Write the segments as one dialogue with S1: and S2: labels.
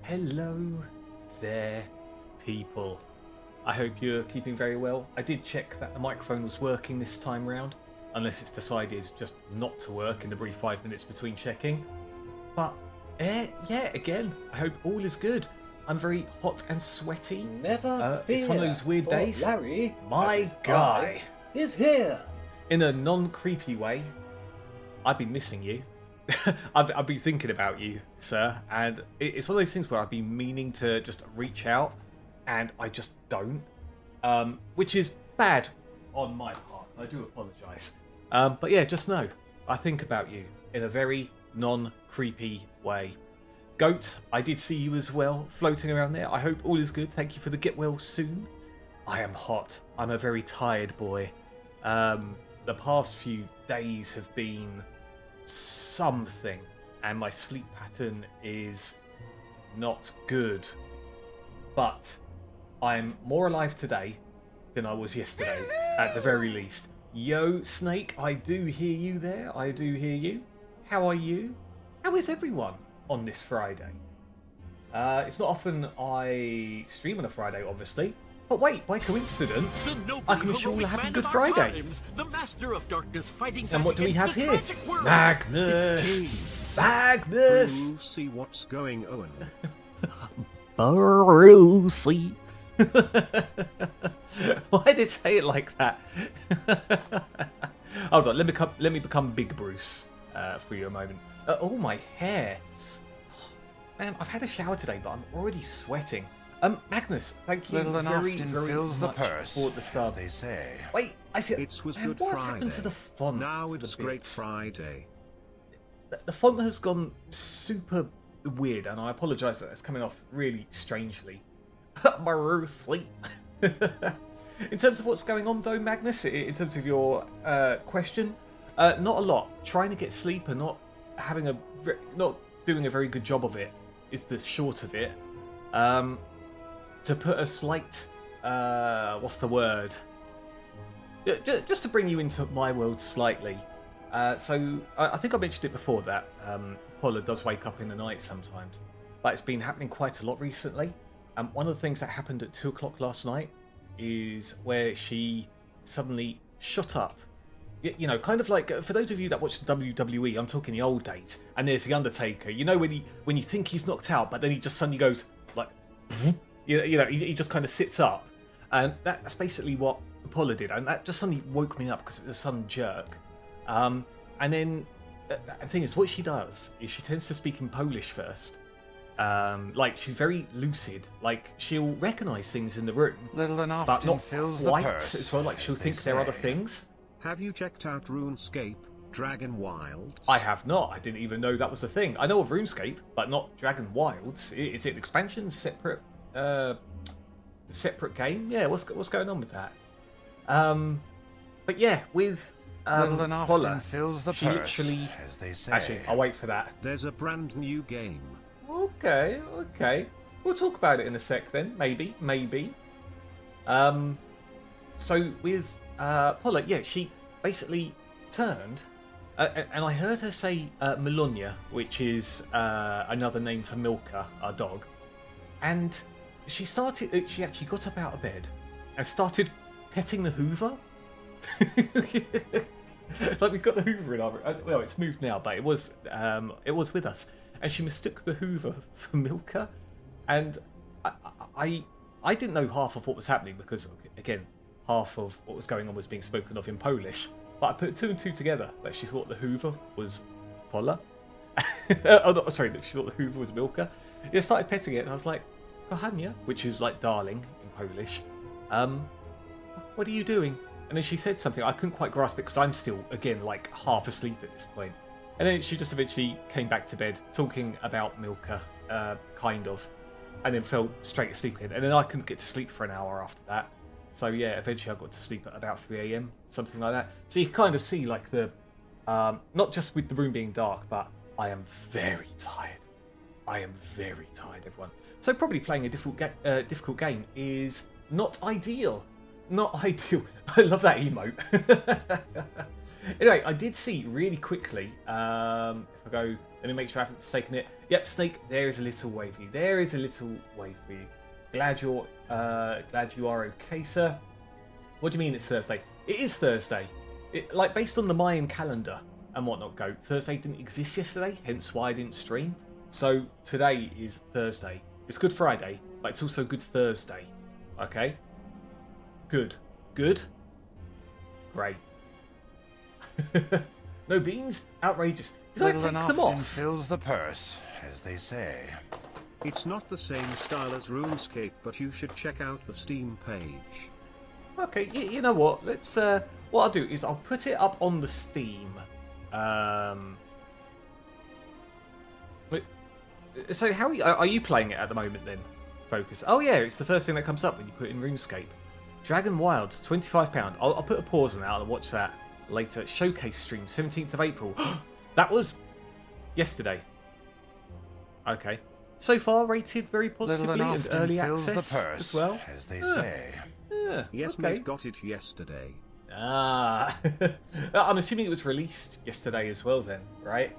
S1: Hello there, people. I hope you're keeping very well. I did check that the microphone was working this time round, unless it's decided just not to work in the brief 5 minutes between checking. But, yeah, again, I hope all is good. I'm very hot and sweaty.
S2: Never fear,
S1: it's one of those weird
S2: for
S1: days.
S2: Larry,
S1: My guy
S2: is here.
S1: In a non-creepy way, I've been missing you. I've been thinking about you, sir, and it's one of those things where I've been meaning to just reach out, and I just don't, which is bad on my part. I do apologise. But yeah, just know, I think about you in a very non-creepy way. Goat, I did see you as well, floating around there. I hope all is good. Thank you for the get well soon. I am hot. I'm a very tired boy. The past few days have been something, and my sleep pattern is not good. But I'm more alive today than I was yesterday, at the very least. Yo, Snake, I do hear you there. I do hear you. How are you? How is everyone on this Friday? It's not often I stream on a Friday, obviously. But wait, by coincidence, I can wish you all a happy Good Friday.
S3: The master of darkness fighting
S1: And what do we have here?
S3: Magnus!
S1: Magnus! Magnus!
S4: See what's going on.
S1: Brucey. Why did it say it like that? Hold on, let me become Big Bruce for you a moment. Oh, my hair. Man, I've had a shower today, but I'm already sweating. Magnus, thank you
S5: Little and
S1: very,
S5: often
S1: very
S5: fills the
S1: much
S5: purse,
S1: for the sub.
S5: as they say.
S1: Wait, I see.
S4: It was
S1: Man,
S4: Good
S1: what's
S4: Friday.
S1: happened to the font?
S4: Now
S1: for
S4: it's
S1: the
S4: Great
S1: bits?
S4: Friday.
S1: The font has gone super weird, and I apologise that it's coming off really strangely. Brucey. In terms of what's going on, though, Magnus, in terms of your question, not a lot. Trying to get sleep and not doing a very good job of it is the short of it. To put a slight, what's the word? Just to bring you into my world slightly. So I think I mentioned it before that Paula does wake up in the night sometimes, but it's been happening quite a lot recently. And one of the things that happened at 2 o'clock last night is where she suddenly shot up. You know, kind of like, for those of you that watch WWE, I'm talking the old days, and there's The Undertaker. You know, when you think he's knocked out, but then he just suddenly goes, like, you know, he just kind of sits up. And that's basically what Paula did, and that just suddenly woke me up because it was a sudden jerk. And then, the thing is, what she does is she tends to speak in Polish first. Like, she's very lucid. Like, she'll recognise things in the room,
S5: Little and
S1: but
S5: often
S1: not
S5: fills the
S1: quite
S5: purse,
S1: as well. Like, she'll
S5: as they
S1: think there are other
S5: say.
S1: things.
S4: Have you checked out RuneScape, Dragon Wilds?
S1: I have not. I didn't even know that was a thing. I know of RuneScape, but not Dragon Wilds. Is it an expansion? Separate game? Yeah, what's going on with that? But yeah, with
S5: Little and often
S1: Paula,
S5: fills the
S1: she
S5: purse,
S1: literally...
S5: as they say.
S1: Actually, I'll wait for that.
S4: There's a brand new game.
S1: Okay. We'll talk about it in a sec then. Maybe. So with Paula, yeah, she basically turned, and I heard her say Melonia, which is another name for Milka, our dog, and she actually got up out of bed and started petting the Hoover. Like, we've got the Hoover in our room. Well, it's moved now, but it was with us, and she mistook the Hoover for Milka, and I didn't know half of what was happening because, again, half of what was going on was being spoken of in Polish. But I put two and two together that she thought the Hoover was Paula. Oh, no, sorry, that she thought the Hoover was Milka. Yeah, I started petting it, and I was like, Kochania, which is like darling in Polish. What are you doing? And then she said something. I couldn't quite grasp it because I'm still, again, like half asleep at this point. And then she just eventually came back to bed talking about Milka, kind of, and then fell straight asleep again. And then I couldn't get to sleep for an hour after that. So yeah, eventually I got to sleep at about 3 a.m, something like that. So you kind of see, like, the, not just with the room being dark, but I am very tired. I am very tired, everyone. So probably playing a difficult game is not ideal. Not ideal. I love that emote. Anyway, I did see really quickly. If I go, let me make sure I haven't mistaken it. Yep, Snake. There is a little way for you. There is a little way for you. Glad you are okay, sir. What do you mean it's Thursday? It is Thursday. Like based on the Mayan calendar and whatnot. Go. Thursday didn't exist yesterday, hence why I didn't stream. So today is Thursday. It's Good Friday, but it's also Good Thursday. Okay. Good. Good. Great. No beans? Outrageous. Did I take them off?
S2: Fills the purse, as they say.
S4: It's not the same style as RuneScape, but you should check out the Steam page.
S1: Okay, you know what? Let's. What I'll do is I'll put it up on the Steam. So how are you playing it at the moment then? Focus. Oh yeah, it's the first thing that comes up when you put in RuneScape. Dragon Wilds, £25. I'll put a pause on that and watch that later. Showcase stream, 17th of April. That was yesterday. Okay. So far rated very positively and early access
S2: the purse,
S1: as well.
S2: As they say.
S1: Yeah,
S4: Yes,
S1: okay.
S4: mate, got it yesterday.
S1: Ah. I'm assuming it was released yesterday as well then, right?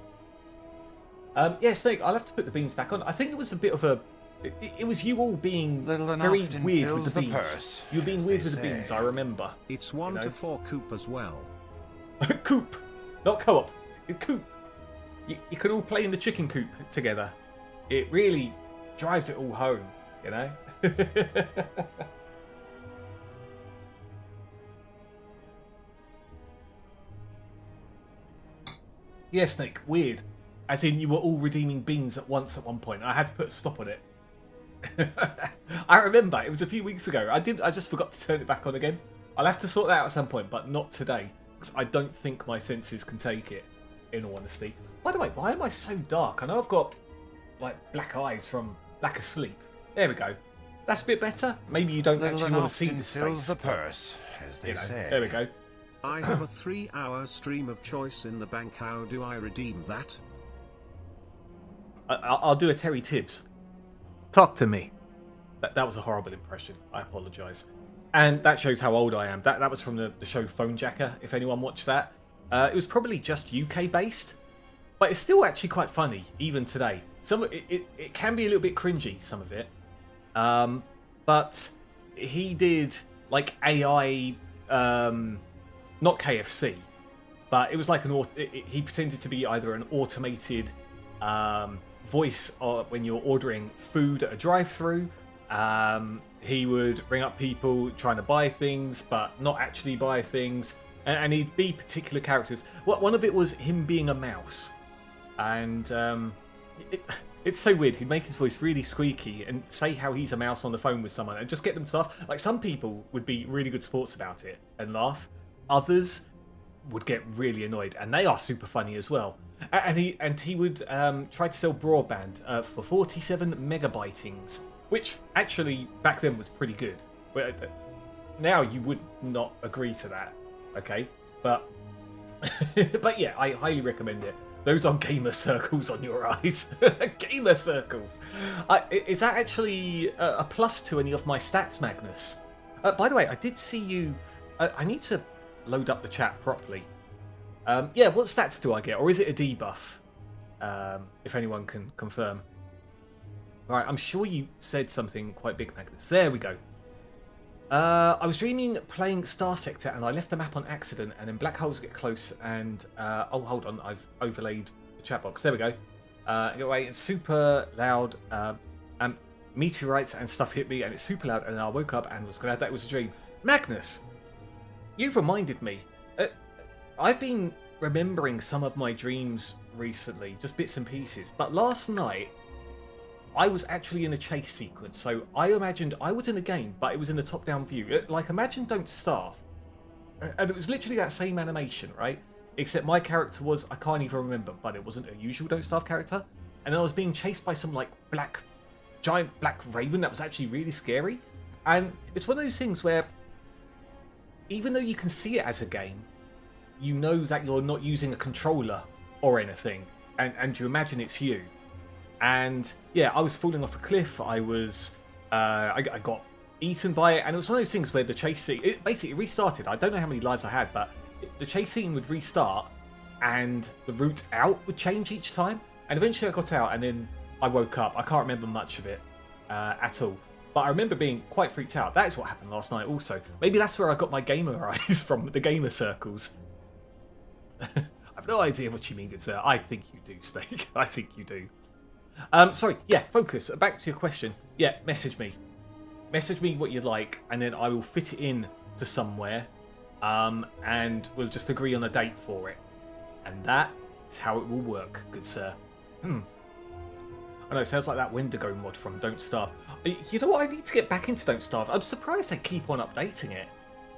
S1: Yeah, Snake, I'll have to put the beans back on. I think it was a bit of a... It was you all being very weird with the beans.
S2: Purse,
S1: you were being weird with the beans, I remember.
S4: It's 1 to 4 coop as well.
S1: Coop, not co-op. Coop. You can all play in the chicken coop together. It really drives it all home, you know? Yeah, Snake, weird. As in, you were all redeeming beans at once at one point. I had to put a stop on it. I remember, it was a few weeks ago. I just forgot to turn it back on again. I'll have to sort that out at some point, but not today. Because I don't think my senses can take it, in all honesty. By the way, why am I so dark? I know I've got, like, black eyes from lack of sleep. There we go. That's a bit better. Maybe you don't actually want to see this face.
S2: The purse, as they say.
S1: There we go.
S4: I have a 3-hour stream of choice in the bank. How do I redeem that?
S1: I'll do a Terry Tibbs. Talk to me. That was a horrible impression. I apologise. And that shows how old I am. That was from the show Phone Jacker, if anyone watched that. It was probably just UK based, but it's still actually quite funny, even today. It can be a little bit cringy, some of it. But he did like AI, not KFC, but it was like he pretended to be either an automated voice when you're ordering food at a drive-through. He would ring up people trying to buy things, but not actually buy things. And he'd be particular characters. One of it was him being a mouse. And it's so weird. He'd make his voice really squeaky and say how he's a mouse on the phone with someone and just get them to laugh. Like, some people would be really good sports about it and laugh. Others would get really annoyed. And they are super funny as well. And he would try to sell broadband for 47 megabytings, which actually back then was pretty good. Now you would not agree to that, okay? But yeah, I highly recommend it. Those are gamer circles on your eyes. Gamer circles. Is that actually a plus to any of my stats, Magnus? By the way, I did see you. I need to load up the chat properly. Yeah, what stats do I get? Or is it a debuff? If anyone can confirm. Right, I'm sure you said something quite big, Magnus. There we go. I was dreaming playing Star Sector and I left the map on accident and then black holes get close and... oh, hold on. I've overlaid the chat box. There we go. Anyway, it's super loud. And meteorites and stuff hit me and it's super loud and I woke up and was glad that was a dream. Magnus, you've reminded me. I've been remembering some of my dreams recently, just bits and pieces. But last night, I was actually in a chase sequence. So I imagined I was in a game, but it was in a top-down view. Like, imagine Don't Starve. And it was literally that same animation, right? Except my character was, I can't even remember, but it wasn't a usual Don't Starve character. And I was being chased by some, like, giant black raven that was actually really scary. And it's one of those things where, even though you can see it as a game, you know that you're not using a controller or anything, and you imagine it's you. And yeah, I was falling off a cliff. I was, I got eaten by it, and it was one of those things where the chase it basically restarted. I don't know how many lives I had, but the chase scene would restart, and the route out would change each time. And eventually I got out, and then I woke up. I can't remember much of it at all. But I remember being quite freaked out. That is what happened last night also. Maybe that's where I got my gamer eyes from, the gamer circles. I've no idea what you mean, good sir. I think you do, Snake. I think you do. Sorry, yeah, focus. Back to your question. Yeah, message me. Message me what you'd like, and then I will fit it in to somewhere, and we'll just agree on a date for it. And that is how it will work, good sir. I know, it sounds like that Wendigo mod from Don't Starve. You know what? I need to get back into Don't Starve. I'm surprised they keep on updating it.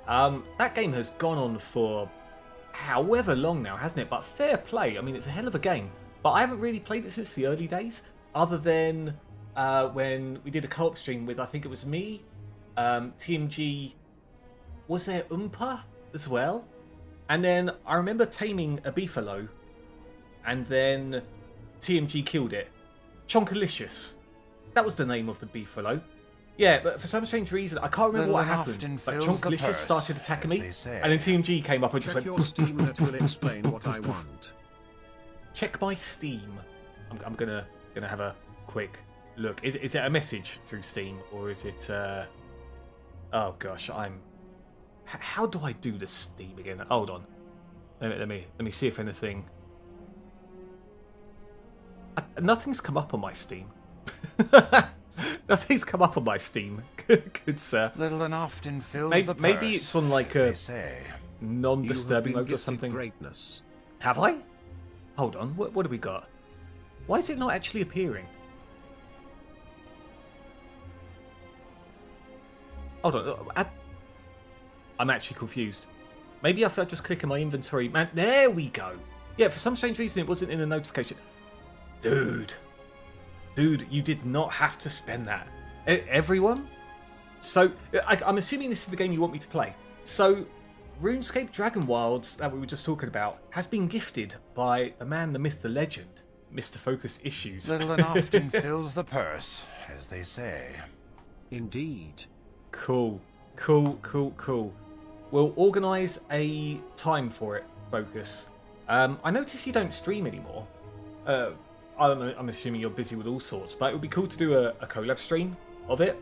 S1: That game has gone on for however long now, hasn't it? But fair play. I mean, it's a hell of a game. But I haven't really played it since the early days, other than when we did a co-op stream with, I think it was me, TMG, was there Oompa as well? And then I remember taming a beefalo, and then TMG killed it. Chonkalicious. That was the name of the beefalo. Yeah, but for some strange reason, I can't remember what happened, but Chonkalicious started attacking me, and then TMG came up and just
S4: Check
S1: went...
S4: your Steam that will explain what I want.
S1: Check my Steam. I'm gonna have a quick look. Is it a message through Steam, or is it... Oh gosh, how do I do the Steam again? Hold on. Let me see if anything... Nothing's come up on my Steam. Nothing's come up on my Steam. Good sir.
S2: Little and often fills the purse,
S1: maybe it's on like a non-disturbing
S4: You have
S1: mode
S4: been
S1: or something.
S4: gifted greatness.
S1: Have I? Hold on. What have we got? Why is it not actually appearing? Hold on. I'm actually confused. Maybe if I just click in my inventory. Man, there we go. Yeah, for some strange reason it wasn't in a notification. Dude, you did not have to spend that. Everyone? So, I'm assuming this is the game you want me to play. So, RuneScape Dragon Wilds, that we were just talking about, has been gifted by the man, the myth, the legend, Mr. Focus Issues.
S2: Little and often fills the purse, as they say.
S4: Indeed.
S1: Cool. We'll organise a time for it, Focus. I notice you don't stream anymore. I'm assuming you're busy with all sorts, but it would be cool to do a collab stream of it,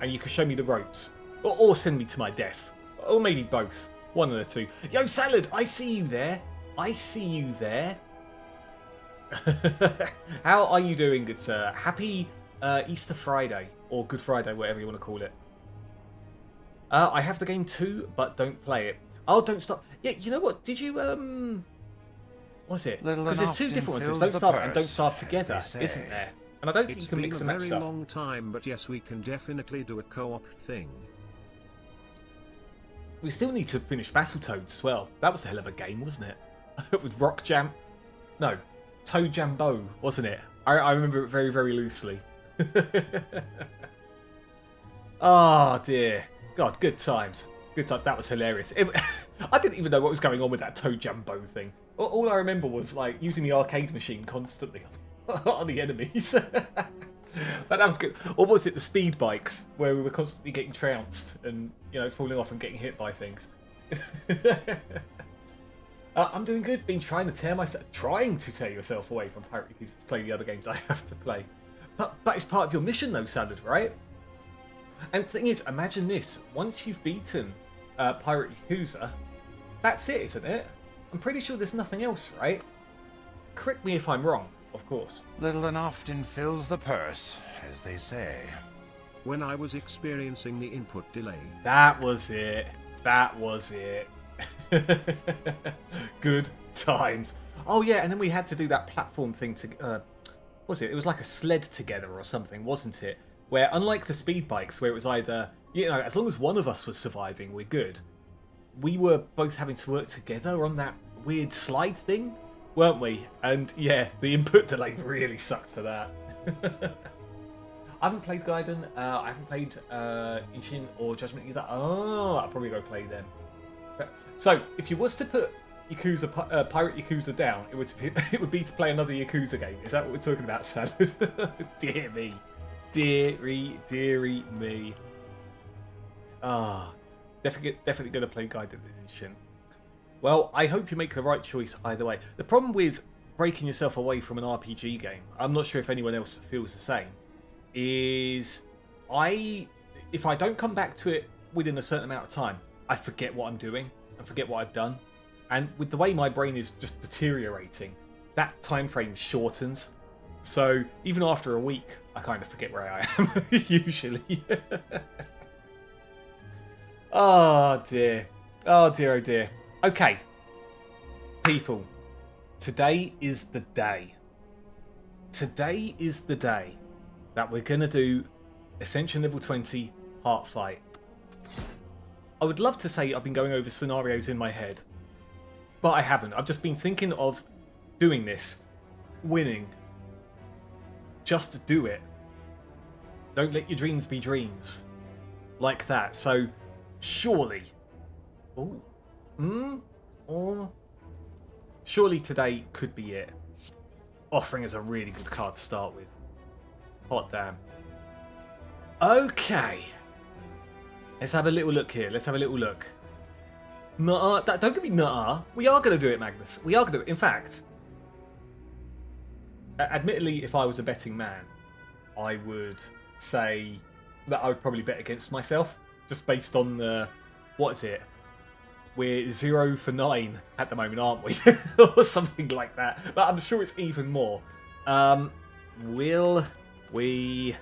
S1: and you could show me the ropes, or send me to my death, or maybe both, one of the two. Yo, Salad, I see you there. How are you doing, good sir? Happy Easter Friday, or Good Friday, whatever you want to call it. I have the game too, but don't play it. Oh, Don't Starve. Yeah, you know what? Did you was it? Because there's two different ones. There's Don't Starve and Don't Starve together, isn't there? And I don't think you can mix and match
S4: It's
S1: stuff.
S4: been a very long time, but yes, we can definitely do a co-op thing.
S1: We still need to finish Battletoads as well. That was a hell of a game, wasn't it? With Rock Jam. No, Toad Jambo, wasn't it? I remember it very, very loosely. Oh dear. God, good times. Good times. That was hilarious. I didn't even know what was going on with that Toad Jambo thing. All I remember was like using the arcade machine constantly on the enemies. But that was good. Or was it the speed bikes where we were constantly getting trounced and falling off and getting hit by things? I'm doing good. Been trying to tear yourself away from Pirate Yakuza to play the other games I have to play. But it's part of your mission though, Salad, right? And the thing is, imagine this: once you've beaten Pirate Yakuza, that's it, isn't it? I'm pretty sure there's nothing else, right? Correct me if I'm wrong, of course.
S2: Little and often fills the purse, as they say.
S4: When I was experiencing the input delay.
S1: That was it. Good times. Oh yeah, and then we had to do that platform thing to... was it? It was like a sled together or something, wasn't it? Where, unlike the speed bikes, where it was either... as long as one of us was surviving, we're good. We were both having to work together on that weird slide thing, weren't we? And yeah, the input delay really sucked for that. I haven't played Gaiden, I haven't played Inshin or Judgment either. Oh, I'll probably go play them. So, if you was to put Pirate Yakuza down, it would be to play another Yakuza game. Is that what we're talking about, Salad? Dear me. Deary me. Ah. Definitely going to play Gaiden Edition. Well, I hope you make the right choice either way. The problem with breaking yourself away from an RPG game, I'm not sure if anyone else feels the same, is if I don't come back to it within a certain amount of time, I forget what I'm doing and forget what I've done. And with the way my brain is just deteriorating, that time frame shortens. So even after a week, I kind of forget where I am, usually. Oh dear. Oh dear, oh dear. Okay. People, today is the day. Today is the day that we're going to do Ascension Level 20 Heart Fight. I would love to say I've been going over scenarios in my head, but I haven't. I've just been thinking of doing this, winning. Just do it. Don't let your dreams be dreams. Like that. So, surely... surely today could be it. Offering us a really good card to start with. Hot damn. Okay. Let's have a little look here. Let's have a little look. Nuh-uh. Don't give me nuh-uh. We are going to do it, Magnus. We are going to do it. In fact, admittedly, if I was a betting man, I would say that I would probably bet against myself. Just based on the... What is it? We're 0 for 9 at the moment, aren't we? Or something like that. But I'm sure it's even more. Will we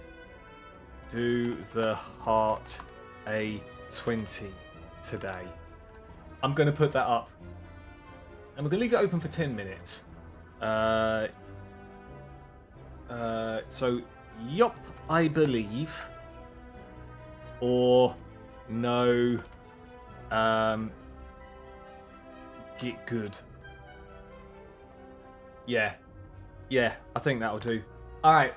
S1: do the Heart A20 today? I'm going to put that up. And we're going to leave it open for 10 minutes. So, yup, I believe. Or, no, get good. Yeah, I think that'll do. Alright,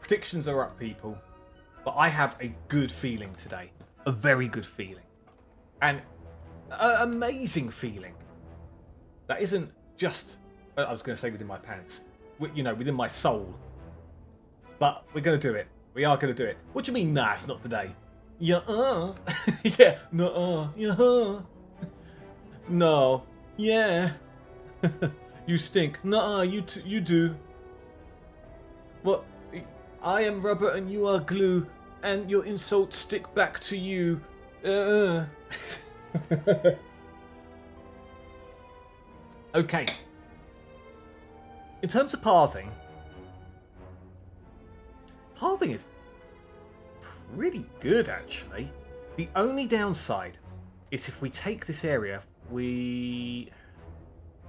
S1: predictions are up, people. But I have a good feeling today. A very good feeling. And an amazing feeling. That isn't just, I was going to say within my pants, you know, within my soul. But we're going to do it. We are going to do it. What do you mean, nah, it's not the day? Yeah, yeah, no, yeah. No, yeah. You stink. Nuh-uh, you do. What? I am rubber and you are glue, and your insults stick back to you. Okay. In terms of pathing is pretty good, actually. The only downside is if we take this area, we've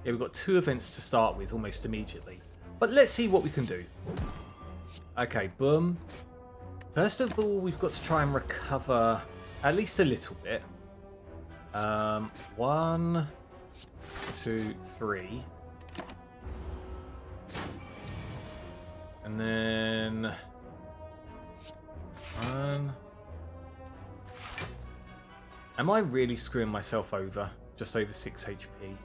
S1: got 2 events to start with almost immediately. But let's see what we can do. Okay, boom. First of all, we've got to try and recover at least a little bit. 1, 2, 3. And then... 1. Am I really screwing myself over? Just over 6 HP.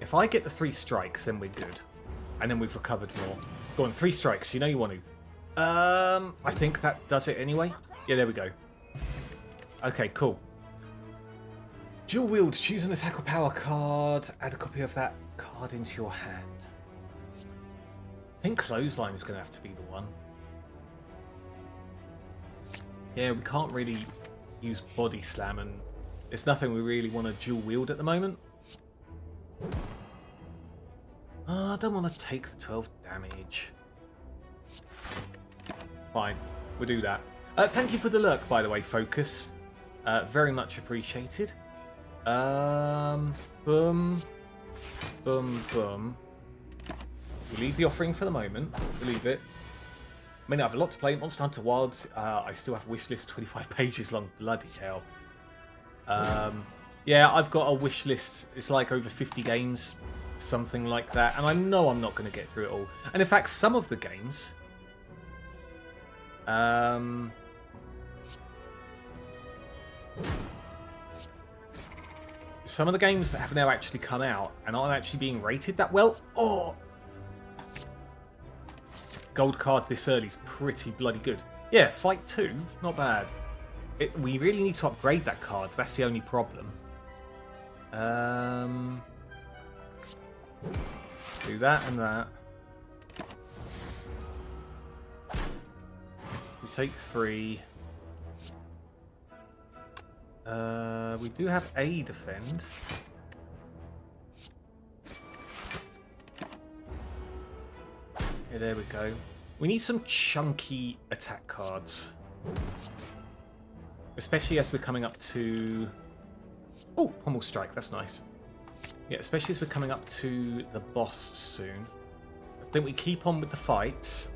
S1: If I get the 3 strikes, then we're good. And then we've recovered more. Go on, 3 strikes. You know you want to. I think that does it anyway. Yeah, there we go. Okay, cool. Dual wield. Choose an attack or power card. Add a copy of that card into your hand. I think clothesline is going to have to be the one. Yeah, we can't really use body slam, and there's nothing we really want to dual wield at the moment. I don't want to take the 12 damage. Fine, we'll do that. Thank you for the lurk, by the way, Focus. Very much appreciated. Boom. Boom, boom. We'll leave the offering for the moment. We'll leave it. I mean, I have a lot to play. Monster Hunter Wilds. I still have a wish list 25 pages long. Bloody hell. Yeah, I've got a wish list. It's like over 50 games. Something like that. And I know I'm not going to get through it all. And in fact, some of the games... some of the games that have now actually come out and aren't actually being rated that well. Oh! Gold card this early is pretty bloody good. Yeah, Fight 2, not bad. We really need to upgrade that card. That's the only problem. Do that and that. We take 3. We do have a defend. Okay, there we go. We need some chunky attack cards. Especially as we're coming up to... Oh, Pommel Strike, that's nice. Yeah, especially as we're coming up to the boss soon. I think we keep on with the fights.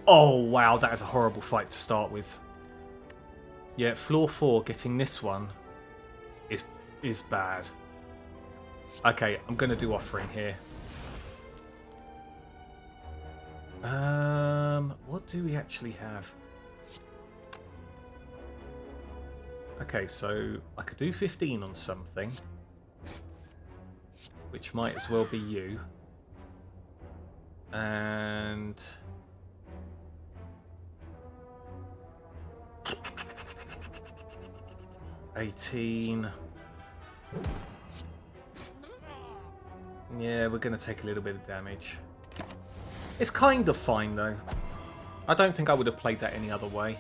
S1: Oh, wow, that is a horrible fight to start with. Yeah, floor 4, getting this one is bad. Okay, I'm going to do Offering here. What do we actually have? Okay, so I could do 15 on something, which might as well be you. And 18. Yeah, we're going to take a little bit of damage. It's kind of fine, though. I don't think I would have played that any other way.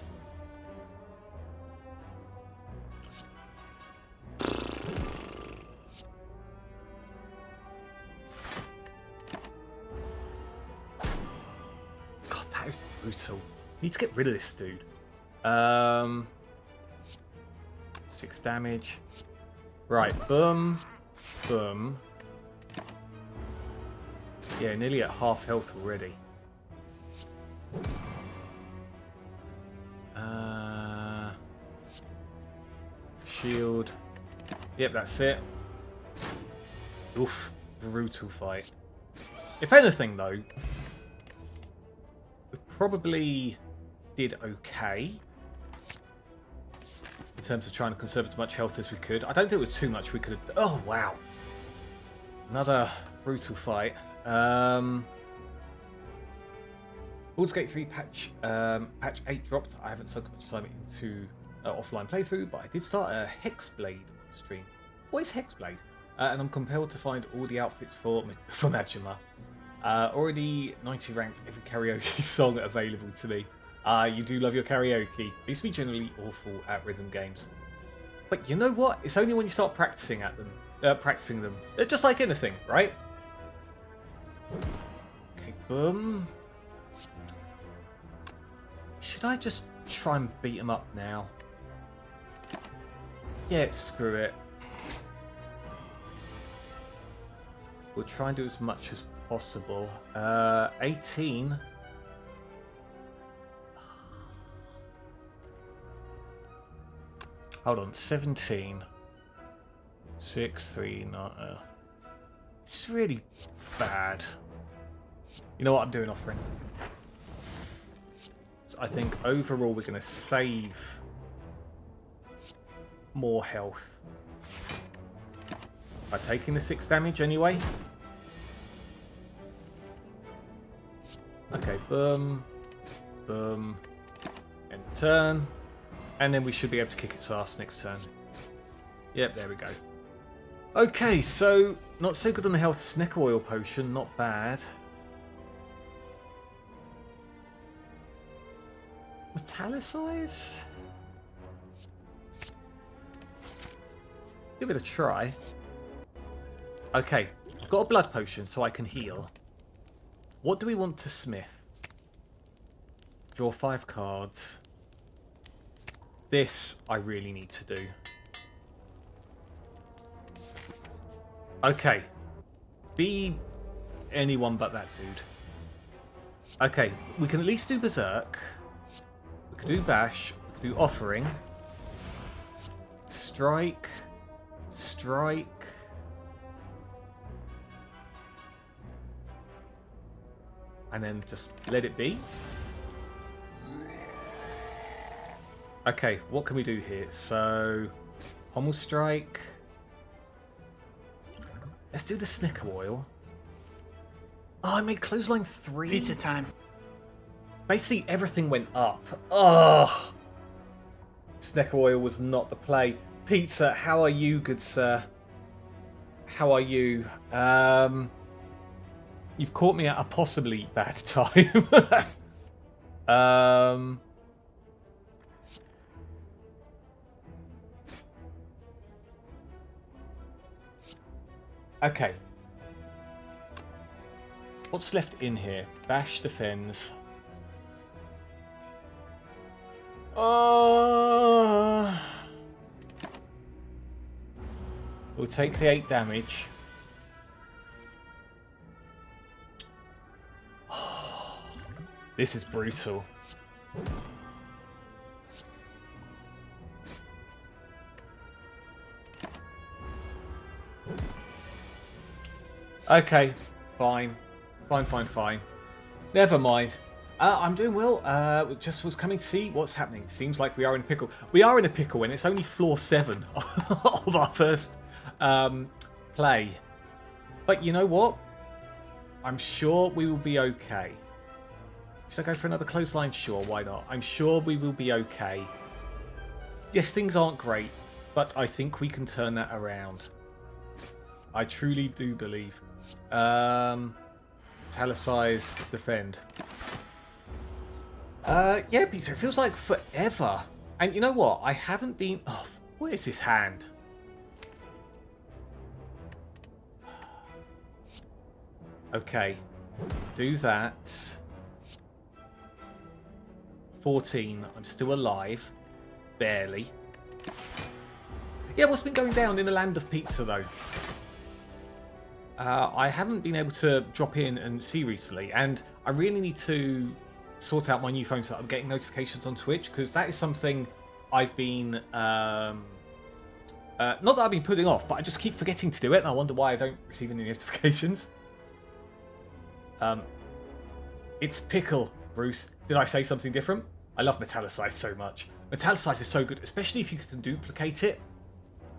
S1: God, that is brutal. Need to get rid of this dude. 6 damage. Right, boom. Boom. Yeah, nearly at half health already. Shield. Yep, that's it. Oof. Brutal fight. If anything, though, we probably did okay in terms of trying to conserve as much health as we could. I don't think it was too much we could have... Oh, wow. Another brutal fight. Baldur's Gate 3 patch 8 dropped. I haven't sunk much time into offline playthrough, but I did start a Hexblade stream. What is Hexblade? And I'm compelled to find all the outfits for Majima. Already 90 ranked every karaoke song available to me. You do love your karaoke. I used to be generally awful at rhythm games. But you know what? It's only when you start practicing them. Just like anything, right? Okay, boom. Should I just try and beat him up now? Yeah, screw it. We'll try and do as much as possible. 18. Hold on, 17. 6, 3, 9. It's really bad. You know what I'm doing, Offering? So I think overall we're going to save more health by taking the 6 damage anyway. Okay, boom, boom, end turn, and then we should be able to kick its ass next turn. Yep, there we go. Okay, so not so good on the health. Snecker oil potion, not bad. Metallicize? Give it a try. Okay, I've got a blood potion so I can heal. What do we want to smith? Draw 5 cards. This I really need to do. Okay. Be anyone but that dude. Okay, we can at least do Berserk. We could do Bash. We could do Offering. Strike. Strike. And then just let it be. Okay, what can we do here? So, Pommel Strike. Let's do the Snicker Oil. Oh, I made Clothesline 3.
S5: Pizza time.
S1: Basically, everything went up. Ugh. Snecker oil was not the play. Pizza, how are you, good sir? How are you? You've caught me at a possibly bad time. Okay. What's left in here? Bash defends. We'll take the 8 damage. This is brutal. Okay, fine. Fine. Never mind. I'm doing well. Just was coming to see what's happening. It seems like we are in a pickle. We are in a pickle, and it's only floor 7 of our first play. But you know what? I'm sure we will be okay. Should I go for another clothesline? Sure, why not? I'm sure we will be okay. Yes, things aren't great, but I think we can turn that around. I truly do believe. Italicize, defend. Yeah, Peter, it feels like forever. And you know what? I haven't been... Oh, what is this hand? Okay. Do that. 14. I'm still alive. Barely. Yeah, what's been going down in the land of pizza, though? I haven't been able to drop in and see recently, and I really need to sort out my new phone so that I'm getting notifications on Twitch, because that is something I've been... not that I've been putting off, but I just keep forgetting to do it, and I wonder why I don't receive any notifications. It's pickle, Bruce. Did I say something different? I love Metallicize so much. Metallicize is so good, especially if you can duplicate it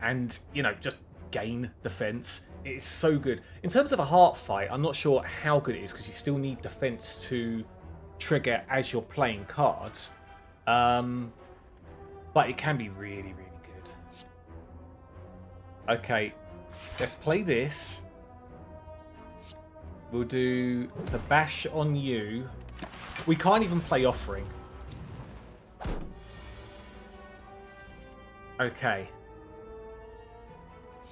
S1: and, you know, just gain defense. It's so good. In terms of a heart fight, I'm not sure how good it is because you still need defense to trigger as you're playing cards. But it can be really, really good. Okay, let's play this. We'll do the bash on you. We can't even play offering. Okay.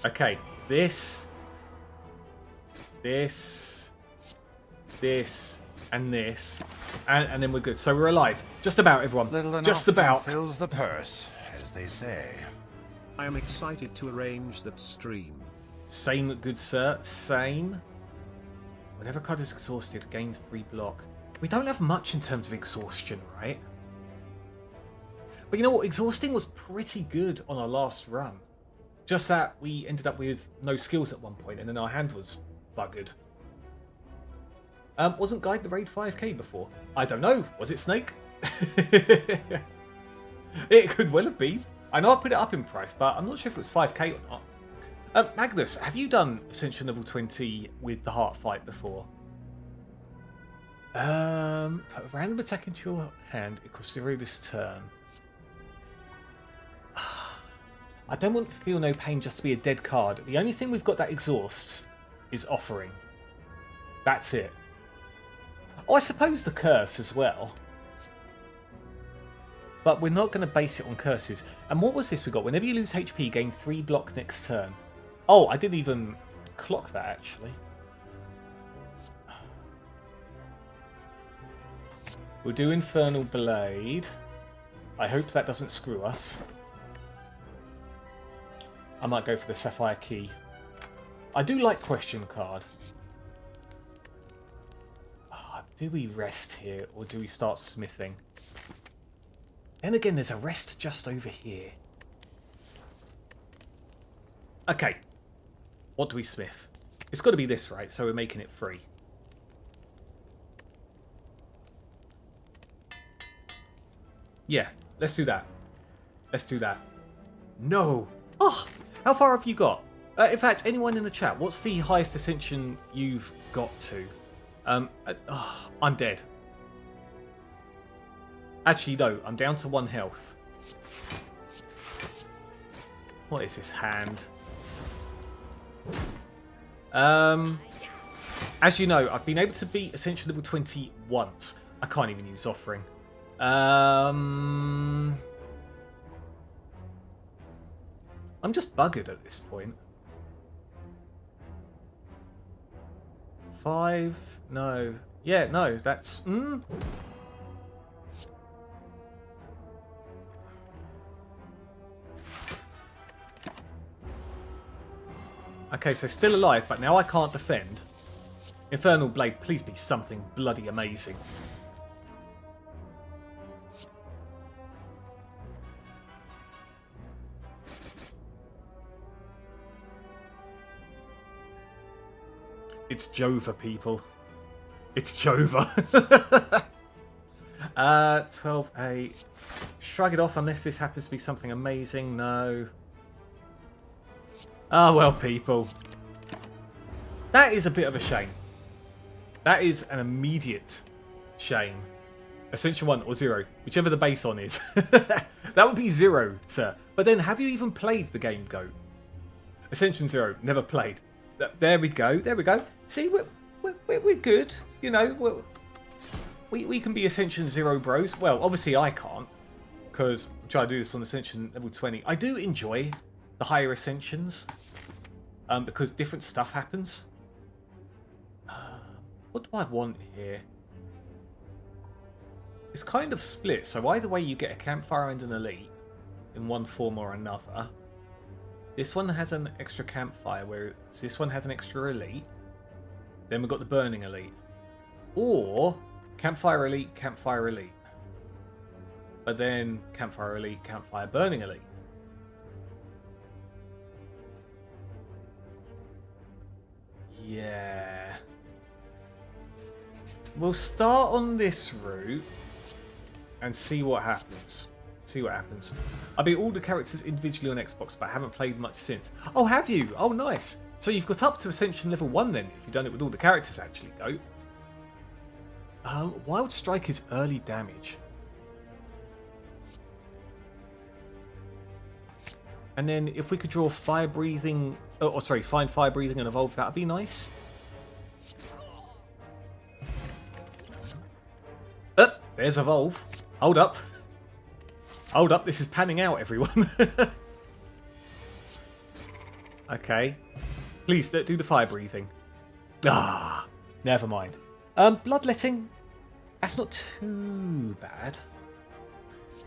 S1: Okay, this, and this, and then we're good. So we're alive. Just about, everyone.
S2: Little
S1: Just
S2: enough
S1: about.
S2: fills the purse, as they say.
S4: I am excited to arrange that stream.
S1: Same, good sir. Same. Whenever a card is exhausted, gain 3 block. We don't have much in terms of exhaustion, right? But you know what? Exhausting was pretty good on our last run. Just that we ended up with no skills at one point, and then our hand was buggered. Wasn't Guide the Raid 5k before? I don't know. Was it Snake? It could well have been. I know I put it up in price, but I'm not sure if it was 5k or not. Magnus, have you done Ascension Level 20 with the Heart fight before? Put a random attack into your hand. It costs 0 this turn. I don't want Feel No Pain just to be a dead card. The only thing we've got that exhausts is Offering. That's it. Oh, I suppose the Curse as well. But we're not going to base it on curses. And what was this we got? Whenever you lose HP, gain 3 block next turn. Oh, I didn't even clock that, actually. We'll do Infernal Blade. I hope that doesn't screw us. I might go for the Sapphire Key. I do like Question Card. Do we rest here, or do we start smithing? Then again, there's a rest just over here. Okay. What do we smith? It's got to be this, right? So we're making it free. Yeah, let's do that. Let's do that. No! Oh! How far have you got? In fact, anyone in the chat, what's the highest ascension you've got to? I'm dead. Actually, no, I'm down to 1 health. What is this hand? As you know, I've been able to beat Ascension level 20 once. I can't even use offering. I'm just buggered at this point. 5? No. Yeah, no, that's... Okay, so still alive, but now I can't defend. Infernal Blade, please be something bloody amazing. It's Jova, people. It's Jova. 12-8. Shrug it off unless this happens to be something amazing. No. Ah, well, people. That is a bit of a shame. That is an immediate shame. Ascension 1 or 0, whichever the base on is. That would be 0, sir. But then, have you even played the game, Goat? Ascension 0, never played. There we go, there we go. See, we're good. You know, we can be Ascension 0 bros. Well, obviously I can't, because I'm trying to do this on Ascension level 20. I do enjoy the higher Ascensions, because different stuff happens. What do I want here? It's kind of split, so either way you get a campfire and an elite in one form or another. This one has an extra campfire, whereas this one has an extra elite. Then we've got the burning elite. Or campfire elite, campfire elite. But then campfire elite, campfire burning elite. Yeah. We'll start on this route and see what happens. See what happens. I beat all the characters individually on Xbox, but I haven't played much since. Oh, have you? Oh, nice. So you've got up to Ascension level 1 then, if you've done it with all the characters actually, Goat. Wild Strike is early damage. And then if we could draw Fire Breathing... Oh, sorry, find Fire Breathing and evolve, that'd be nice. There's evolve. Hold up. Hold up, this is panning out, everyone. Okay. Please don't do the fire breathing. Ah, never mind. Bloodletting. That's not too bad.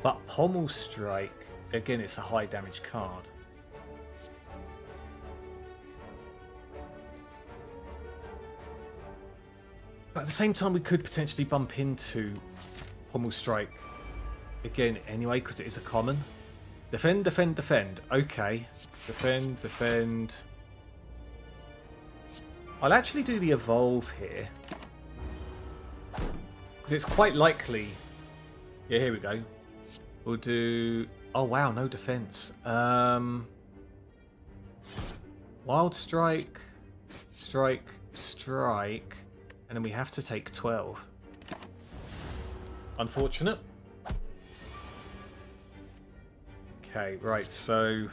S1: But Pommel Strike. Again, it's a high damage card. But at the same time, we could potentially bump into Pommel Strike again anyway, because it is a common. Defend, defend, defend. Okay. Defend, defend. I'll actually do the evolve here, because it's quite likely... Yeah, here we go. We'll do... Oh wow, no defense. Wild Strike, Strike, Strike, and then we have to take 12. Unfortunate. Okay, right, so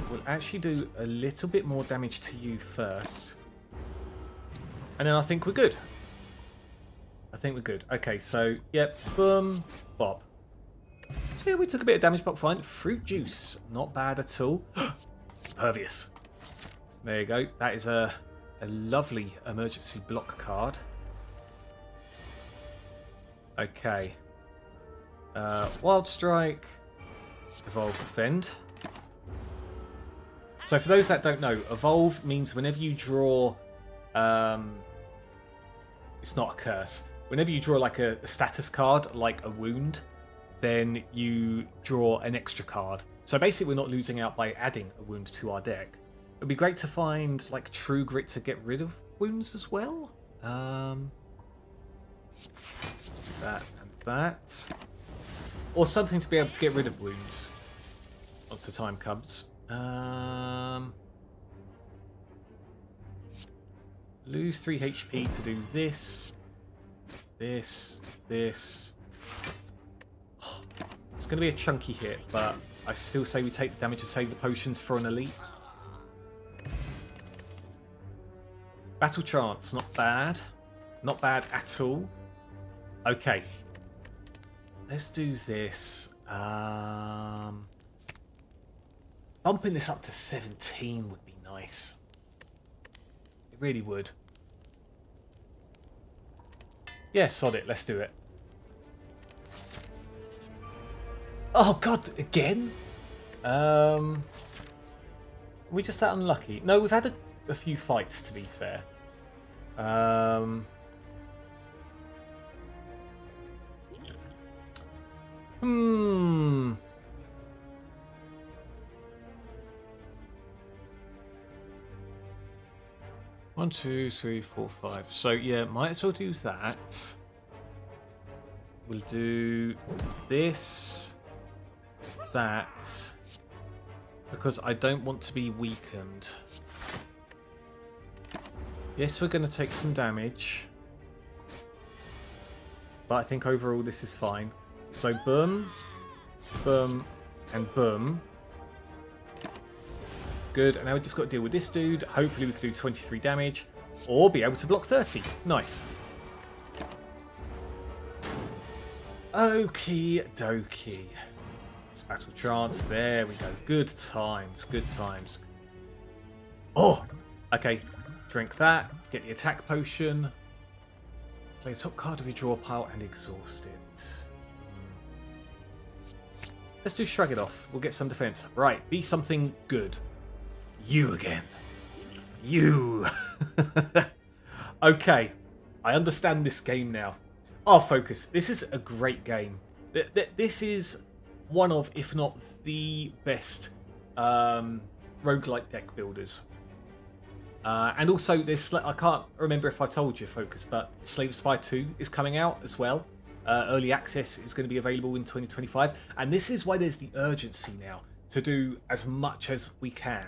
S1: we'll actually do a little bit more damage to you first. And then I think we're good. I think we're good. Okay, so, yep, boom, bop. So yeah, we took a bit of damage, but fine. Fruit Juice, not bad at all. Pervious. There you go. That is a lovely emergency block card. Okay. Wild Strike, Evolve, Defend. So for those that don't know, Evolve means whenever you draw... it's not a curse. Whenever you draw like a status card, like a wound, then you draw an extra card. So basically we're not losing out by adding a wound to our deck. It would be great to find like True Grit to get rid of wounds as well. Let's do that and that. Or something to be able to get rid of wounds once the time comes. Lose 3 HP to do this. This. Let's going to be a chunky hit, but I still say we take the damage and save the potions for an elite. Battle Trance, not bad. Not bad at all. Okay. Let's do this. Bumping this up to 17 would be nice. It really would. Yeah, sod it. Let's do it. Oh, God. Again? We just that unlucky? No, we've had a few fights, to be fair. Hmm. One, two, three, four, five. So yeah, might as well do that. We'll do this, that, because I don't want to be weakened. Yes, we're going to take some damage, but I think overall this is fine. So boom, boom, and boom. Good, and now we just got to deal with this dude. Hopefully we can do 23 damage, or be able to block 30. Nice. Okie dokie. It's Battle Trance, there we go. Good times, good times. Oh, okay. Drink that, get the attack potion. Play the top card of your draw pile and exhaust it. Let's do Shrug It Off. We'll get some defense. Right, be something good. You again. You. Okay, I understand this game now. Our focus. This is a great game. This is one of, if not the best, roguelike deck builders. And also, this I can't remember if I told you, Focus, but Slay the Spire 2 is coming out as well. Early access is going to be available in 2025, and this is why there's the urgency now to do as much as we can.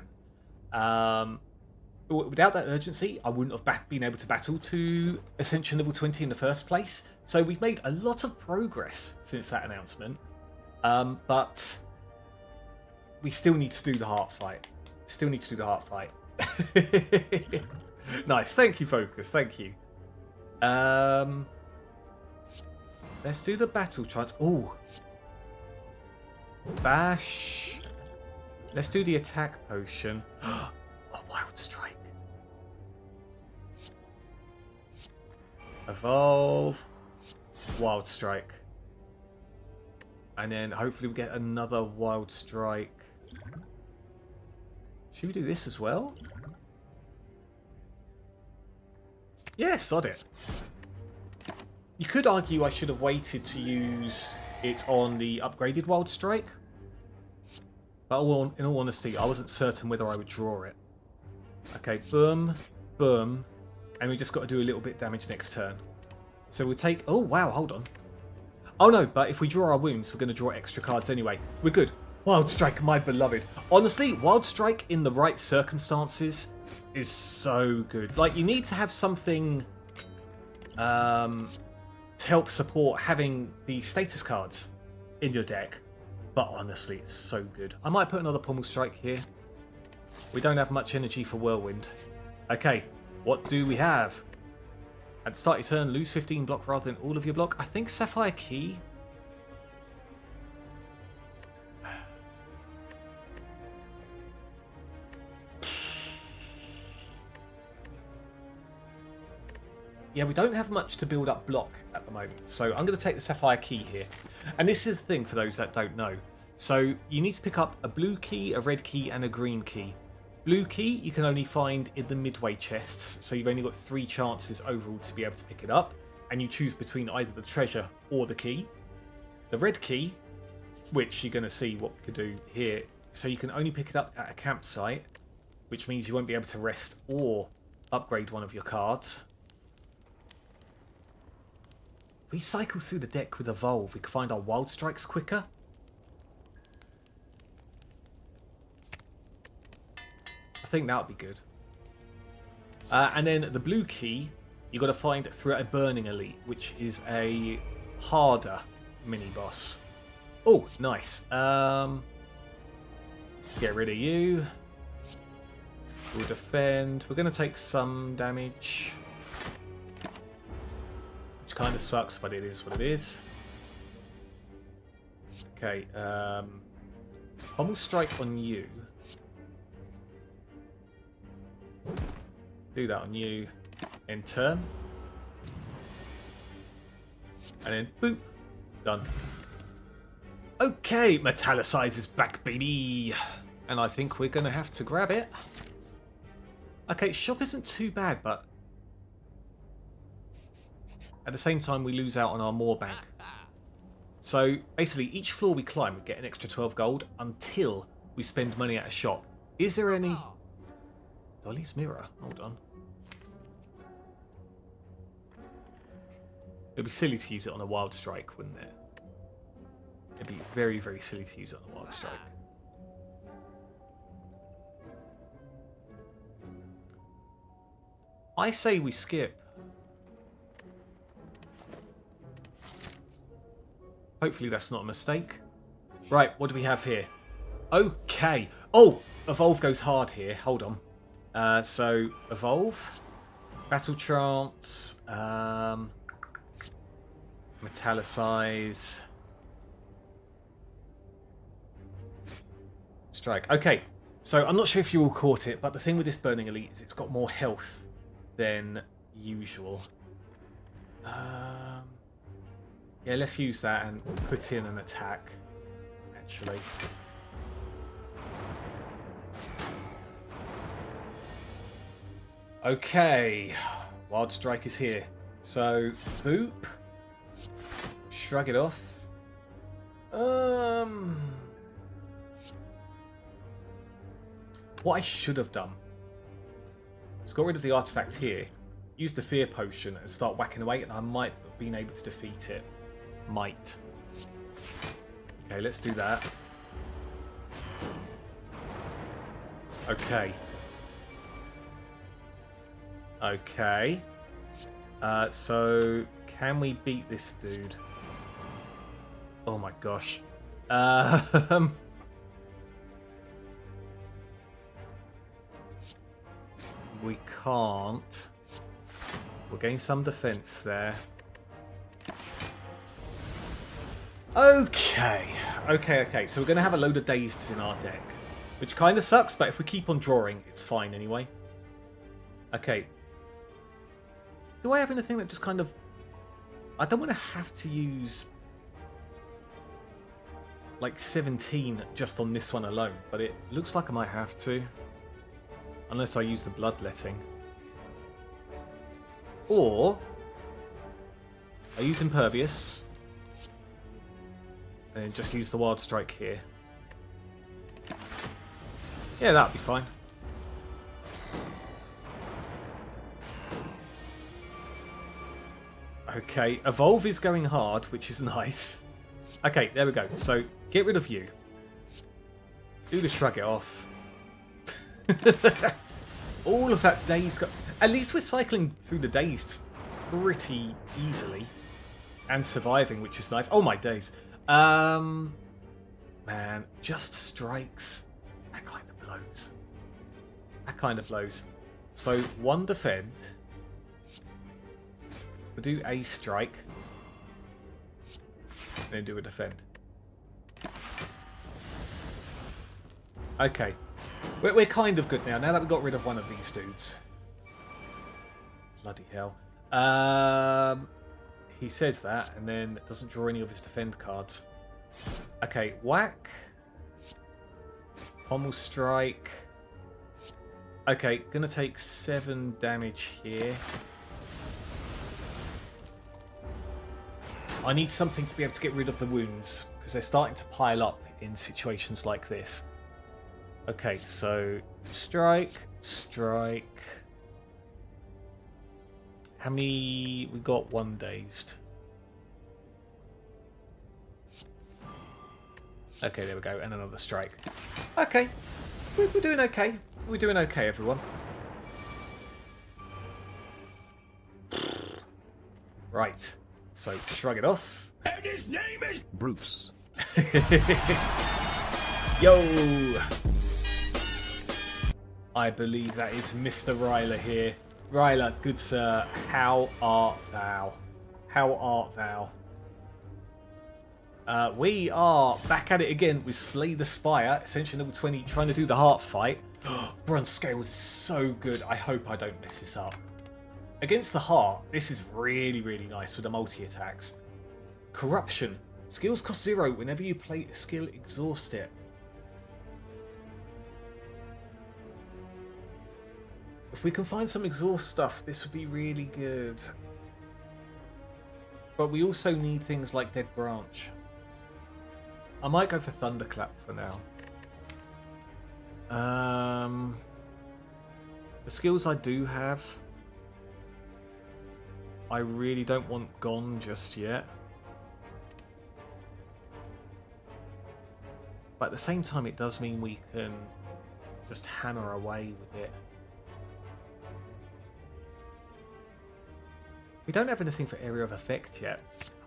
S1: Without that urgency, I wouldn't have been able to battle to Ascension level 20 in the first place. So we've made a lot of progress since that announcement, but we still need to do the heart fight. Still need to do the heart fight. Nice, thank you, Focus. Thank you. Let's do the Battle Trance. Oh, bash. Let's do the attack potion. A Wild Strike. Evolve. Wild Strike. And then hopefully we get another Wild Strike. Should we do this as well? Yeah, sod it. You could argue I should have waited to use it on the upgraded Wild Strike. But in all honesty, I wasn't certain whether I would draw it. Okay, boom, boom. And we just got to do a little bit of damage next turn. So we'll take... Oh, wow, hold on. Oh, no, but if we draw our wounds, we're going to draw extra cards anyway. We're good. Wild Strike, my beloved. Honestly, Wild Strike in the right circumstances is so good. Like, you need to have something to help support having the status cards in your deck. But honestly, it's so good. I might put another Pommel Strike here. We don't have much energy for Whirlwind. Okay, what do we have? At the start of your turn, lose 15 block rather than all of your block. I think Sapphire Key. Yeah, we don't have much to build up block at the moment, so I'm going to take the Sapphire Key here. And this is the thing for those that don't know. So you need to pick up a blue key, a red key, and a green key. Blue key you can only find in the midway chests, so you've only got 3 chances overall to be able to pick it up, and you choose between either the treasure or the key. The red key, which you're going to see what we could do here, so you can only pick it up at a campsite, which means you won't be able to rest or upgrade one of your cards. If we cycle through the deck with Evolve, we can find our Wild Strikes quicker. I think that would be good. And then the blue key, you've got to find through a Burning Elite, which is a harder mini-boss. Oh, nice. Get rid of you. We'll defend. We're going to take some damage. Which kind of sucks, but it is what it is. Okay, Pommel strike on you. Do that on you. End turn. And then boop. Done. Okay, Metallicize is back, baby. And I think we're going to have to grab it. Okay, shop isn't too bad, but at the same time we lose out on our more bank. So basically each floor we climb we get an extra 12 gold until we spend money at a shop. Is there any... Dolly's mirror? Hold on. It'd be silly to use it on a wild strike, wouldn't it? It'd be very, very silly to use it on a wild strike. I say we skip. Hopefully that's not a mistake. Right, what do we have here? Okay. Oh, Evolve goes hard here. Hold on. So, Evolve. Battle Trance. Metallicize. Strike. Okay. So, I'm not sure if you all caught it, but the thing with this Burning Elite is it's got more health than usual. Yeah, let's use that and put in an attack, actually. Okay, Wild Strike is here. So, boop. Shrug it off. What I should have done is got rid of the artifact here, use the Fear Potion and start whacking away, and I might have been able to defeat it. Might. Okay, let's do that. Okay. Okay. So, can we beat this dude? Oh my gosh. We can't. We're getting some defense there. Okay. So we're going to have a load of dazeds in our deck. Which kind of sucks, but if we keep on drawing, it's fine anyway. Okay. Do I have anything that just kind of... I don't want to have to use... like 17 just on this one alone, but it looks like I might have to. Unless I use the Bloodletting. Or... I use Impervious. And just use the Wild Strike here. Yeah, that'll be fine. Okay, Evolve is going hard, which is nice. Okay, there we go. So, get rid of you. Do the Shrug it off. All of that dazed... At least we're cycling through the dazed pretty easily. And surviving, which is nice. Oh my days. Man, just strikes. That kind of blows. That kind of blows. So, one defend. We'll do a strike. And then do a defend. Okay. We're kind of good now that we got rid of one of these dudes. Bloody hell. He says that and then doesn't draw any of his defend cards. Okay, whack. Pommel strike. Okay, gonna take 7 damage here. I need something to be able to get rid of the wounds because they're starting to pile up in situations like this. Okay, so strike, strike. How many? We got 1 dazed. Okay, there we go, and another strike. Okay, we're doing okay. We're doing okay, everyone. Right, so shrug it off.
S3: And his name is
S4: Bruce.
S1: Yo! I believe that is Mr. Ryler here. Ryler, good sir, how art thou? How art thou? We are back at it again with Slay the Spire, Ascension level 20, trying to do the heart fight. Bronze Scales is so good. I hope I don't mess this up. Against the heart, this is really, really nice with the multi-attacks. Corruption. Skills cost 0. Whenever you play a skill, exhaust it. If we can find some exhaust stuff, this would be really good. But we also need things like Dead Branch. I might go for Thunderclap for now. The skills I do have, I really don't want Gone just yet. But at the same time, it does mean we can just hammer away with it. We don't have anything for Area of Effect yet.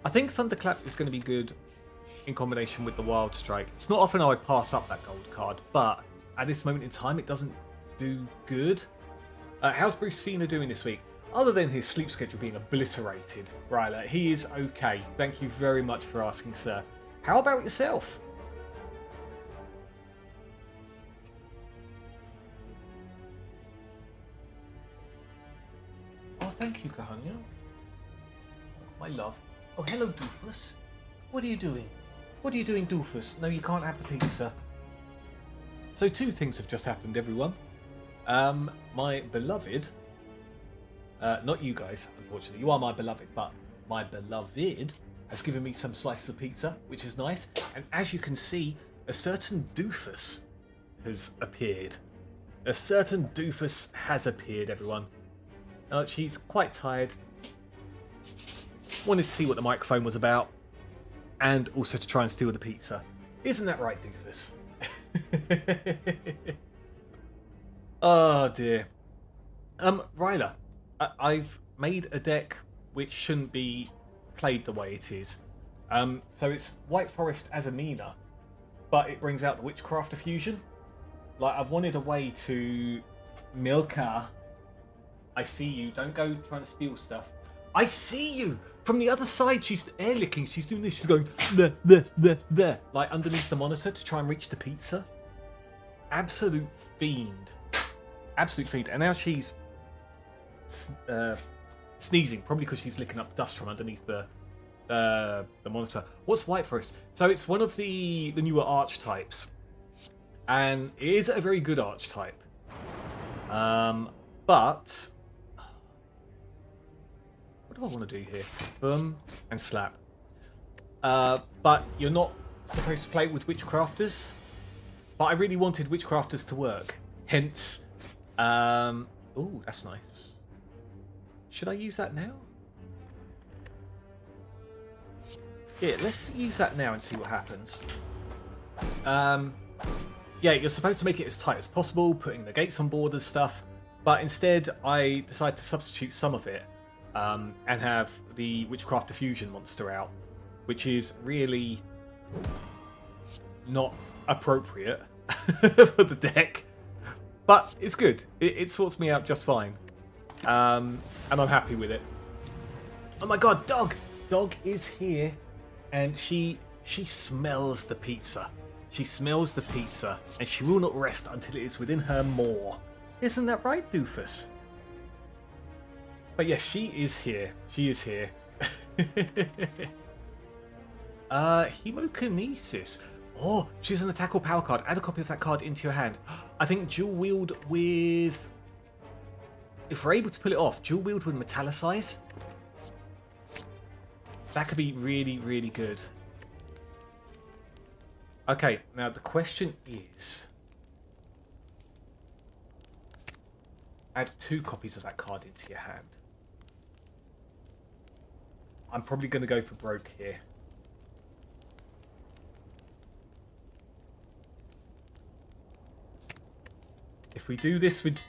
S1: I think Thunderclap is going to be good in combination with the Wild Strike. It's not often I would pass up that gold card, but at this moment in time, it doesn't do good. How's Bruce Cena doing this week? Other than his sleep schedule being obliterated, Ryler, he is okay. Thank you very much for asking, sir. How about yourself? Oh, thank you, Kahanya. My love. Oh, hello, Doofus. What are you doing? What are you doing, Doofus? No, you can't have the pizza. So 2 things have just happened, everyone. My beloved... not you guys, unfortunately. You are my beloved, but my beloved has given me some slices of pizza, which is nice. And as you can see, a certain Doofus has appeared. A certain Doofus has appeared, everyone. She's quite tired. Wanted to see what the microphone was about. And also to try and steal the pizza. Isn't that right, Doofus? Oh dear. Ryler, I've made a deck which shouldn't be played the way it is. So it's White Forest as a Mina, but it brings out the Witchcrafter fusion. Like, I've wanted a way to Milka. I see you. Don't go trying to steal stuff. I see you! From the other side, she's air licking. She's doing this. She's going there, like underneath the monitor to try and reach the pizza. Absolute fiend. Absolute fiend. And now she's sneezing, probably because she's licking up dust from underneath the monitor. What's White Forest? So it's one of the newer archetypes, and it is a very good archetype. But what do I want to do here? Boom and slap. But you're not supposed to play it with Witchcrafters. But I really wanted Witchcrafters to work. Hence, oh, that's nice. Should I use that now? Yeah, let's use that now and see what happens. Yeah, you're supposed to make it as tight as possible, putting the gates on board and stuff. But instead, I decided to substitute some of it and have the Witchcraft Diffusion monster out, which is really not appropriate for the deck. But it's good. It sorts me out just fine. And I'm happy with it. Oh my god, Dog! Dog is here, and she smells the pizza. She smells the pizza, and she will not rest until it is within her maw. Isn't that right, Doofus? But yes, she is here. She is here. Hemokinesis. Oh, choose an attack or power card. Add a copy of that card into your hand. I think dual wield with... If we're able to pull it off, dual wield with Metallicize. That could be really, really good. Okay, now the question is... Add 2 copies of that card into your hand. I'm probably going to go for broke here. If we do this with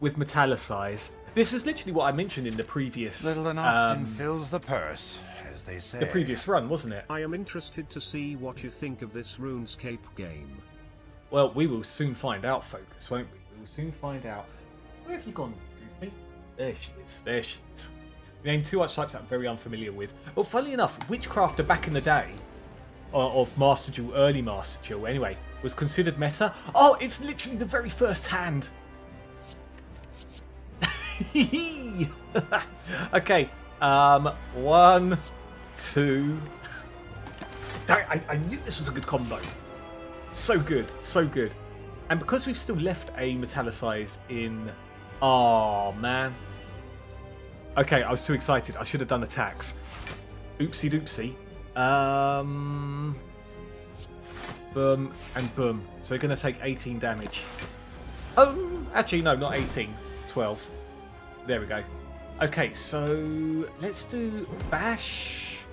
S1: Metallicize... This was literally what I mentioned in the previous...
S2: Little and often fills the purse, as they say.
S1: the previous run, wasn't it?
S4: I am interested to see what you think of this RuneScape game.
S1: Well, we will soon find out, Focus, won't we? We will soon find out. Where have you gone, Goofy? There she is. There she is. You named 2 archetypes that I'm very unfamiliar with. Well, funnily enough, Witchcrafter back in the day of Master Duel, early Master Duel anyway, was considered meta. Oh, it's literally the very first hand. Okay, 1, 2. I knew this was a good combo. So good, so good. And because we've still left a Metallicize in... Oh, man. Okay, I was too excited. I should have done attacks. Oopsie doopsie. Boom and boom. So they're going to take 18 damage. Actually, no, not 18. 12. There we go. Okay, so let's do Bash,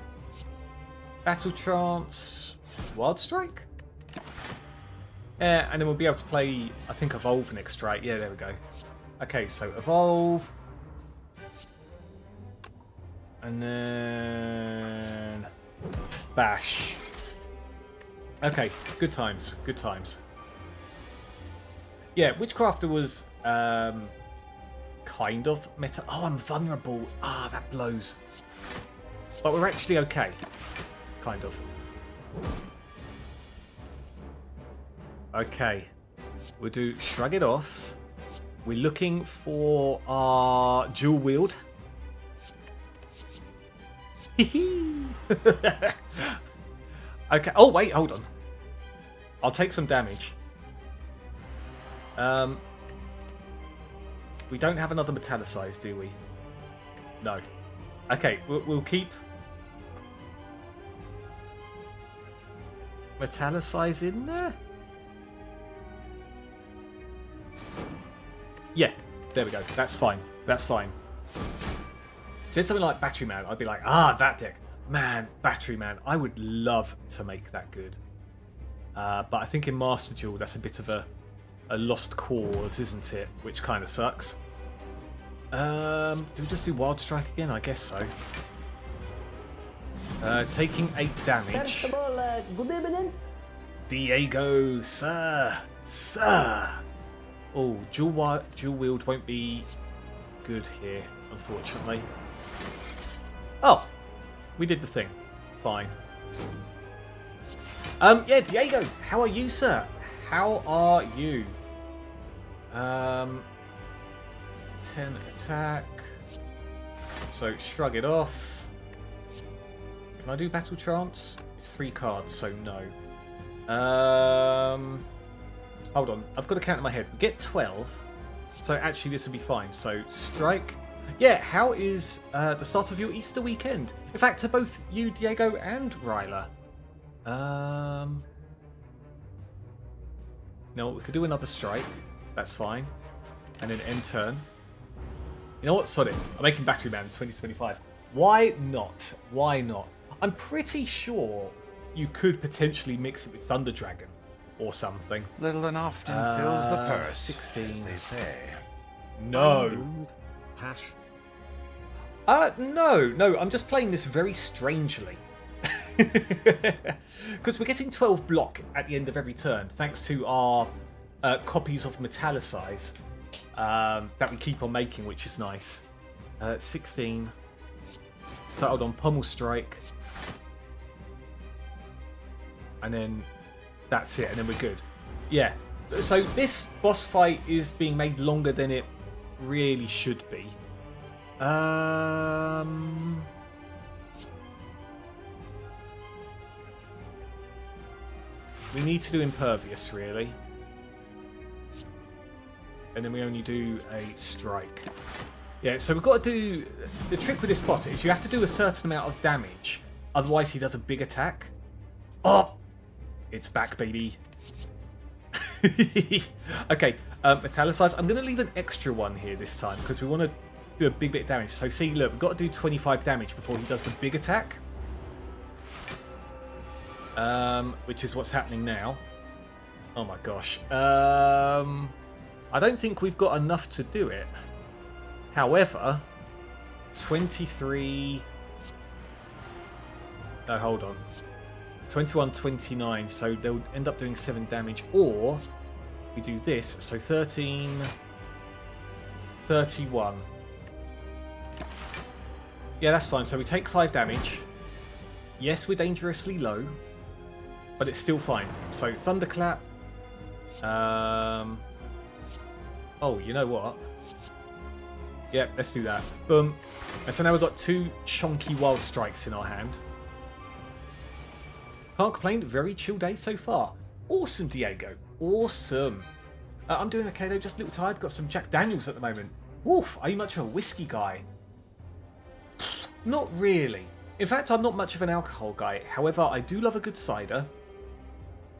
S1: Battle Trance, Wild Strike. Yeah, and then we'll be able to play, I think, Evolve next, right? Yeah, there we go. Okay, so Evolve. And then Bash. Okay, good times, good times. Yeah, Witchcrafter was kind of meta. Oh, I'm vulnerable. Ah, that blows. But we're actually okay. Kind of. Okay. We'll do Shrug It Off. We're looking for our dual wield. Okay. Oh, wait, hold on. I'll take some damage. We don't have another Metallicize, do we? No. Okay, we'll keep Metallicize in there. Yeah, there we go. That's fine. That's fine. So something like Battery Man, I'd be like, ah, that deck. Man, Battery Man. I would love to make that good. But I think in Master Duel, that's a bit of a lost cause, isn't it? Which kind of sucks. Do we just do Wild Strike again? I guess so. Taking 8 damage.
S5: First of all, good evening.
S1: Diego, sir. Sir. Oh, dual wield won't be good here, unfortunately. Oh, we did the thing. Fine. Yeah, Diego, how are you, sir? How are you? 10 attack. So Shrug It Off. Can I do Battle Trance? It's 3 cards, so no. Hold on, I've got to count in my head. We get 12, so actually this will be fine. So Strike. Yeah, how is the start of your Easter weekend? In fact, to both you, Diego, and Ryla. No, we could do another strike. That's fine. And then end turn. You know what? Sod it. I'm making Battery Man 2025. Why not? Why not? I'm pretty sure you could potentially mix it with Thunder Dragon or something.
S2: Little and often fills the purse,
S1: 16.
S2: as they say.
S1: No.
S4: Undoomed. Hash.
S1: No, I'm just playing this very strangely. Because we're getting 12 block at the end of every turn, thanks to our copies of Metallicize that we keep on making, which is nice. 16. So hold on, Pommel Strike. And then that's it, and then we're good. Yeah, so this boss fight is being made longer than it really should be. We need to do Impervious, really. And then we only do a strike. Yeah, so we've got to do... The trick with this boss is you have to do a certain amount of damage. Otherwise he does a big attack. Oh! It's back, baby. Okay, Metallicize. I'm going to leave an extra one here this time because we want to do a big bit of damage. So see, look, we've got to do 25 damage before he does the big attack. Which is what's happening now. Oh my gosh. I don't think we've got enough to do it. However, 23... No, hold on. 21, 29, so they'll end up doing 7 damage, or we do this, so 13, 31. Yeah, that's fine. So we take 5 damage. Yes, we're dangerously low, but it's still fine. So Thunderclap. Oh, you know what? Yep, let's do that. Boom. And so now we've got 2 chunky Wild Strikes in our hand. Can't complain. Very chill day so far. Awesome, Diego. Awesome. I'm doing okay though. Just a little tired. Got some Jack Daniels at the moment. Oof. Are you much of a whiskey guy? Not really. In fact, I'm not much of an alcohol guy. However, I do love a good cider.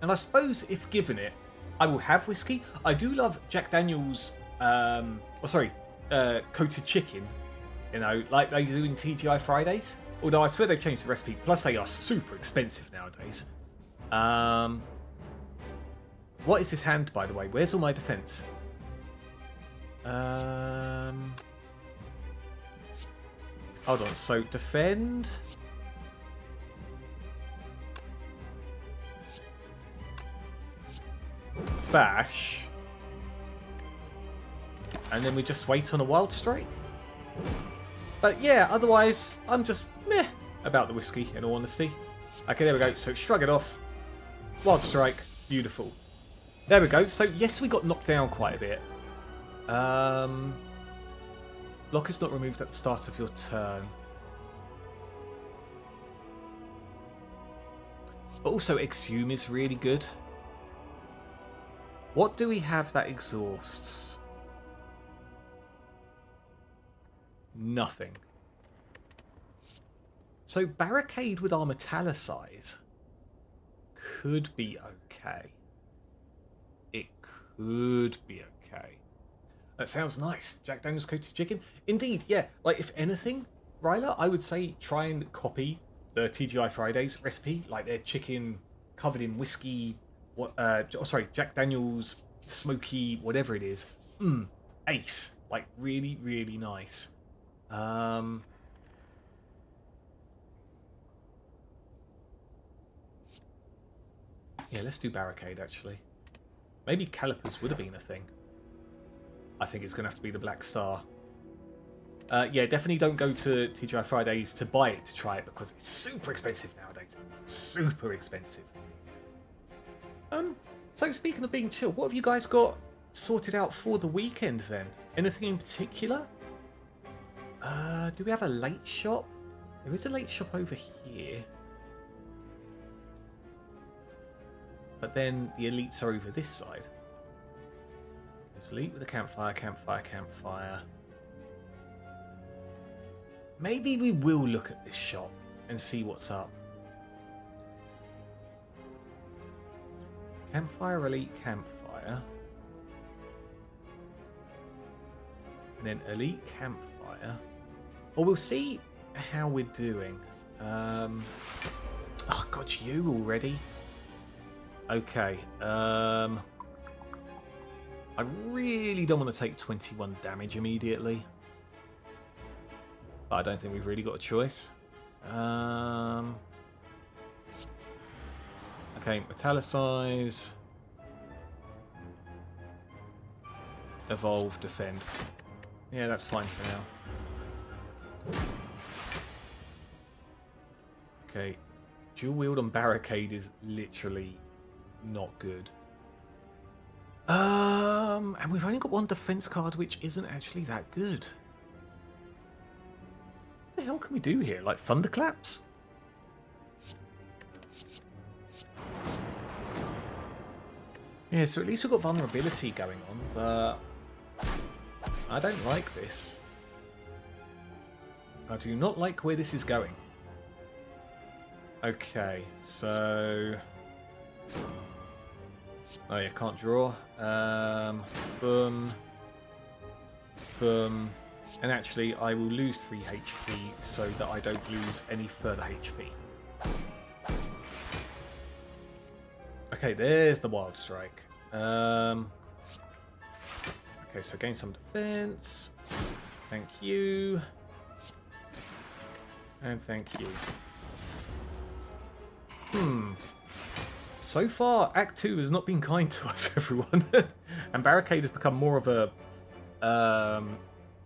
S1: And I suppose if given it, I will have whiskey. I do love Jack Daniels. Coated chicken. You know, like they do in TGI Fridays. Although I swear they've changed the recipe. Plus, they are super expensive nowadays. What is this hand, by the way? Where's all my defense? Hold on. So, defend. Bash. And then we just wait on a Wild Strike. But yeah, otherwise, I'm just meh about the whiskey, in all honesty. Okay, there we go. So shrug it off. Wild Strike. Beautiful. There we go. So yes, we got knocked down quite a bit. Block is not removed at the start of your turn. But also Exhume is really good. What do we have that exhausts? Nothing. So Barricade with our Metallicize could be okay. It could be okay. That sounds nice. Jack Daniels coated chicken. Indeed, yeah. Like, if anything, Ryla, I would say try and copy the TGI Fridays recipe. Like, their chicken covered in whiskey. Jack Daniels smoky, whatever it is. Ace. Like, really, really nice. Yeah, let's do Barricade, actually. Maybe Calipers would have been a thing. I think it's going to have to be the Black Star. Yeah, definitely don't go to TGI Fridays to buy it, to try it, because it's super expensive nowadays. Super expensive. So speaking of being chill, what have you guys got sorted out for the weekend, then? Anything in particular? Do we have a late shop? There is a late shop over here. But then the elites are over this side. There's elite with a campfire, campfire, campfire. Maybe we will look at this shop and see what's up. Campfire, elite, campfire. And then elite, campfire. Well, we'll see how we're doing. Oh, God, you already? Okay. I really don't want to take 21 damage immediately. But I don't think we've really got a choice. Okay, Metallicize. Evolve, defend. Yeah, that's fine for now. Okay. Dual wield on Barricade is literally not good. And we've only got one defense card, which isn't actually that good. What the hell can we do here? Like thunderclaps? Yeah, so at least we've got vulnerability going on, but I don't like this. I do not like where this is going. Okay, so... Oh yeah, can't draw. Boom. Boom. And actually, I will lose 3 HP so that I don't lose any further HP. Okay, there's the Wild Strike. Okay, so gain some defense. Thank you. And thank you. So far, Act 2 has not been kind to us, everyone. And Barricade has become more of a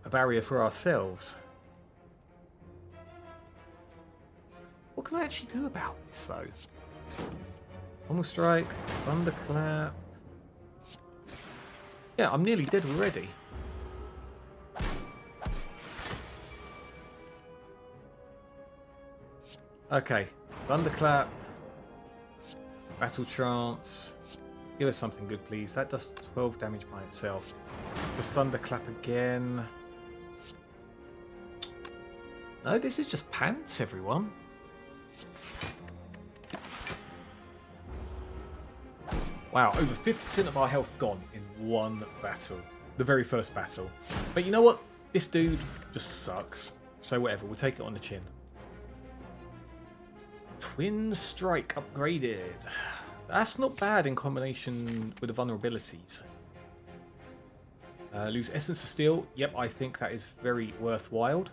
S1: barrier for ourselves. What can I actually do about this, though? Pommel Strike, Thunderclap. Yeah, I'm nearly dead already. Okay, Thunderclap. Battle Trance. Give us something good, please. That does 12 damage by itself. Just Thunderclap again. No, this is just pants, everyone. Wow, over 50% of our health gone in one battle. The very first battle. But you know what? This dude just sucks. So whatever, we'll take it on the chin. Twin Strike upgraded. That's not bad in combination with the vulnerabilities. Lose Essence of Steel. Yep, I think that is very worthwhile.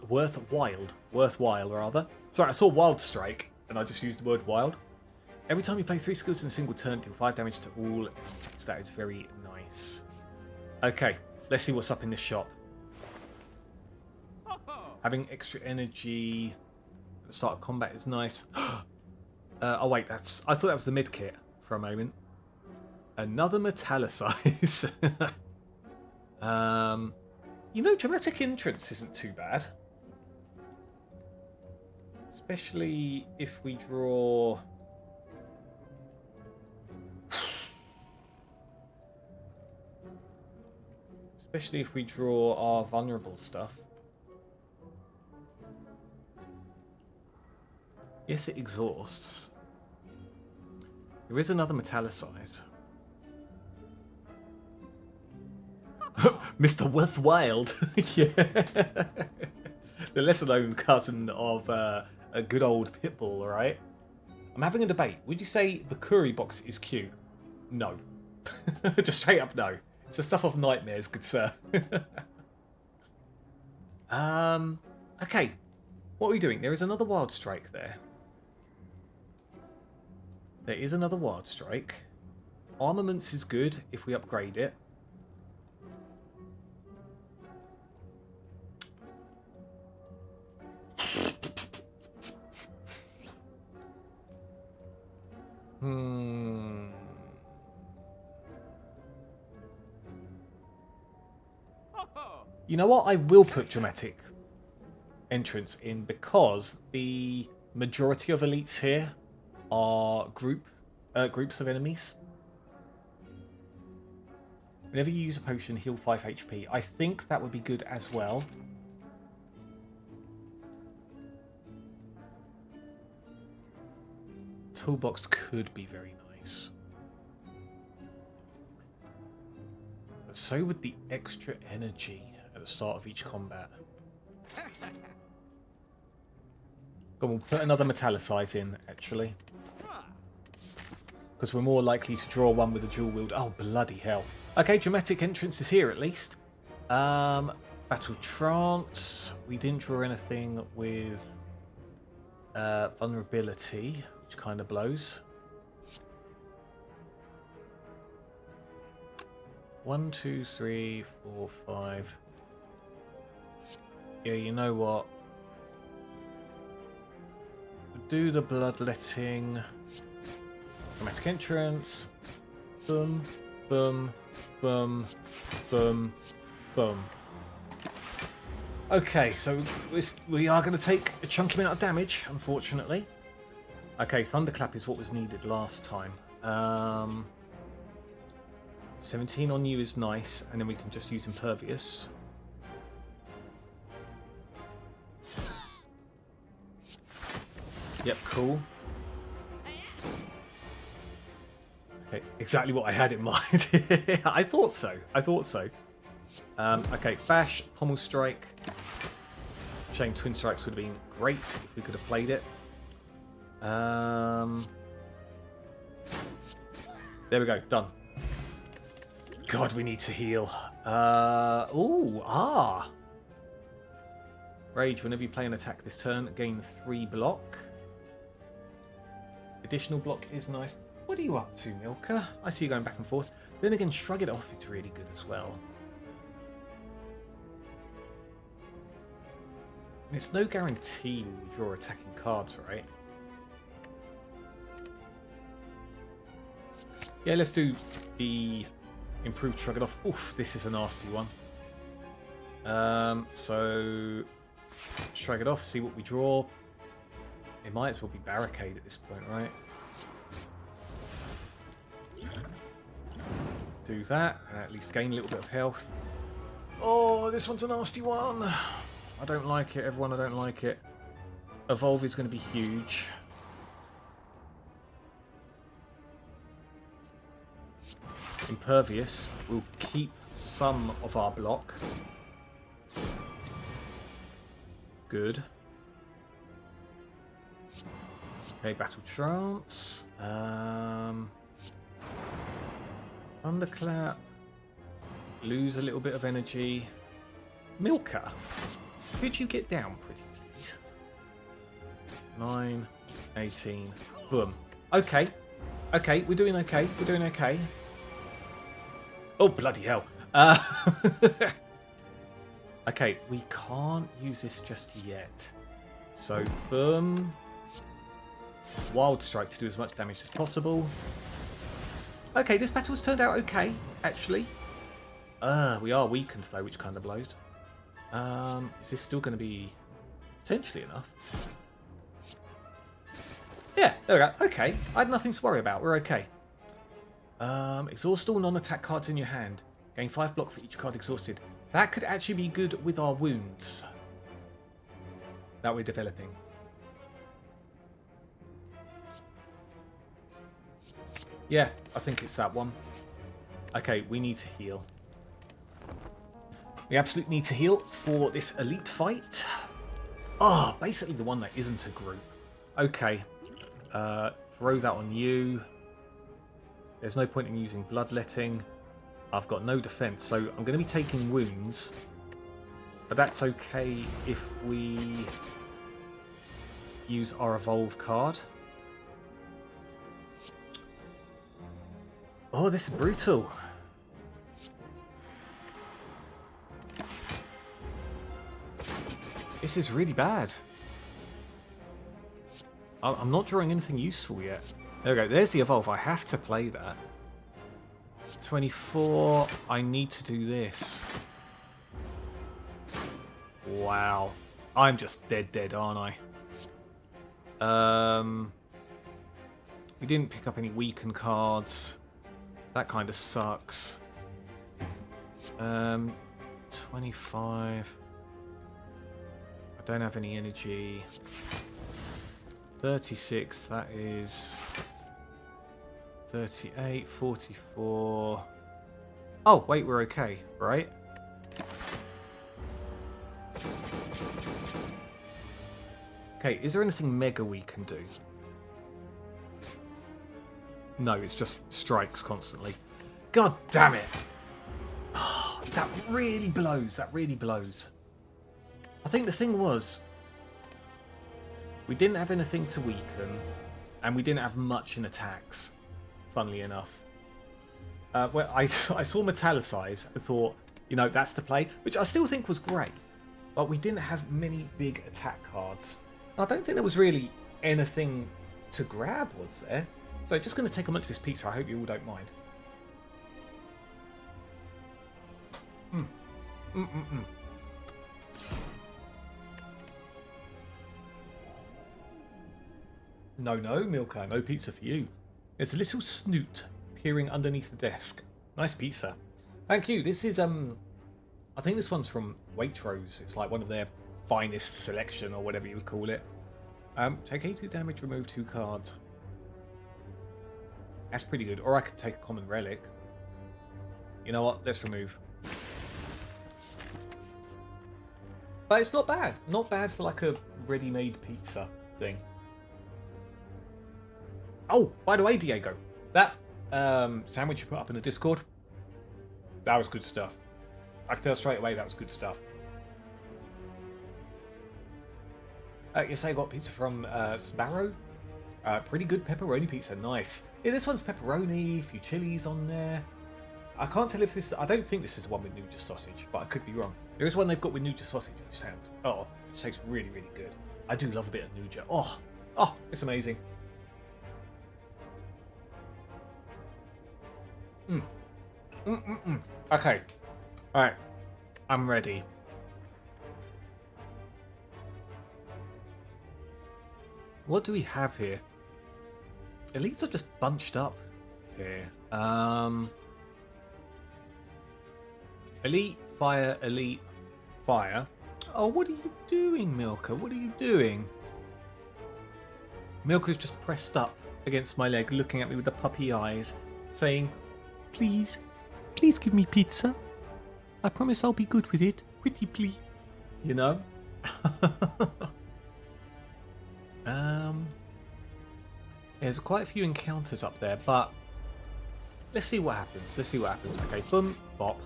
S1: Worthwhile, rather. Sorry, I saw Wild Strike, and I just used the word wild. Every time you play 3 skills in a single turn, deal 5 damage to all enemies. That is very nice. Okay, let's see what's up in this shop. Having extra energy at the start of combat is nice. Oh wait, I thought that was the mid kit for a moment. Another metallicize. You know, dramatic entrance isn't too bad. Especially if we draw... Especially if we draw our vulnerable stuff. Yes, it exhausts. There is another metallicize. Mr. Worthwhile. Yeah. The lesser known cousin of a good old Pitbull, right? I'm having a debate. Would you say the curry box is cute? No. Just straight up no. It's the stuff of nightmares, good sir. Okay. What are we doing? There is another Wild Strike there. There is another Wild Strike. Armaments is good if we upgrade it. You know what? I will put dramatic entrance in because the majority of elites here are groups of enemies. Whenever you use a potion, heal 5 HP. I think that would be good as well. Toolbox could be very nice. But so would the extra energy at the start of each combat. Go on, we'll put another metallicize in, actually. Because we're more likely to draw one with a dual wield. Oh, bloody hell. Okay, dramatic entrance is here at least. Battle Trance. We didn't draw anything with vulnerability, which kind of blows. 1, 2, 3, 4, 5. Yeah, you know what? Do the bloodletting. Dramatic entrance. Boom, boom, boom, boom, boom. Okay, so we are going to take a chunky amount of damage, unfortunately. Okay, Thunderclap is what was needed last time. 17 on you is nice, and then we can just use Impervious. Yep, cool. Okay, exactly what I had in mind. I thought so. Okay, Bash, Pommel Strike. Shame Twin Strikes would have been great if we could have played it. There we go, done. God, we need to heal. Rage, whenever you play an attack this turn, gain 3 block. Additional block is nice. What are you up to, Milka? I see you going back and forth. Then again, Shrug It Off is really good as well. I mean, it's no guarantee when you draw attacking cards, right? Yeah, let's do the improved Shrug It Off. Oof, this is a nasty one. So Shrug It Off, see what we draw. It might as well be Barricade at this point, right? Do that, and at least gain a little bit of health. Oh, this one's a nasty one. I don't like it, everyone, I don't like it. Evolve is going to be huge. Impervious will keep some of our block. Good. Okay, Battle Trance. Thunderclap. Lose a little bit of energy. Milka. Could you get down pretty please? 9, 18. Boom. Okay. Okay, we're doing okay. We're doing okay. Oh, bloody hell. Okay, we can't use this just yet. So, boom. Wild Strike to do as much damage as possible. Okay, this battle has turned out okay, actually. We are weakened, though, which kind of blows. Is this still going to be potentially enough? Yeah, there we go. Okay, I had nothing to worry about. We're okay. Exhaust all non-attack cards in your hand. Gain 5 block for each card exhausted. That could actually be good with our wounds that we're developing. Yeah, I think it's that one. Okay, we need to heal. We absolutely need to heal for this elite fight. Oh, basically the one that isn't a group. Okay. Throw that on you. There's no point in using bloodletting. I've got no defense, so I'm going to be taking wounds. But that's okay if we use our evolve card. Oh, this is brutal. This is really bad. I'm not drawing anything useful yet. There we go. There's the evolve. I have to play that. 24. I need to do this. Wow. I'm just dead, aren't I? We didn't pick up any weaken cards. That kind of sucks. 25. I don't have any energy. 36, that is 38, 44. Oh, wait, we're okay, right? Okay, is there anything mega we can do? No, it's just strikes constantly. God damn it! Oh, that really blows, that really blows. I think the thing was, we didn't have anything to weaken, and we didn't have much in attacks, funnily enough. Well, I saw Metallicize and thought, you know, that's the play, which I still think was great, but we didn't have many big attack cards. I don't think there was really anything to grab, was there? So just going to take amongst this pizza, I hope you all don't mind. No, Milka, no pizza for you. There's a little snoot peering underneath the desk. Nice pizza. Thank you. This is, I think this one's from Waitrose. It's like one of their finest selection, or whatever you would call it. Take 80 damage, remove 2 cards. That's pretty good. Or I could take a common relic. You know what? Let's remove. But it's not bad. Not bad for like a ready-made pizza thing. Oh, by the way, Diego, that sandwich you put up in the Discord, that was good stuff. I can tell straight away that was good stuff. You say I got pizza from Sparrow? Pretty good pepperoni pizza, nice. Yeah, this one's pepperoni, a few chilies on there. I can't tell if this. I don't think this is the one with Nuja sausage, but I could be wrong. There is one they've got with Nuja sausage, which tastes really, really good. I do love a bit of Nuja. Oh, it's amazing. Okay, all right, I'm ready. What do we have here? Elites are just bunched up here. Elite, fire, elite, fire. Oh, what are you doing, Milka? What are you doing? Milka's just pressed up against my leg, looking at me with the puppy eyes, saying, please give me pizza. I promise I'll be good with it. Pretty please. You know? There's quite a few encounters up there, but let's see what happens. Okay, boom, bop.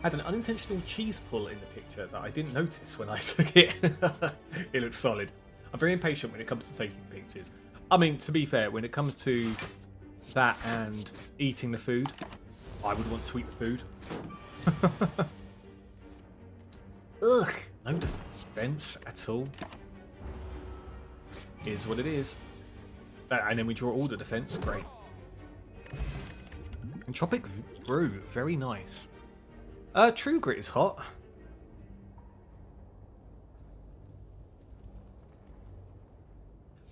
S1: Had an unintentional cheese pull in the picture that I didn't notice when I took it. It looks solid. I'm very impatient when it comes to taking pictures. I mean, to be fair, when it comes to that and eating the food, I would want to eat the food. Ugh, no defense at all. Is what it is. And then we draw all the defense. Great. Entropic Brew. Very nice. True Grit is hot.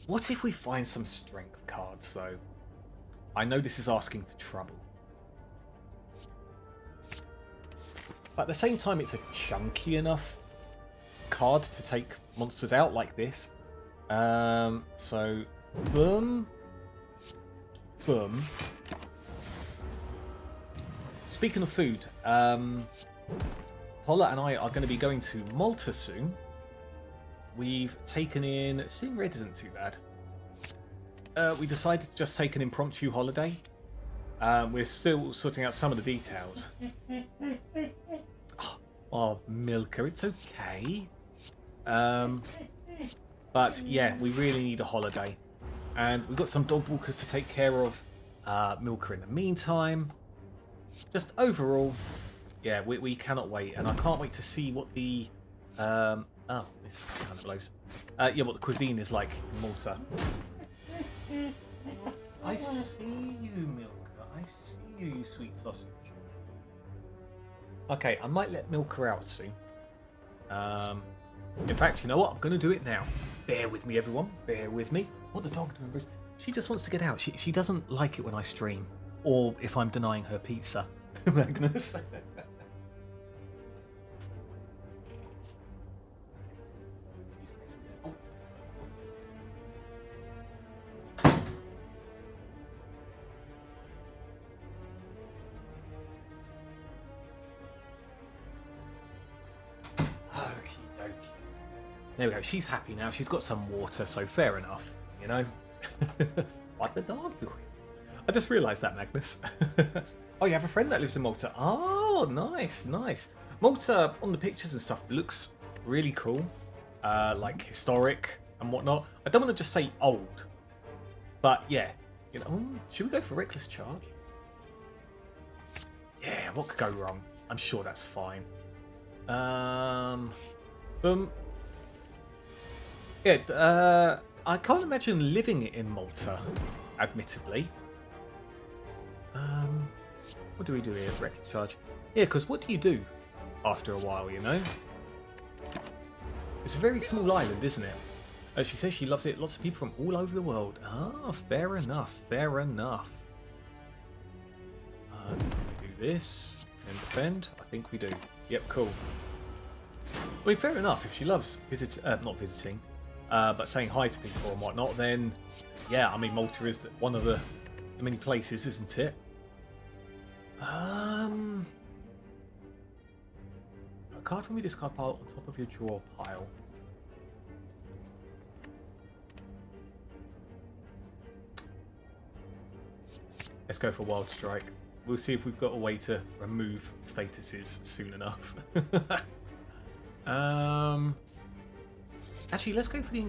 S1: What if we find some strength cards, though? I know this is asking for trouble. But at the same time, it's a chunky enough card to take monsters out like this. So, boom. Boom. Speaking of food, Paula and I are going to be going to Malta soon. We've taken in... Seeing red isn't too bad. We decided to just take an impromptu holiday. We're still sorting out some of the details. Oh, Milka, it's okay. But yeah, we really need a holiday. And we've got some dog walkers to take care of. Milka in the meantime. Just overall, yeah, we cannot wait. And I can't wait to see what the... oh, this kind of blows. Yeah, what the cuisine is like in Malta. I see you, Milka. I see you, you sweet sausage. Okay, I might let Milka out soon. In fact, you know what? I'm going to do it now. Bear with me, everyone. Bear with me. What the dog doing is she just wants to get out. She doesn't like it when I stream or if I'm denying her pizza. Magnus. There we go. She's happy now. She's got some water, so fair enough. You know. What the dog doing? I just realised that, Magnus. Oh, you have a friend that lives in Malta. Oh, nice, nice. Malta on the pictures and stuff looks really cool, like historic and whatnot. I don't want to just say old, but yeah. You know, should we go for reckless charge? Yeah. What could go wrong? I'm sure that's fine. Boom. Yeah, I can't imagine living in Malta, admittedly. What do we do here? Reckless charge. Yeah, because what do you do after a while, you know? It's a very small island, isn't it? As she says, she loves it. Lots of people from all over the world. Ah, fair enough. Fair enough. We do this and defend. I think we do. Yep, cool. I mean, fair enough. If she loves not visiting, but saying hi to people and whatnot, then yeah, I mean, Malta is one of the many places, isn't it? A card from your discard pile on top of your draw pile. Let's go for Wild Strike. We'll see if we've got a way to remove statuses soon enough. Actually, let's go for the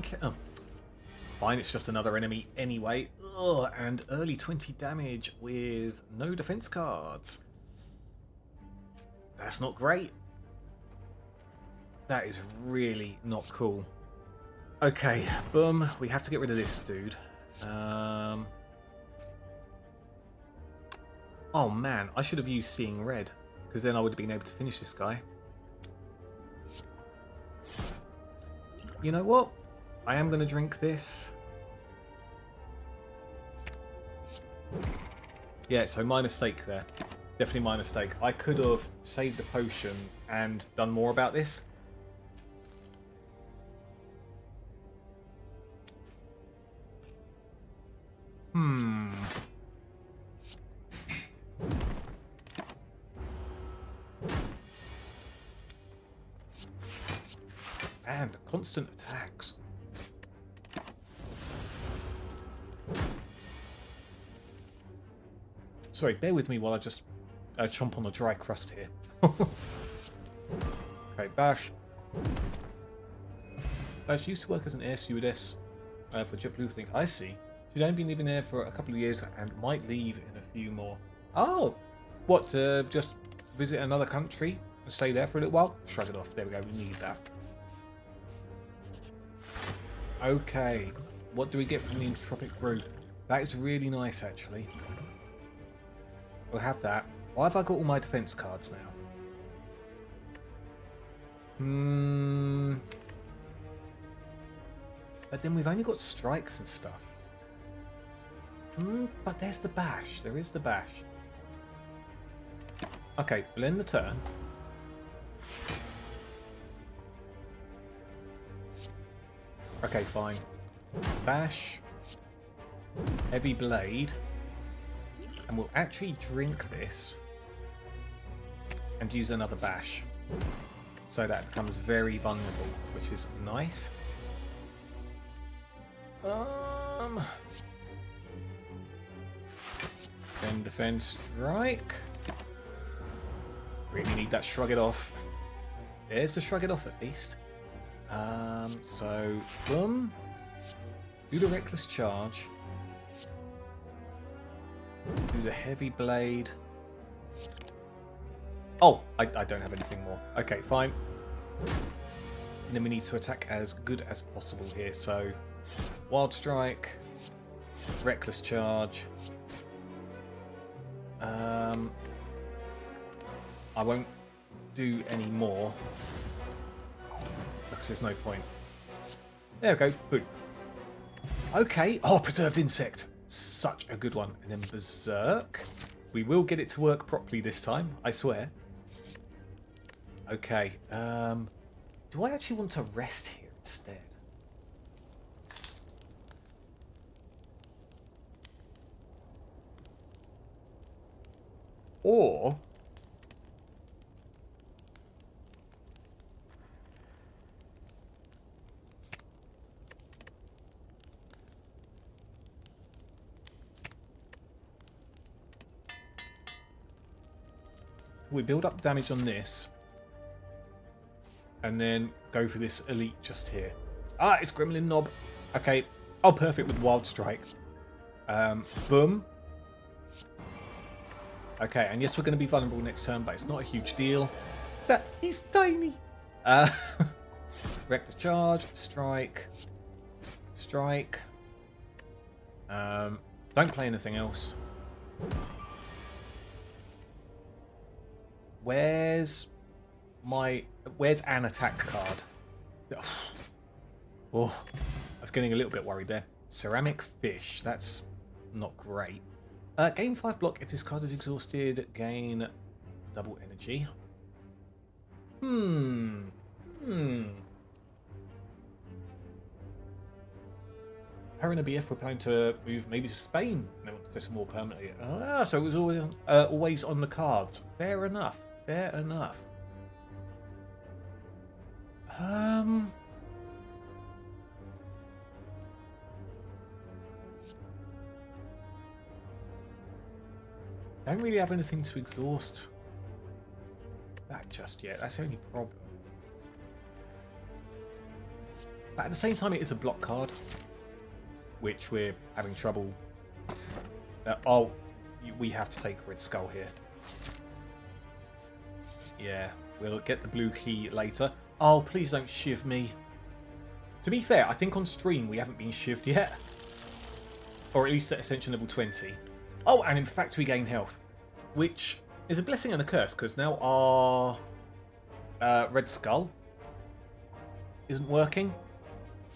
S1: Fine, it's just another enemy anyway. Ugh, and early 20 damage with no defense cards. That's not great. That is really not cool. Okay, boom. We have to get rid of this dude. Oh man, I should have used Seeing Red, because then I would have been able to finish this guy. You know what? I am going to drink this. Yeah, so my mistake there. Definitely my mistake. I could have saved the potion and done more about this. And constant attacks. Sorry, bear with me while I just chomp on a dry crust here. Okay, Bash. Bash used to work as an air stewardess for JetBlue, I think. I see. She's only been living there for a couple of years and might leave in a few more. Oh! What, just visit another country and stay there for a little while? Shrug it off. There we go, we need that. Okay, what do we get from the entropic brew? That is really nice, actually. We'll have that. Why have I got all my defense cards now? But then we've only got strikes and stuff. But there's the bash. There is the bash. Okay, we'll end the turn. Okay, fine. Bash. Heavy blade. And we'll actually drink this and use another bash. So that it becomes very vulnerable, which is nice. Then defend strike. Really need that shrug it off. There's the shrug it off at least. So boom. Do the reckless charge. Do the heavy blade. Oh, I don't have anything more. Okay, fine. And then we need to attack as good as possible here. So wild strike, reckless charge. I won't do any more because there's no point. There we go. Boom. Okay. Oh, preserved insect. Such a good one. And then berserk. We will get it to work properly this time, I swear. Okay. Do I actually want to rest here instead? Or we build up damage on this and then go for this elite just here. Ah, it's Gremlin Knob. Okay. Oh, perfect with Wild Strike. Boom. Okay, and yes, we're going to be vulnerable next turn, but it's not a huge deal. That he's tiny. Reckless charge, strike, strike. Don't play anything else. Where's an attack card? Oh, I was getting a little bit worried there. Ceramic fish. That's not great. Gain 5 block. If this card is exhausted, gain double energy. Her and a BF were planning to move maybe to Spain. And they want to settle more permanently. Ah, so it was always on the cards. Fair enough. Fair enough. Don't really have anything to exhaust that just yet. That's the only problem. But at the same time, it is a block card. which we're having trouble. We have to take Red Skull here. Yeah, we'll get the blue key later. Oh, please don't shiv me. To be fair, I think on stream we haven't been shivved yet. Or at least at Ascension level 20. Oh, and in fact we gain health. Which is a blessing and a curse, because now our Red Skull isn't working.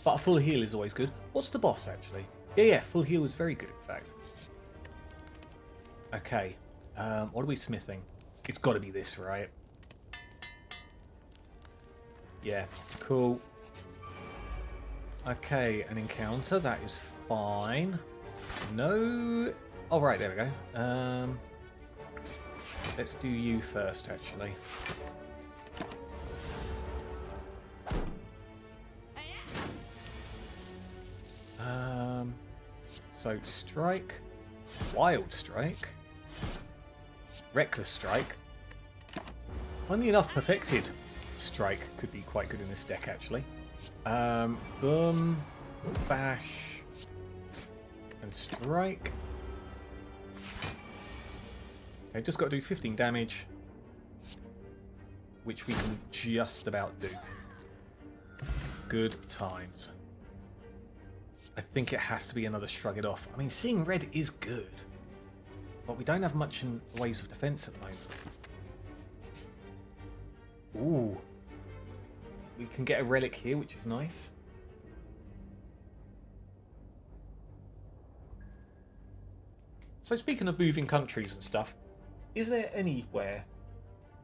S1: But a full heal is always good. What's the boss, actually? Yeah, full heal is very good, in fact. Okay, what are we smithing? It's got to be this, right? Yeah, cool. Okay, an encounter, that is fine. No... Oh, right, there we go. Let's do you first, actually. So, strike, wild strike, reckless strike. Funnily enough, perfected strike could be quite good in this deck, actually. Boom, bash, and strike. Okay, just got to do 15 damage, which we can just about do. Good times. I think it has to be another shrug it off. I mean, seeing red is good, but we don't have much in the ways of defense at the moment. Ooh. We can get a relic here, which is nice. So speaking of moving countries and stuff, is there anywhere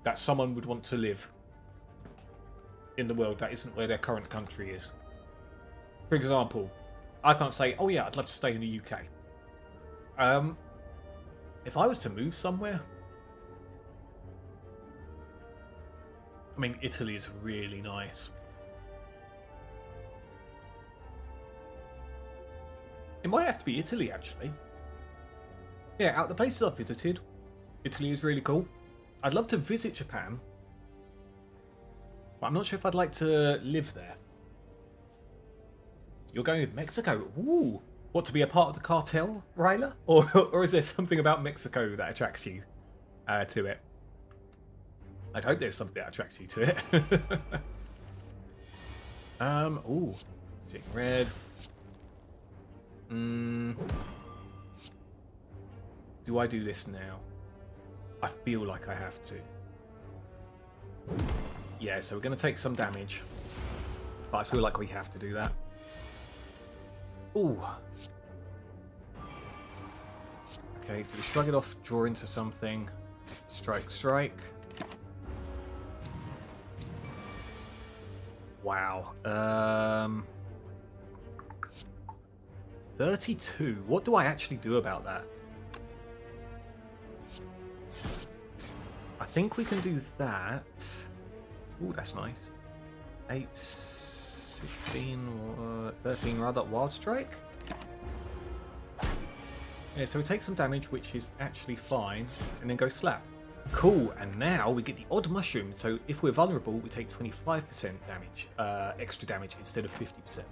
S1: that someone would want to live in the world that isn't where their current country is? For example, I can't say, oh yeah, I'd love to stay in the UK. If I was to move somewhere, I mean, Italy is really nice. It might have to be Italy, actually. Yeah, out of the places I've visited, Italy is really cool. I'd love to visit Japan, but I'm not sure if I'd like to live there. You're going with Mexico? Ooh. What, to be a part of the cartel, Ryla? Or is there something about Mexico that attracts you to it? I'd hope there's something that attracts you to it. Ooh. Seeing red. Do I do this now? I feel like I have to. Yeah, so we're going to take some damage. But I feel like we have to do that. Ooh. Okay, do we shrug it off, draw into something? Strike, strike. Wow. 32. What do I actually do about that? I think we can do that. Ooh, that's nice. 8, 16, 13 rather. Wild strike? Yeah, so we take some damage, which is actually fine, and then go slap. Cool, and now we get the odd mushroom, so if we're vulnerable, we take 25% damage, extra damage instead of 50%.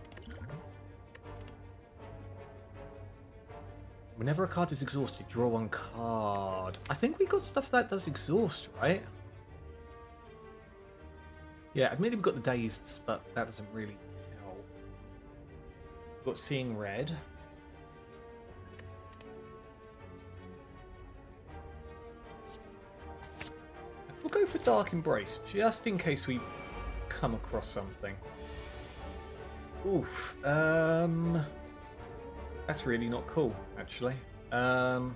S1: Whenever a card is exhausted, draw one card. I think we got stuff that does exhaust, right? Yeah, admittedly we've got the dazed, but that doesn't really help. We've got seeing red. We'll go for Dark Embrace, just in case we come across something. Oof. That's really not cool, actually. That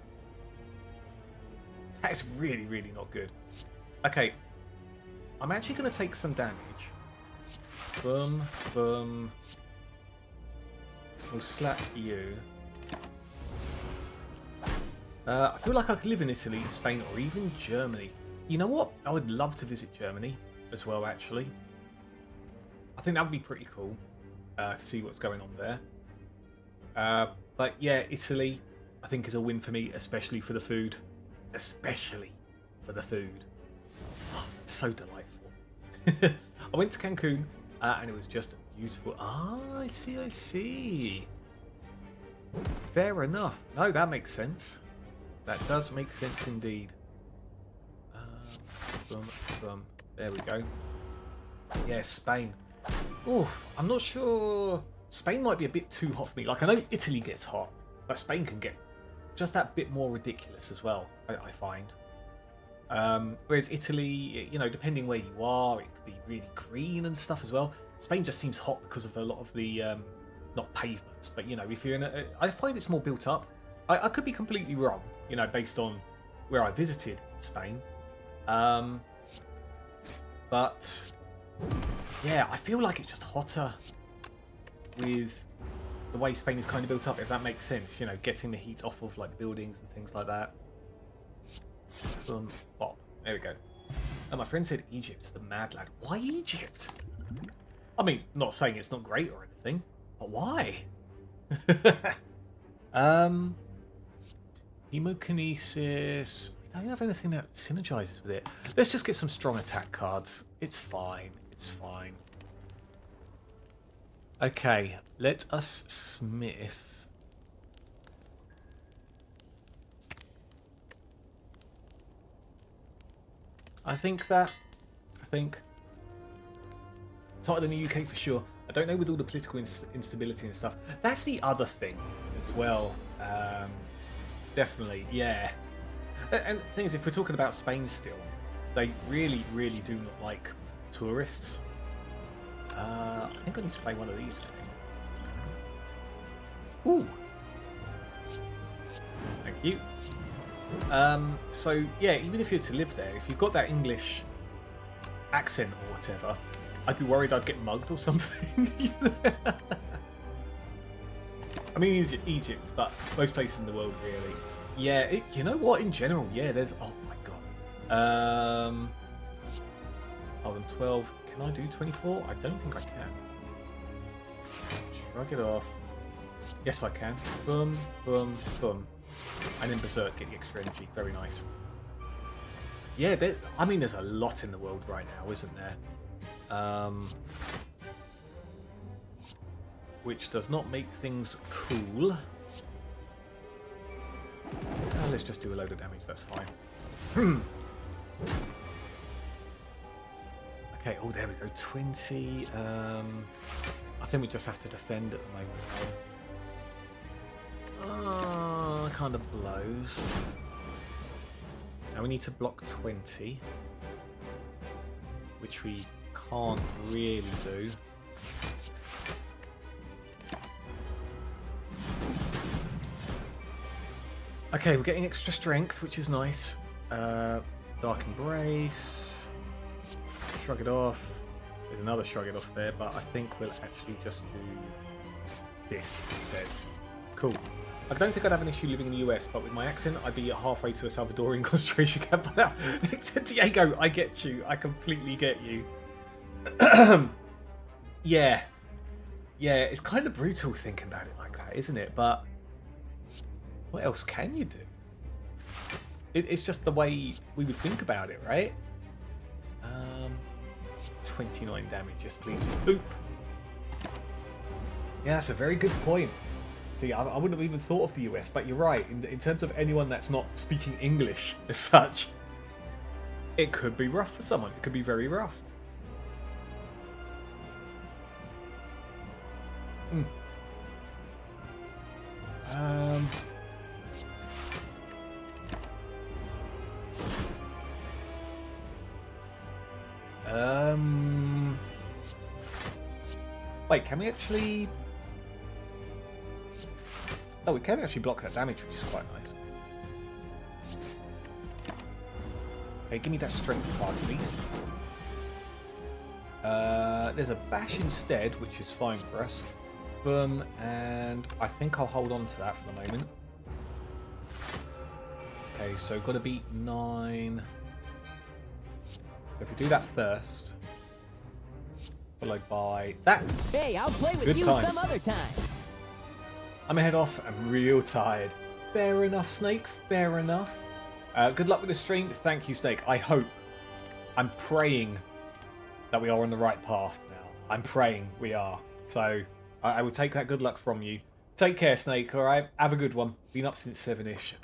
S1: is really, really not good. Okay. I'm actually going to take some damage. Boom, boom. We'll slap you. I feel like I could live in Italy, Spain, or even Germany. You know what? I would love to visit Germany as well, actually. I think that would be pretty cool to see what's going on there. But yeah, Italy, I think, is a win for me, especially for the food. Especially for the food. Oh, it's so delightful. I went to Cancun, and it was just beautiful. Ah, I see, I see. Fair enough. No, that makes sense. That does make sense indeed. Boom, boom. There we go. Yeah, Spain. Oh, I'm not sure. Spain might be a bit too hot for me. Like, I know Italy gets hot, but Spain can get just that bit more ridiculous as well, I find. Whereas Italy, you know, depending where you are, it could be really green and stuff as well. Spain just seems hot because of a lot of the, not pavements, but, you know, if you're in a... I find it's more built up. I could be completely wrong, you know, based on where I visited Spain. But, yeah, I feel like it's just hotter with the way Spain is kind of built up, if that makes sense. You know, getting the heat off of, like, buildings and things like that. Boom, bop. There we go. And my friend said Egypt, the mad lad. Why Egypt? I mean, not saying it's not great or anything, but why? Hemokinesis. We don't have anything that synergizes with it. Let's just get some strong attack cards. It's fine. It's fine. Okay, let us smith. I think it's hotter than the UK for sure. I don't know with all the political instability and stuff. That's the other thing as well. Definitely, yeah. And the thing is, if we're talking about Spain still, they really, really do not like tourists. I think I need to play one of these. Ooh. Thank you. So yeah, even if you're to live there, if you've got that English accent or whatever, I'd be worried I'd get mugged or something. I mean Egypt, but most places in the world really. Yeah, you know what? In general, yeah. There's oh my god. Hold on, 12. Can I do 24? I don't think I can. Shrug it off. Yes, I can. Boom, boom, boom. And then Berserk, get the extra energy. Very nice. Yeah, I mean, there's a lot in the world right now, isn't there? Which does not make things cool. Let's just do a load of damage, that's fine. Okay, oh, there we go. 20. I think we just have to defend at the moment. Kind of blows. Now we need to block 20, which we can't really do. Okay, we're getting extra strength, which is nice. Dark Embrace. Shrug it off. There's another shrug it off there, but I think we'll actually just do this instead. Cool. I don't think I'd have an issue living in the US, but with my accent, I'd be halfway to a Salvadorian concentration camp by now. Diego, I get you. I completely get you. Yeah. Yeah, it's kind of brutal thinking about it like that, isn't it? But what else can you do? It's just the way we would think about it, right? 29 damage, yes please. Boop. Yeah, that's a very good point. See, I wouldn't have even thought of the US, but you're right. In terms of anyone that's not speaking English as such, it could be rough for someone. It could be very rough. Wait, can we actually... Oh, we can actually block that damage, which is quite nice. Okay, give me that strength card, please. There's a bash instead, which is fine for us. Boom, and I think I'll hold on to that for the moment. Okay, so got to beat 9. So if we do that first, followed by that.
S5: Hey, I'll play with
S1: Good
S5: you
S1: times.
S5: some other time.
S1: I'm gonna head off. I'm real tired. Fair enough, Snake. Fair enough. Good luck with the stream. Thank you, Snake. I hope. I'm praying that we are on the right path now. I'm praying we are. So I will take that good luck from you. Take care, Snake, alright? Have a good one. Been up since 7-ish.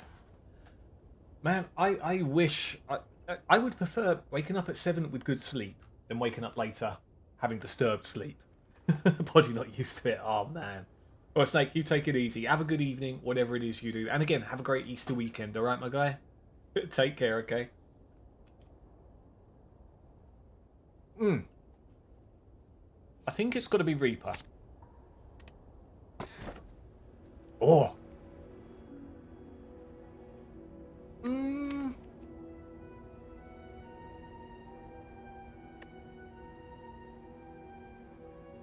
S1: Man, I wish... I would prefer waking up at 7 with good sleep than waking up later having disturbed sleep. Body not used to it. Oh, man. Well, Snake, you take it easy. Have a good evening, whatever it is you do. And again, have a great Easter weekend, alright, my guy? Take care, okay? I think it's got to be Reaper. Oh.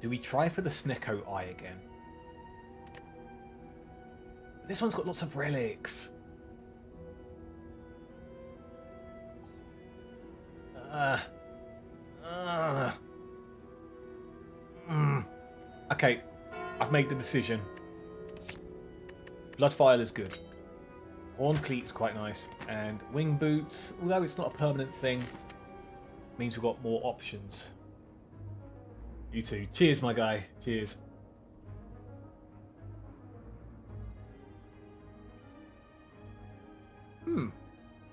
S1: Do we try for the Snecko Eye again? This one's got lots of relics. Okay, I've made the decision. Bloodfile is good. Horn Cleat's quite nice. And Wing Boots, although it's not a permanent thing, means we've got more options. You too. Cheers, my guy. Cheers.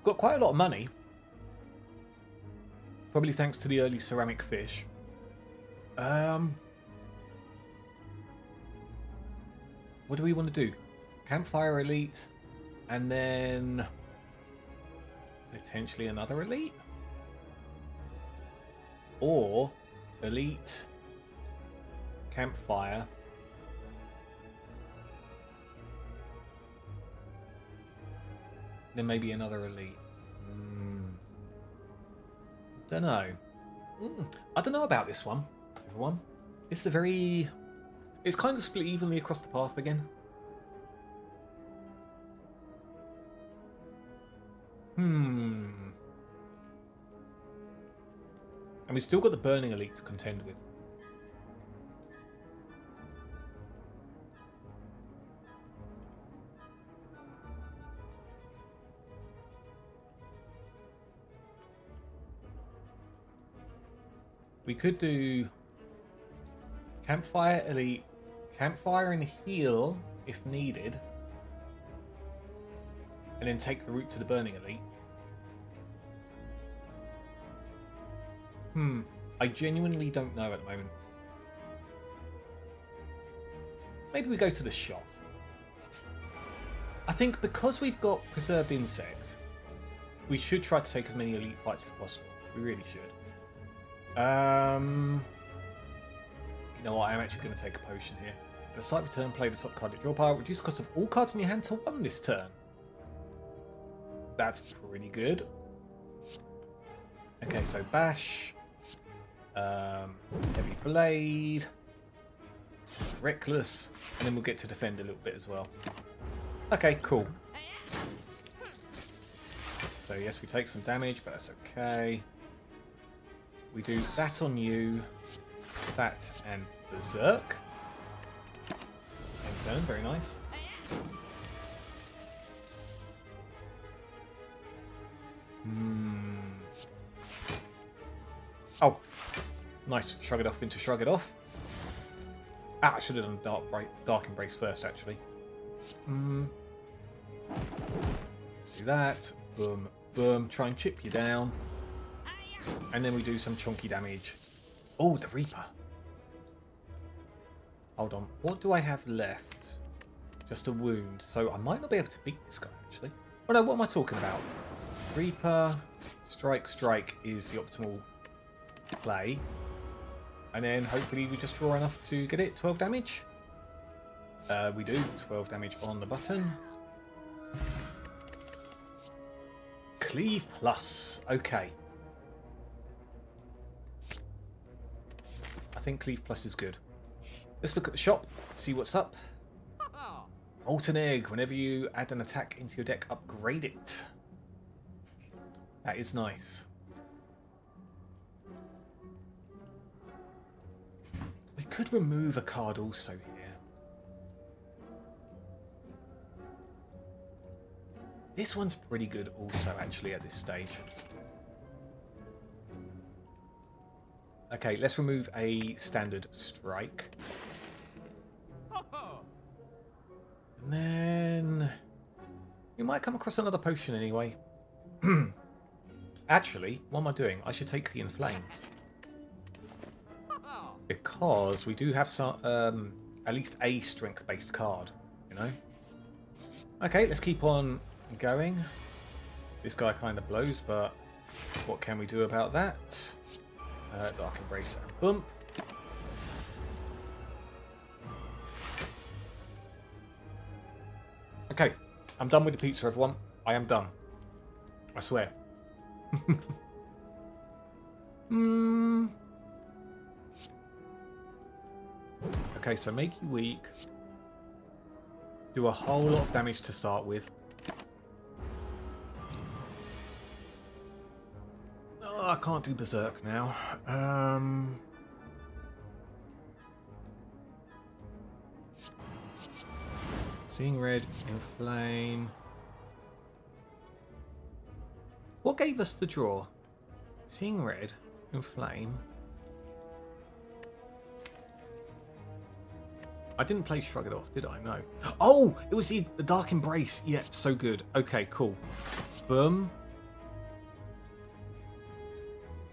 S1: Got quite a lot of money. Probably thanks to the early ceramic fish. What do we want to do? Campfire Elite, and then potentially another Elite? Or Elite, Campfire, then maybe another Elite. Don't know. I don't know about this one, everyone. It's a very... It's kind of split evenly across the path again. And we've still got the Burning Elite to contend with. We could do Campfire Elite, Campfire and Heal if needed, and then take the route to the Burning Elite. I genuinely don't know at the moment. Maybe we go to the shop. I think because we've got Preserved Insect, we should try to take as many Elite fights as possible. We really should. You know what? I'm actually going to take a potion here. At the start of the turn, play the top card at draw pile. Reduce the cost of all cards in your hand to 1 this turn. That's pretty good. Okay, so Bash. Heavy Blade. Reckless. And then we'll get to defend a little bit as well. Okay, cool. So yes, we take some damage, but that's okay. We do that on you, that and Berserk. End turn, very nice. Oh, nice. Shrug it off into shrug it off. Ah, I should have done Dark Embrace first, actually. Let's do that. Boom, boom. Try and chip you down. And then we do some chunky damage. Oh, the Reaper. Hold on. What do I have left? Just a wound. So I might not be able to beat this guy, actually. Oh no, what am I talking about? Reaper. Strike, strike is the optimal play. And then hopefully we just draw enough to get it. 12 damage. We do. 12 damage on the button. Cleave plus. Okay. I think Cleave plus is good. Let's look at the shop, see what's up. Molten Egg. Whenever you add an attack into your deck, upgrade it. That is nice. We could remove a card also here. This one's pretty good also, actually, at this stage. Okay, let's remove a standard strike. We might come across another potion anyway. Actually, what am I doing? I should take the Inflame. Because we do have some, at least a strength-based card, you know? Okay, let's keep on going. This guy kind of blows, but what can we do about that? Dark Embrace and Bump. Okay, I'm done with the pizza, everyone. I am done. I swear. Okay, so make you weak. Do a whole lot of damage to start with. Oh, I can't do Berserk now. Seeing Red, Inflame. What gave us the draw? Seeing Red, Inflame. I didn't play Shrug It Off, did I? No. Oh, it was the Dark Embrace. Yeah, so good. Okay, cool. Boom.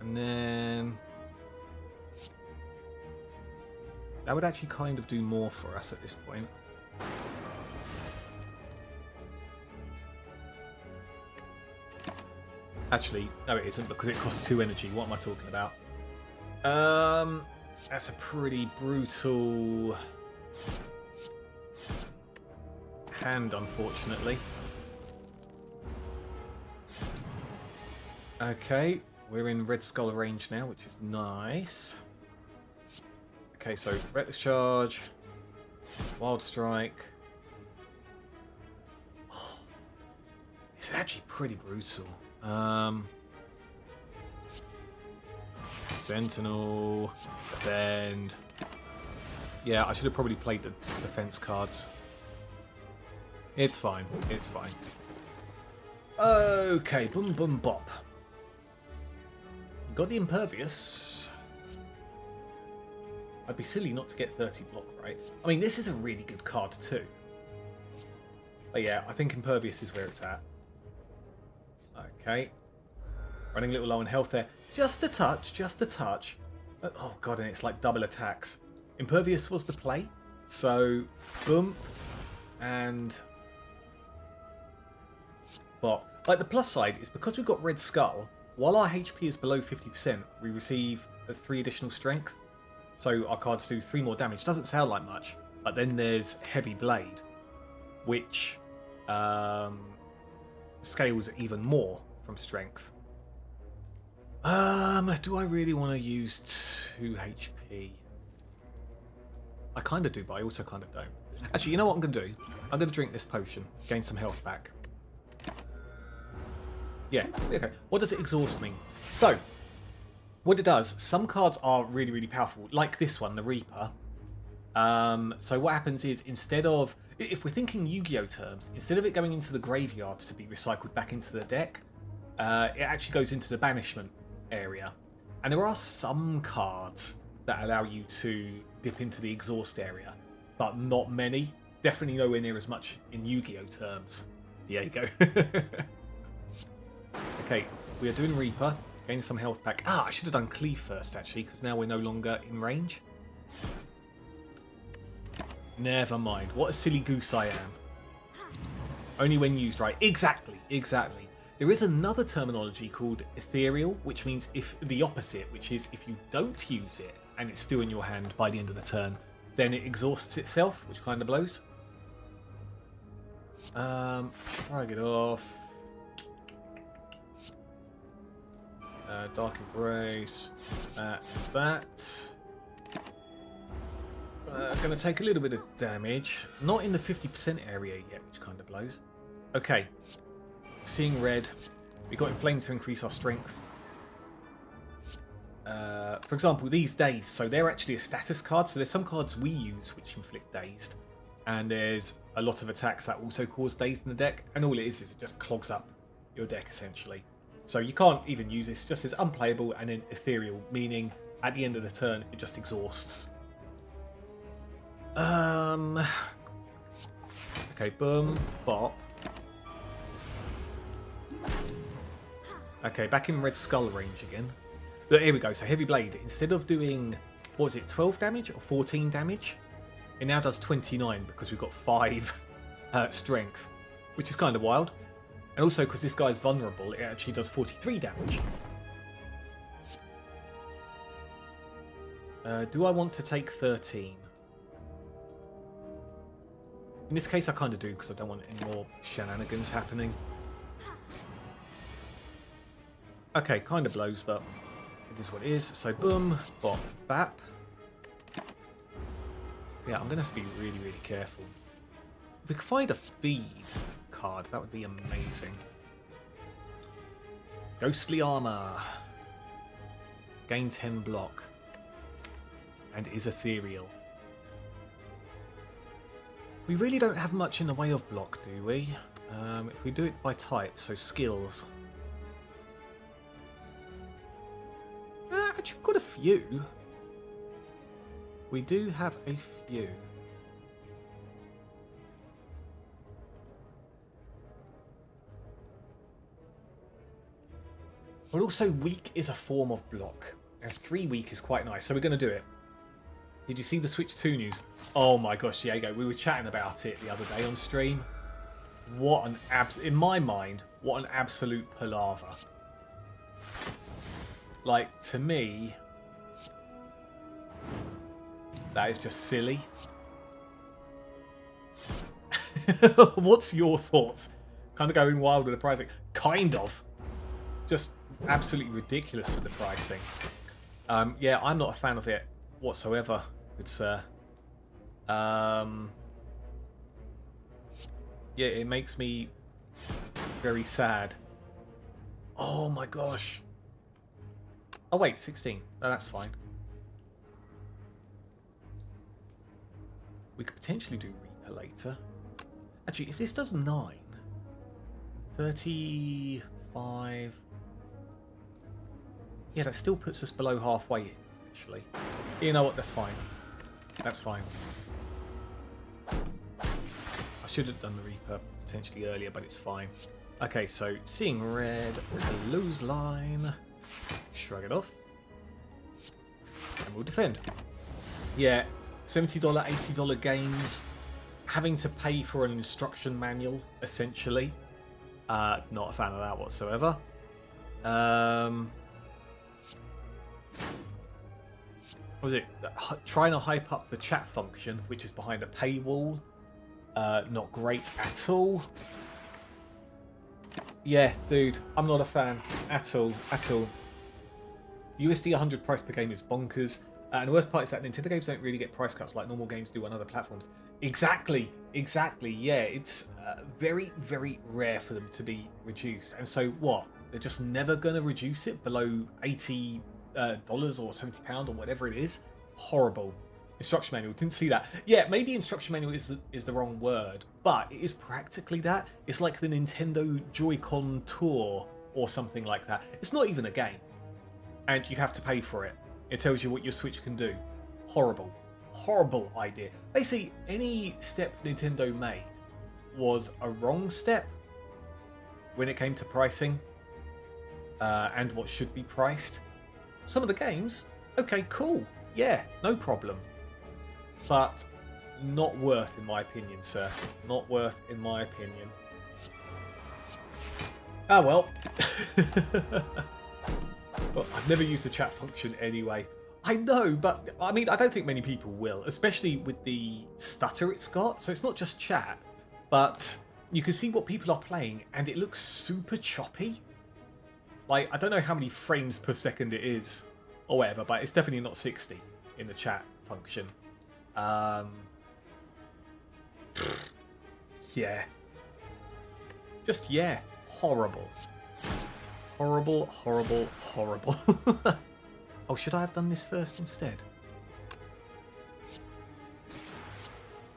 S1: And then... that would actually kind of do more for us at this point. Actually, no it isn't, because it costs 2 energy. What am I talking about? That's a pretty brutal hand, unfortunately. Okay, we're in Red Skull range now, which is nice. Okay, so Reckless Charge, Wild Strike. Oh, it's actually pretty brutal. Sentinel, Defend. Yeah, I should have probably played the defense cards. It's fine, it's fine. Okay, boom boom bop. Got the Impervious. I'd be silly not to get 30 block, right? I mean, this is a really good card too. But yeah, I think Impervious is where it's at. Okay. Running a little low on health there. Just a touch, just a touch. Oh god, and it's like double attacks. Impervious was the play. So, boom. And... bop. Like, the plus side is because we've got Red Skull, while our HP is below 50%, we receive 3 additional strength. So our cards do 3 more damage. Doesn't sound like much. But then there's Heavy Blade, which scales even more from strength. Do I really want to use 2 HP? I kind of do, but I also kind of don't. Actually, you know what I'm going to do? I'm going to drink this potion, gain some health back. Yeah, okay. What does it exhaust mean? So, what it does, some cards are really, really powerful, like this one, the Reaper. So what happens is, instead of, if we're thinking Yu-Gi-Oh terms, instead of it going into the graveyard to be recycled back into the deck, it actually goes into the banishment area. And there are some cards that allow you to dip into the exhaust area, but not many. Definitely nowhere near as much in Yu-Gi-Oh terms. There you go. Okay, we are doing Reaper. Gain some health back. Ah, I should have done Cleave first, actually, because now we're no longer in range. Never mind. What a silly goose I am. Only when used, right? Exactly, exactly. There is another terminology called ethereal, which means if the opposite, which is if you don't use it and it's still in your hand by the end of the turn, then it exhausts itself, which kind of blows. Shrug it off. Dark Embrace. That. Going to take a little bit of damage. Not in the 50% area yet, which kind of blows. Okay. Seeing Red. We got Inflame to increase our strength. For example, these Dazed. So they're actually a status card. So there's some cards we use which inflict Dazed. And there's a lot of attacks that also cause Dazed in the deck. And all it is it just clogs up your deck, essentially. So you can't even use this. Just as unplayable and then ethereal. Meaning, at the end of the turn, it just exhausts. Okay, boom, bop. Okay, back in Red Skull range again. Look, here we go. So Heavy Blade, instead of doing, what was it, 12 damage or 14 damage? It now does 29 because we've got 5 strength, which is kind of wild. And also because this guy's vulnerable, it actually does 43 damage. Do I want to take 13? In this case I kind of do because I don't want any more shenanigans happening. Okay, kind of blows, but it is what it is. So boom, bop, bap. Yeah, I'm going to have to be really, really careful. If we could find a feed card, that would be amazing. Ghostly Armor. Gain 10 block. And is ethereal. We really don't have much in the way of block, do we? If we do it by type, so skills. Actually, we've got a few. We do have a few. But also weak is a form of block. And 3 weak is quite nice, so we're going to do it. Did you see the Switch 2 news? Oh my gosh, Diego, we were chatting about it the other day on stream. What an in my mind, what an absolute palaver. Like, to me, that is just silly. What's your thoughts? Kind of going wild with the pricing. Kind of. Just absolutely ridiculous with the pricing. Yeah, I'm not a fan of it whatsoever, good sir. Yeah, it makes me very sad. Oh my gosh. Oh wait, 16. No, that's fine. We could potentially do Reaper later. Actually, if this does 9, 35... Yeah, that still puts us below halfway, actually. You know what, that's fine. That's fine. I should have done the Reaper potentially earlier, but it's fine. Okay, so seeing red, clothesline, shrug it off, and we'll defend. Yeah, $70, $80 games, having to pay for an instruction manual, essentially. Not a fan of that whatsoever. What was it? Trying to hype up the chat function, which is behind a paywall. Not great at all. Yeah, dude, I'm not a fan at all, at all. USD 100 price per game is bonkers. And the worst part is that Nintendo games don't really get price cuts like normal games do on other platforms. Exactly, yeah, it's very, very rare for them to be reduced. And so what? They're just never going to reduce it below $80 or £70 or whatever it is. Horrible. Instruction manual, didn't see that. Yeah, maybe instruction manual is the wrong word, but it is practically that. It's like the Nintendo Joy-Con Tour or something like that. It's not even a game, and you have to pay for it. It tells you what your Switch can do. Horrible. Horrible idea. Basically, any step Nintendo made was a wrong step when it came to pricing and what should be priced. Some of the games, okay, cool. Yeah, no problem. But not worth, in my opinion, sir. Not worth, in my opinion. Ah, well. Well, I've never used the chat function anyway. I know, but I mean, I don't think many people will, especially with the stutter it's got. So it's not just chat, but you can see what people are playing, and it looks super choppy. Like, I don't know how many frames per second it is, or whatever, but it's definitely not 60 in the chat function. Yeah. Just, yeah, horrible. Horrible, horrible, horrible. Oh, should I have done this first instead?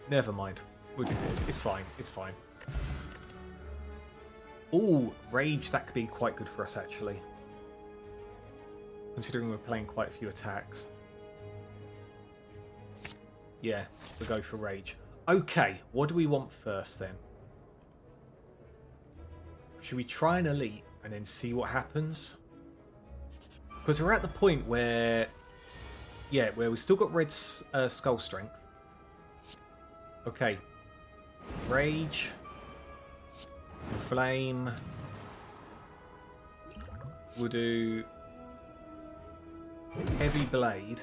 S1: Never mind. We'll do this. It's fine. It's fine. Ooh, Rage. That could be quite good for us, actually. Considering we're playing quite a few attacks. Yeah, we'll go for Rage. Okay, what do we want first, then? Should we try an Elite and then see what happens. Because we're at the point where, yeah, where we've still got red skull strength. Okay. Rage. Flame. We'll do heavy blade.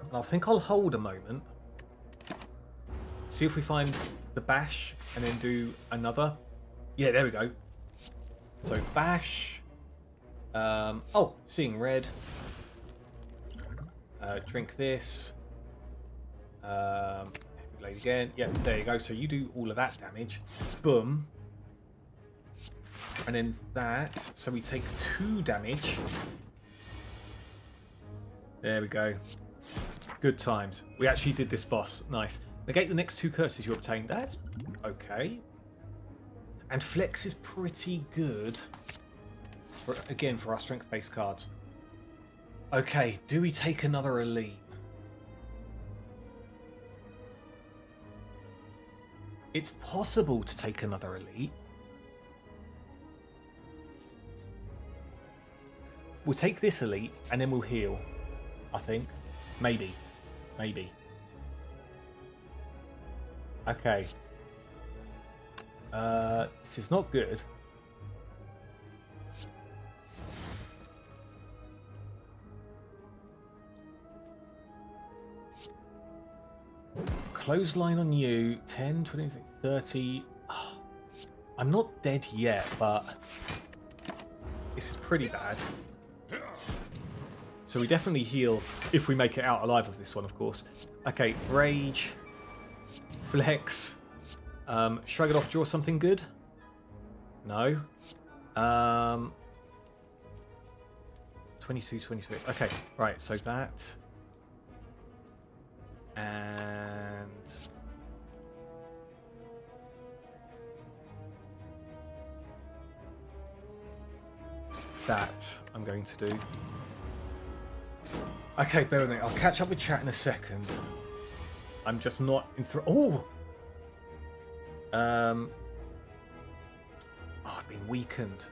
S1: And I think I'll hold a moment. See if we find the bash and then do another. Yeah, there we go. So bash. Oh, seeing red. Drink this. Heavy blade again. Yeah, there you go. So you do all of that damage. Boom. And then that. So we take 2 damage. There we go. Good times. We actually did this boss. Nice. Negate the next 2 curses you obtain. That's okay. And flex is pretty good. Again, for our strength-based cards. Okay, do we take another elite? It's possible to take another elite. We'll take this elite and then we'll heal. I think. Maybe. Maybe. Okay. This is not good. Clothesline on you. 10, 20, 30. Oh, I'm not dead yet, but this is pretty bad. So we definitely heal if we make it out alive of this one, of course. Okay, rage. Flex. Shrug it off, draw something good? No. 22, 23. Okay, right, so that. And that I'm going to do. Okay, bear with me. I'll catch up with chat in a second. I'm just not in Oh! Oh, I've been weakened.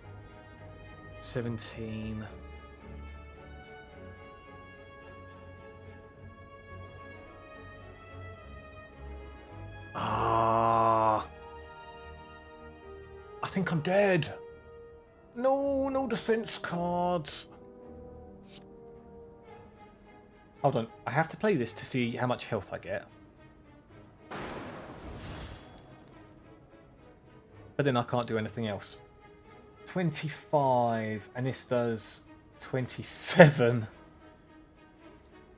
S1: 17. Ah. I think I'm dead. No defense cards. Hold on. I have to play this to see how much health I get. But then I can't do anything else. 25, and this does 27.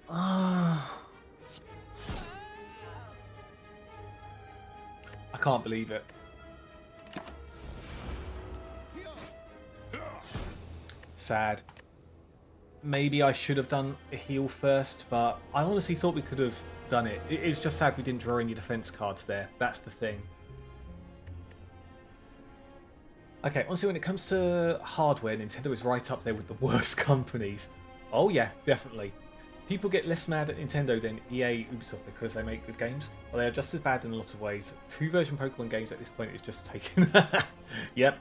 S1: Ah. I can't believe it. Sad. Maybe I should have done a heal first, but I honestly thought we could have done it. It's just sad we didn't draw any defense cards there. That's the thing. Okay, honestly, when it comes to hardware, Nintendo is right up there with the worst companies. Oh yeah, definitely. People get less mad at Nintendo than EA, Ubisoft because they make good games. Well, they are just as bad in lots of ways. 2-version Pokemon games at this point is just taken. Yep,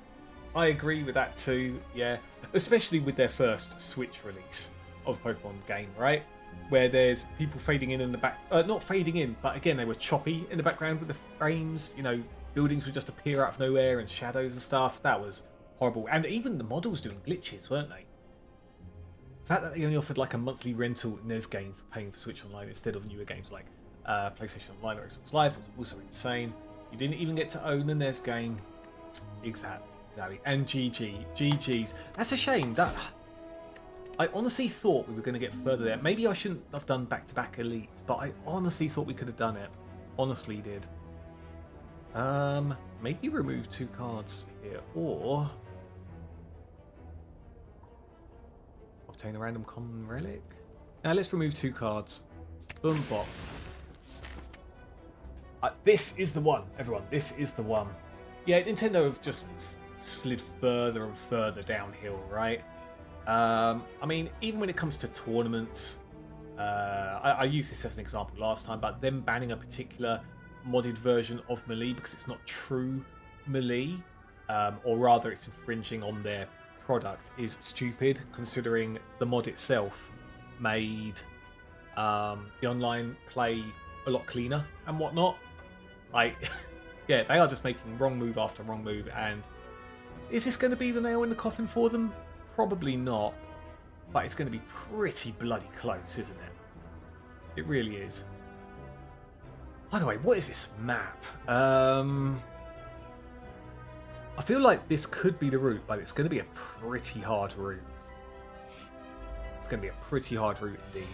S1: I agree with that too. Yeah, especially with their first Switch release of Pokemon game, right? Where there's people fading in the back, not fading in, but again they were choppy in the background with the frames. You know, buildings would just appear out of nowhere and shadows and stuff. That was horrible. And even the models doing glitches, weren't they? The fact that they only offered like a monthly rental NES game for paying for Switch Online instead of newer games like PlayStation Online or Xbox Live was also insane. You didn't even get to own the NES game. Exactly. And GG's. That's a shame. That I honestly thought we were going to get further there. Maybe I shouldn't have done back-to-back elites, but I honestly thought we could have done it. Honestly did. Maybe remove 2 cards here, or obtain a random common relic. Now let's remove 2 cards. Boom, bop. This is the one, everyone. This is the one. Yeah, Nintendo have just slid further and further downhill, right? I mean, even when it comes to tournaments, I used this as an example last time, but them banning a particular modded version of Melee because it's not true Melee or rather it's infringing on their product, is stupid, considering the mod itself made the online play a lot cleaner and whatnot. Like, yeah, they are just making wrong move after wrong move, and is this going to be the nail in the coffin for them? Probably not, but it's going to be pretty bloody close, isn't it? It really is. By the way, what is this map? I feel like this could be the route, but it's going to be a pretty hard route. It's going to be a pretty hard route indeed.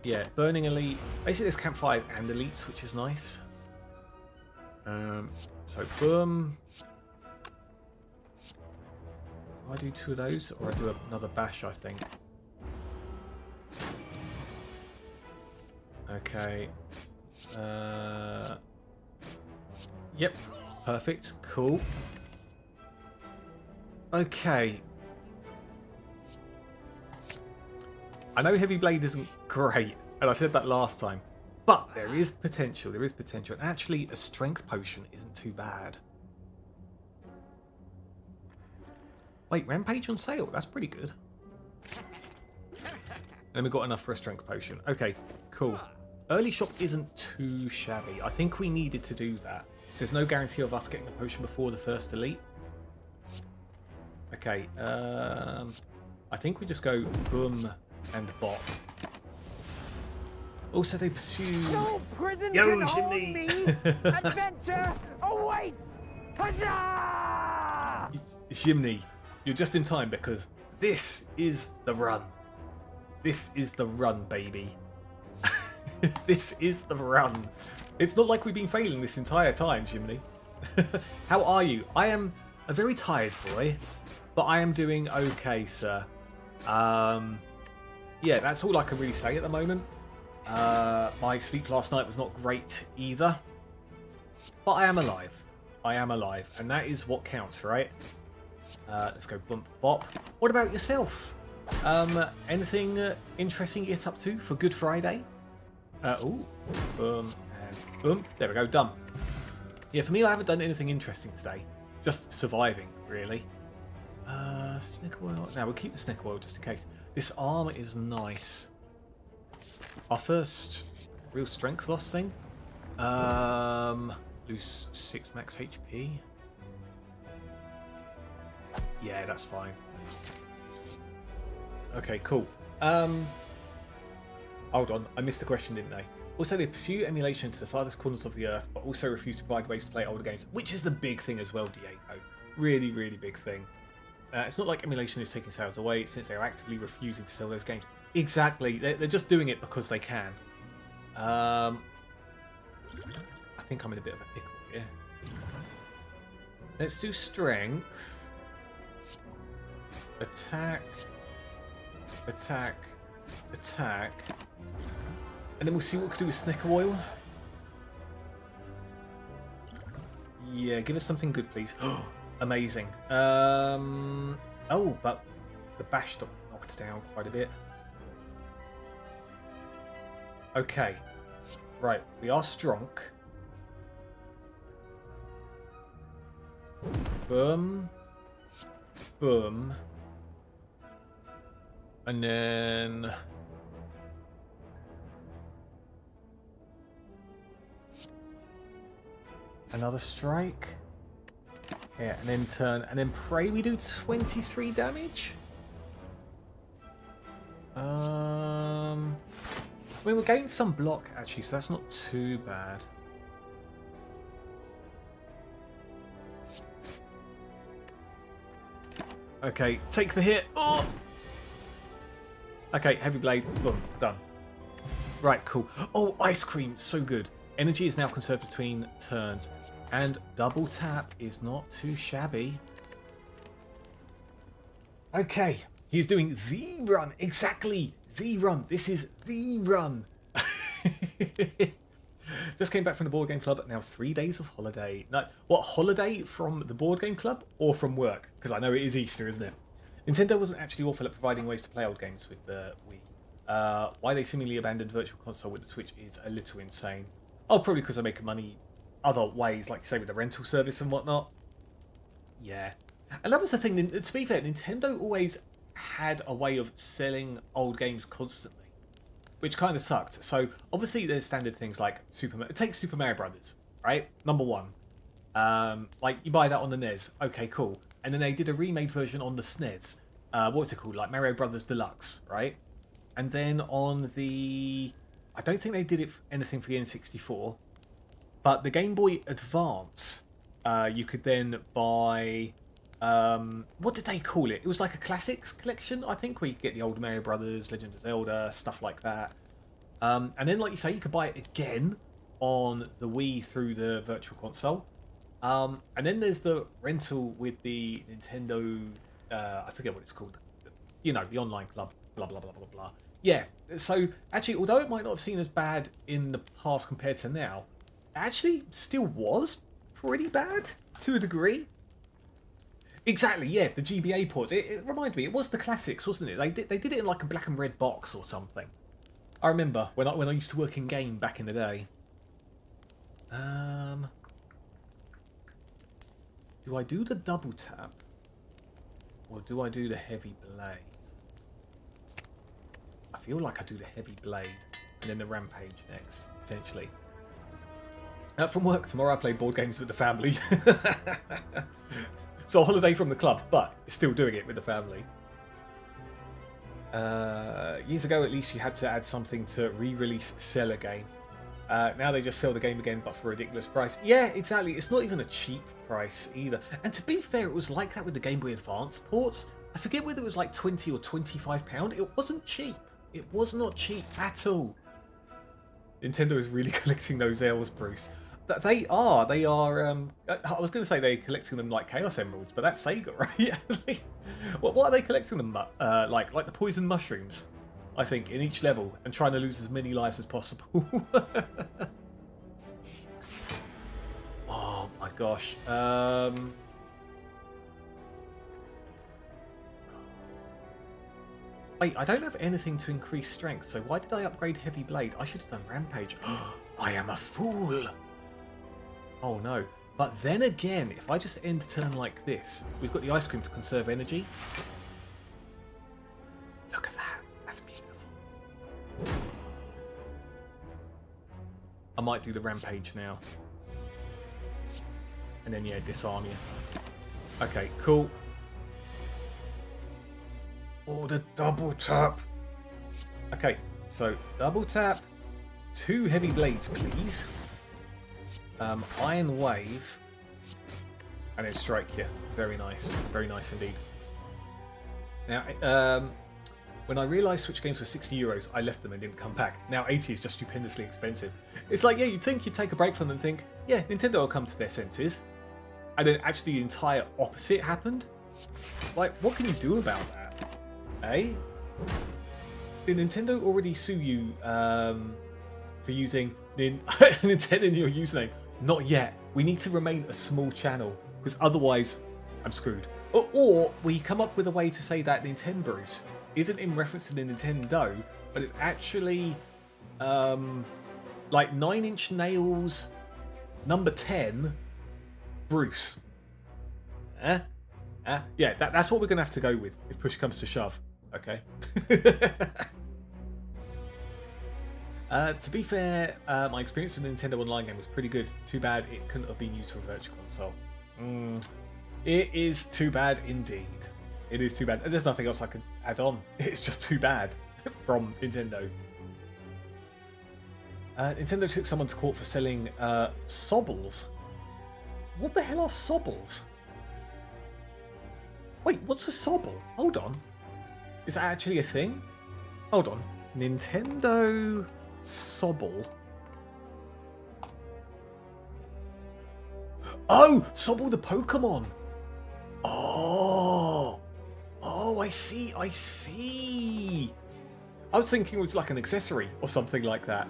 S1: Yeah, Burning Elite. Basically, there's campfires and elites, which is nice. So, boom. Do I do 2 of those, or I do another bash, I think? Okay. Yep. Perfect. Cool. Okay. I know Heavy Blade isn't great, and I said that last time, but there is potential. There is potential. And actually, a strength potion isn't too bad. Wait, Rampage on sale? That's pretty good. And we've got enough for a strength potion. Okay, cool. Early shop isn't too shabby. I think we needed to do that. So there's no guarantee of us getting the potion before the first elite. Okay, I think we just go boom and bop. Also, they pursue...
S6: No prison
S1: Yo,
S6: can hold
S1: Jimmy!
S6: me! Adventure awaits! Huzzah!
S1: Jimny, you're just in time because this is the run. This is the run, baby. This is the run. It's not like we've been failing this entire time, Jimny. How are you? I am a very tired boy, but I am doing okay, sir. Yeah, that's all I can really say at the moment. My sleep last night was not great either, but I am alive. I am alive, and that is what counts, right? Let's go bump bop. What about yourself? Anything interesting you get up to for Good Friday? Ooh, boom and boom. There we go, done. Yeah, for me, I haven't done anything interesting today. Just surviving, really. Snicker oil. Now we'll keep the snicker oil just in case. This arm is nice. Our first real strength loss thing. Lose 6 max HP. Yeah, that's fine. Okay, cool. Hold on, I missed the question, didn't I? Also, they pursue emulation to the farthest corners of the earth, but also refuse to provide ways to play older games, which is the big thing as well, Diego. Really, really big thing. It's not like emulation is taking sales away, since they're actively refusing to sell those games. Exactly, they're just doing it because they can. I think I'm in a bit of a pickle here. Let's do strength. Attack. Attack. Attack. And then we'll see what we can do with snicker oil. Yeah, give us something good, please. Amazing. Oh, but the bash knocked down quite a bit. Okay. Right, we are strong. Boom. Boom. And then... another strike. Yeah, and then turn, and then pray we do 23 damage. I mean, we're getting some block actually, so that's not too bad. Okay, take the hit. Oh! Okay, heavy blade. Boom, done. Right, cool. Oh, ice cream, so good. Energy is now conserved between turns, and double tap is not too shabby. Okay, he's doing the run. Exactly, the run. This is the run. Just came back from the board game club. Now 3 days of holiday. No, what, holiday from the board game club or from work? Because I know it is Easter, isn't it? Nintendo wasn't actually awful at providing ways to play old games with the Wii. Why they seemingly abandoned Virtual Console with the Switch is a little insane. Oh, probably because they're making money other ways, like you say, with the rental service and whatnot. Yeah. And that was the thing, to be fair, Nintendo always had a way of selling old games constantly, which kind of sucked. So, obviously, there's standard things like take Super Mario Brothers, right? Number one. Like, you buy that on the NES. Okay, cool. And then they did a remade version on the SNES. What was it called? Like Mario Brothers Deluxe, right? And then on the... I don't think they did anything for the N64. But the Game Boy Advance, you could then buy... what did they call it? It was like a classics collection, I think, where you could get the old Mario Brothers, Legend of Zelda, stuff like that. And then, like you say, you could buy it again on the Wii through the Virtual Console. And then there's the rental with the Nintendo... I forget what it's called. You know, the online club, blah, blah, blah, blah, blah. Yeah, so actually, although it might not have seemed as bad in the past compared to now, it actually still was pretty bad to a degree. Exactly, yeah, the GBA ports. It reminded me, it was the classics, wasn't it? They did it in like a black and red box or something. I remember when I used to work in game back in the day. Do I do the double tap? Or do I do the heavy blade? I feel like I do the heavy blade and then the rampage next, potentially. From work tomorrow I play board games with the family. So a holiday from the club, but still doing it with the family. Years ago at least you had to add something to re-release sell a game. Now they just sell the game again but for a ridiculous price. Yeah, exactly. It's not even a cheap price either. And to be fair, it was like that with the Game Boy Advance ports. I forget whether it was like £20 or £25. It wasn't cheap. It was not cheap at all. Nintendo is really collecting those L's, Bruce. They are. I was going to say they're collecting them like Chaos Emeralds, but that's Sega, right? What are they collecting them like the poison mushrooms? I think in each level and trying to lose as many lives as possible. Oh my gosh. Wait, I don't have anything to increase strength, so why did I upgrade Heavy Blade? I should have done Rampage. I am a fool! Oh no. But then again, if I just end turn like this, we've got the ice cream to conserve energy. Look at that. That's beautiful. I might do the Rampage now. And then, yeah, disarm you. Okay, cool. Oh, the double tap. Okay, so double tap. 2 heavy blades, please. Iron Wave. And then strike you. Very nice. Very nice indeed. Now, when I realised Switch games were €60, I left them and didn't come back. Now 80 is just stupendously expensive. It's like, yeah, you'd think you'd take a break from them and think, yeah, Nintendo will come to their senses. And then actually the entire opposite happened. Like, what can you do about that? Eh? Did Nintendo already sue you for using Nintendo in your username? Not yet. We need to remain a small channel, because otherwise I'm screwed. Or we come up with a way to say that Nintendo Bruce isn't in reference to the Nintendo, but it's actually like 9 Inch Nails number 10 Bruce. Yeah, that's what we're going to have to go with if push comes to shove. Okay. To be fair, my experience with the Nintendo Online game was pretty good. Too bad it couldn't have been used for a Virtual Console. It is too bad indeed. It is too bad. There's nothing else I could add on. It's just too bad from Nintendo. Nintendo took someone to court for selling sobbles. What the hell are sobbles? Wait, what's a sobble? Hold on. Is that actually a thing? Hold on. Nintendo Sobble. Oh! Sobble the Pokemon! Oh! Oh, I see, I see! I was thinking it was like an accessory or something like that.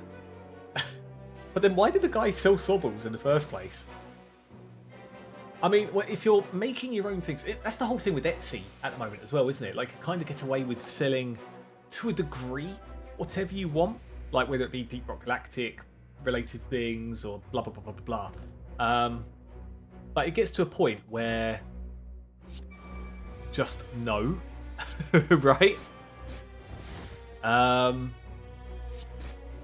S1: But then why did the guy sell Sobbles in the first place? I mean, if you're making your own things, that's the whole thing with Etsy at the moment as well, isn't it? Like, you kind of get away with selling, to a degree, whatever you want. Like, whether it be Deep Rock Galactic related things or blah, blah, blah, blah, blah, But it gets to a point where just no, right?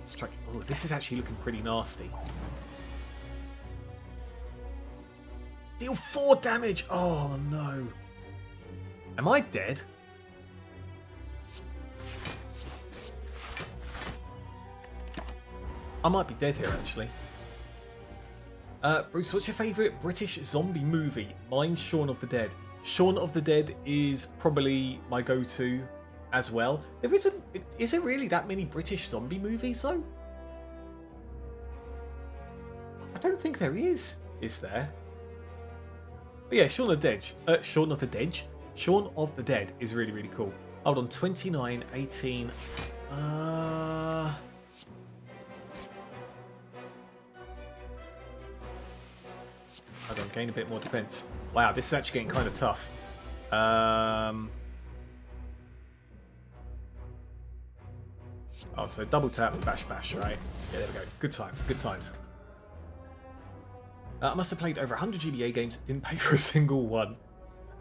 S1: Strike. Oh, this is actually looking pretty nasty. Deal 4 damage. Oh no. Am I dead? I might be dead here actually. Bruce, what's your favourite British zombie movie? Mine's Shaun of the Dead. Shaun of the Dead is probably my go-to as well. There isn't. Is there really that many British zombie movies though? I don't think there is. Is there? But yeah, Shaun of the Dead. Shaun of the Dead. Shaun of the Dead is really, really cool. Hold on, 29, 18. Hold on, gain a bit more defense. Wow, this is actually getting kind of tough. Oh, so double tap, bash, bash, right? Yeah, there we go. Good times, good times. I must have played over 100 GBA games, didn't pay for a single one.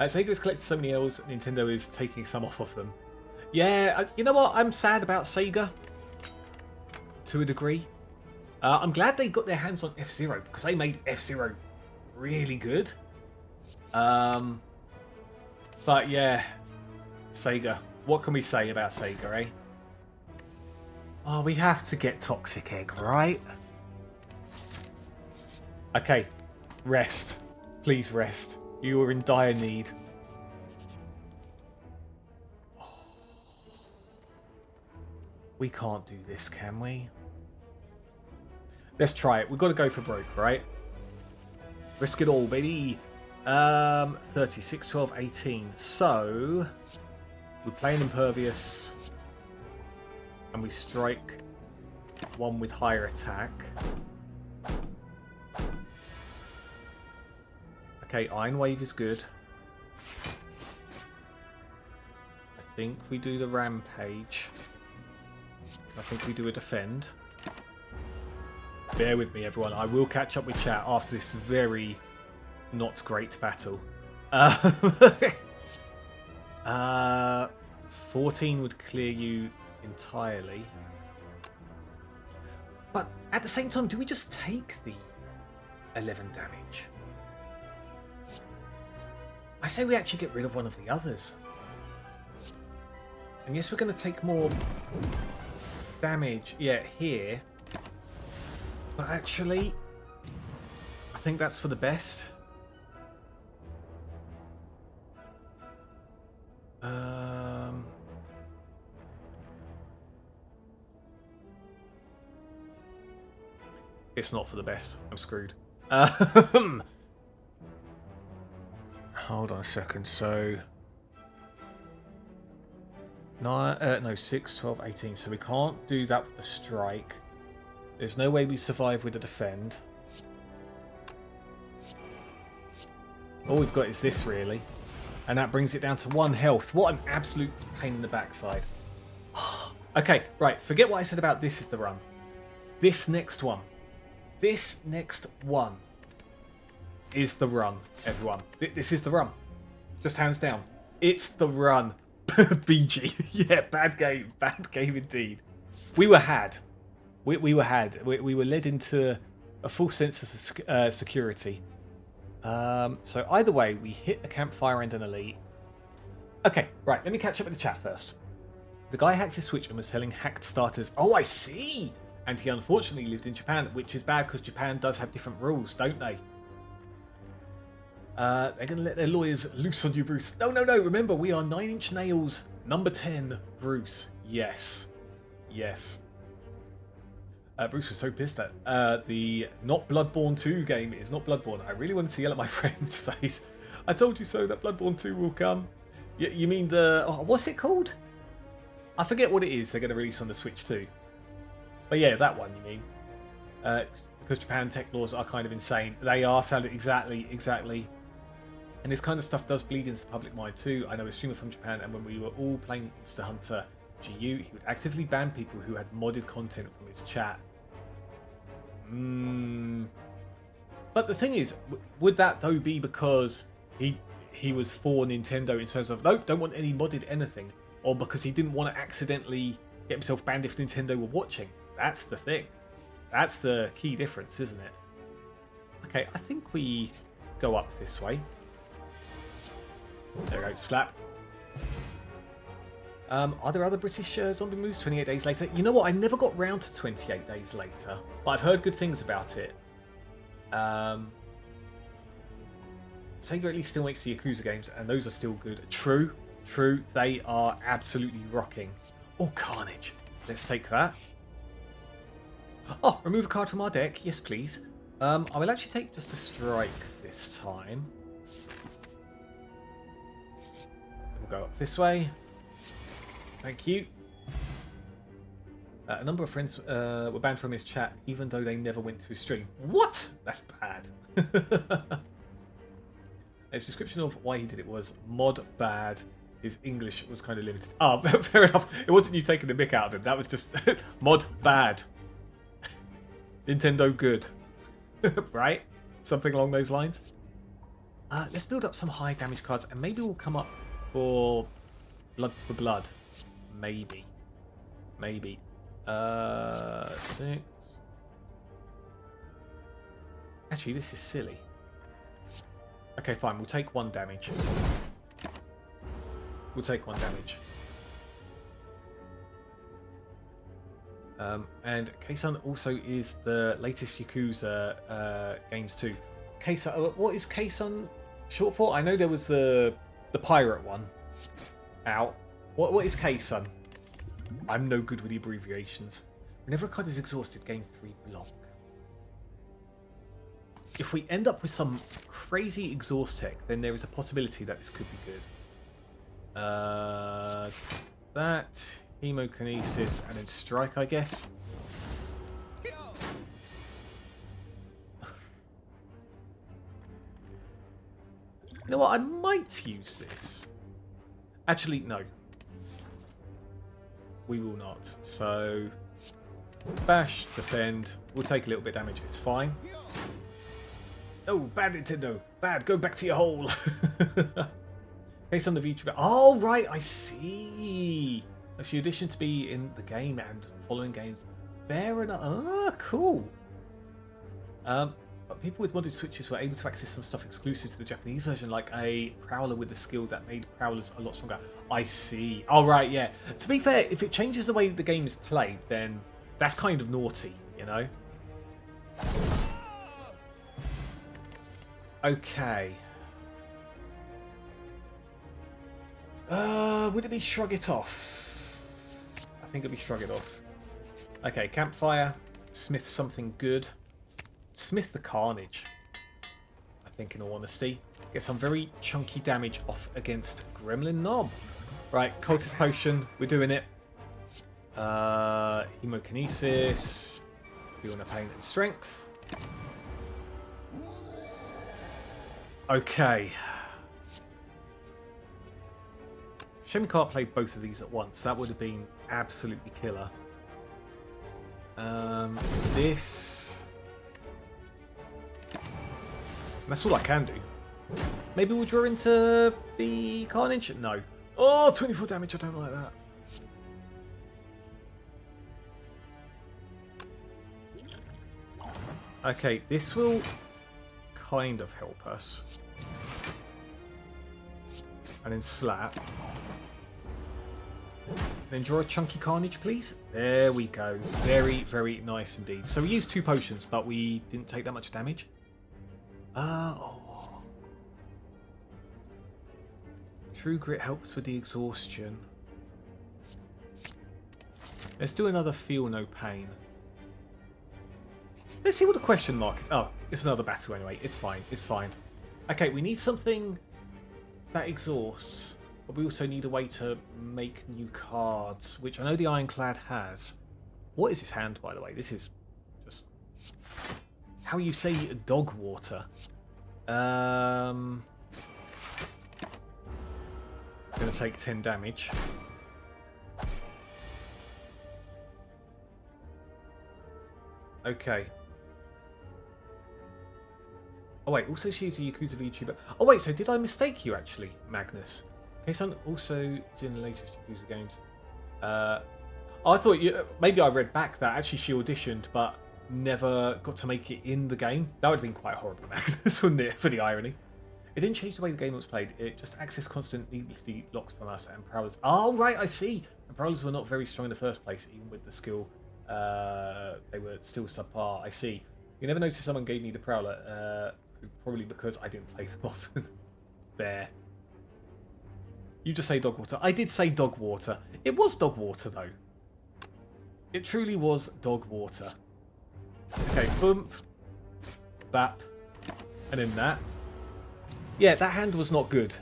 S1: Sega has collected so many L's, Nintendo is taking some off of them. Yeah, you know what? I'm sad about Sega. To a degree. I'm glad they got their hands on F-Zero, because they made F-Zero really good. But yeah, Sega. What can we say about Sega, eh? Oh, we have to get Toxic Egg, right? Okay, rest. Please rest. You are in dire need. Oh. We can't do this, can we? Let's try it. We've got to go for broke, right? Risk it all, baby. 36, 12, 18. So, we play an Impervious. And we strike one with higher attack. Okay, Iron Wave is good. I think we do the Rampage. I think we do a Defend. Bear with me, everyone. I will catch up with chat after this very not great battle. 14 would clear you entirely. But at the same time, do we just take the 11 damage? I say we actually get rid of one of the others. And yes, we're going to take more damage, yeah, here. But actually, I think that's for the best. It's not for the best. I'm screwed. Hold on a second. So, no, 6, 12, 18. So we can't do that with the strike. There's no way we survive with the defend. All we've got is this, really. And that brings it down to 1 health. What an absolute pain in the backside. Okay, right. Forget what I said about this is the run. This next one. This next one is the run, everyone. This is the run. Just hands down. It's the run. BG. Yeah, bad game. Bad game indeed. We were had. We were had. We were led into a full sense of security. So either way, we hit a campfire and an elite. Okay, right. Let me catch up with the chat first. The guy hacked his Switch and was selling hacked starters. Oh, I see. And he unfortunately lived in Japan, which is bad because Japan does have different rules, don't they? They're going to let their lawyers loose on you, Bruce. No, no, no. Remember, we are 9 Inch Nails, number 10, Bruce. Yes. Yes. Bruce was so pissed that the not Bloodborne 2 game is not Bloodborne. I really wanted to yell at my friend's face. I told you so that Bloodborne 2 will come. You mean the... Oh, what's it called? I forget what it is they're going to release on the Switch too. But yeah, that one, you mean. Because Japan tech laws are kind of insane. They are sounded exactly. And this kind of stuff does bleed into the public mind too. I know a streamer from Japan, and when we were all playing Monster Hunter GU, he would actively ban people who had modded content from his chat. But the thing is, would that though be because he was for Nintendo in terms of nope, don't want any modded anything, or because he didn't want to accidentally get himself banned if Nintendo were watching? That's the thing. That's the key difference, isn't it? Okay, I think we go up this way. There we go, slap. Are there other British zombie moves 28 days later? You know what? I never got round to 28 days later, but I've heard good things about it. Sega at least still makes the Yakuza games, and those are still good. True, true. They are absolutely rocking. Oh, Carnage. Let's take that. Oh, remove a card from our deck. Yes, please. I will actually take just a strike this time. We'll go up this way. Thank you. A number of friends were banned from his chat, even though they never went to his stream. What? That's bad. His description of why he did it was mod bad. His English was kind of limited. Oh, fair enough. It wasn't you taking the mick out of him. That was just mod bad. Nintendo good. Right? Something along those lines. Let's build up some high damage cards, and maybe we'll come up for blood for blood. Maybe. Maybe. 6. Actually, this is silly. Okay, fine. We'll take 1 damage. We'll take 1 damage. And Keisan also is the latest Yakuza games too. Keisan, what is Keisan short for? I know there was the pirate one out. What is Keisan? I'm no good with the abbreviations. Whenever a card is exhausted, gain 3 block. If we end up with some crazy exhaust tech, then there is a possibility that this could be good. That, hemokinesis, and then strike, I guess. You know what? I might use this. Actually, no. We will not. So, bash, defend. We'll take a little bit of damage. It's fine. Oh, bad Nintendo. Bad. Go back to your hole. Case on the VTuber. Oh, right. I see. Actually, addition to be in the game and following games. Fair enough. Ah, cool. But people with modded switches were able to access some stuff exclusive to the Japanese version, like a Prowler with the skill that made Prowlers a lot stronger. I see. All right, yeah. To be fair, if it changes the way the game is played, then that's kind of naughty, you know? Okay. Would it be Shrug It Off? I think it'd be Shrug It Off. Okay, Campfire. Smith something good. Smith the Carnage. I think, in all honesty. Get some very chunky damage off against Gremlin Knob. Right, Cultist Potion. We're doing it. Hemokinesis. Feeling a pain and strength. Okay. Shame we can't play both of these at once. That would have been absolutely killer. This... That's all I can do. Maybe we'll draw into the Carnage? No. Oh, 24 damage. I don't like that. Okay, this will kind of help us. And then slap. Then draw a chunky Carnage, please. There we go. Very, very nice indeed. So we used 2 potions, but we didn't take that much damage. Oh. True Grit helps with the exhaustion. Let's do another Feel No Pain. Let's see what the question mark is. Oh, it's another battle anyway. It's fine. It's fine. Okay, we need something that exhausts, but we also need a way to make new cards, which I know the Ironclad has. What is his hand, by the way? This is just... how you say dog water. Gonna take 10 damage. Okay. Oh wait, also she's a Yakuza VTuber. Oh wait, so did I mistake you actually, Magnus? Kei-san also is in the latest Yakuza games. I thought maybe I read back that actually she auditioned but never got to make it in the game. That would have been quite horrible, Magnus, wouldn't it, for the irony? It didn't change the way the game was played. It just access constant needlessly locks from us and prowlers. Oh, right, I see. And prowlers were not very strong in the first place, even with the skill. They were still subpar. I see. You never noticed someone gave me the prowler, probably because I didn't play them often. There. You just say dog water. I did say dog water. It was dog water, though. It truly was dog water. Okay, bump, bap, and then that. Yeah, that hand was not good.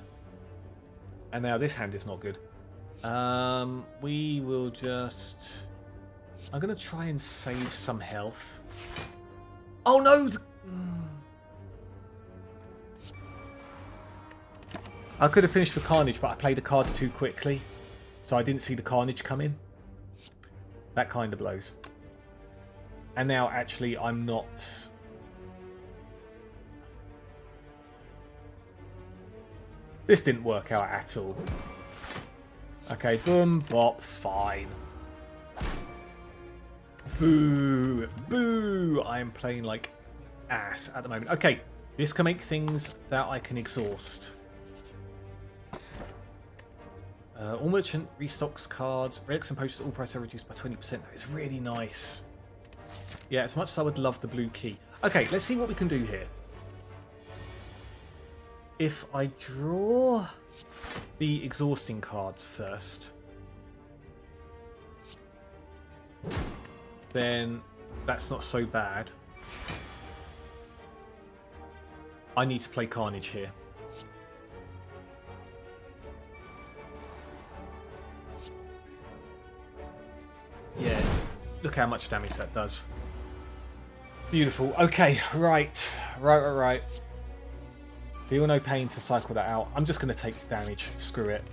S1: And now this hand is not good. We will just... I'm going to try and save some health. Oh no! I could have finished with Carnage, but I played the cards too quickly. So I didn't see the Carnage come in. That kind of blows. And now, actually, I'm not... This didn't work out at all. Okay, boom, bop, fine. Boo, boo! I am playing like ass at the moment. Okay, this can make things that I can exhaust. All merchant restocks cards. Relics and potions all prices are reduced by 20%. That is really nice. Yeah, as much as I would love the blue key. Okay, let's see what we can do here. If I draw the exhausting cards first, then that's not so bad. I need to play Carnage here. Yeah, look how much damage that does. Beautiful. Okay, right. Feel no pain to cycle that out. I'm just going to take damage. Screw it.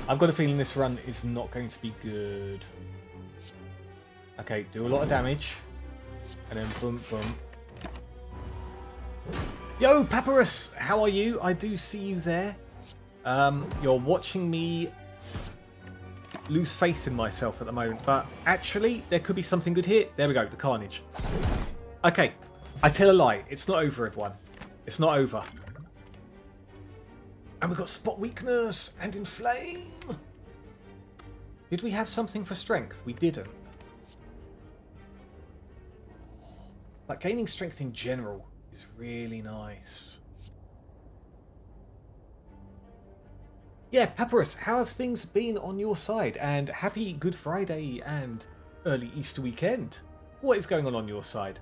S1: I've got a feeling this run is not going to be good. Okay, do a lot of damage. And then boom, boom. Yo, Papyrus! How are you? I do see you there. You're watching me lose faith in myself at the moment. But actually, there could be something good here. There we go, the Carnage. Okay, I tell a lie. It's not over, everyone. It's not over. And we've got Spot Weakness and Inflame. Did we have something for strength? We didn't. But gaining strength in general is really nice. Yeah, Papyrus, how have things been on your side? And happy Good Friday and early Easter weekend. What is going on your side?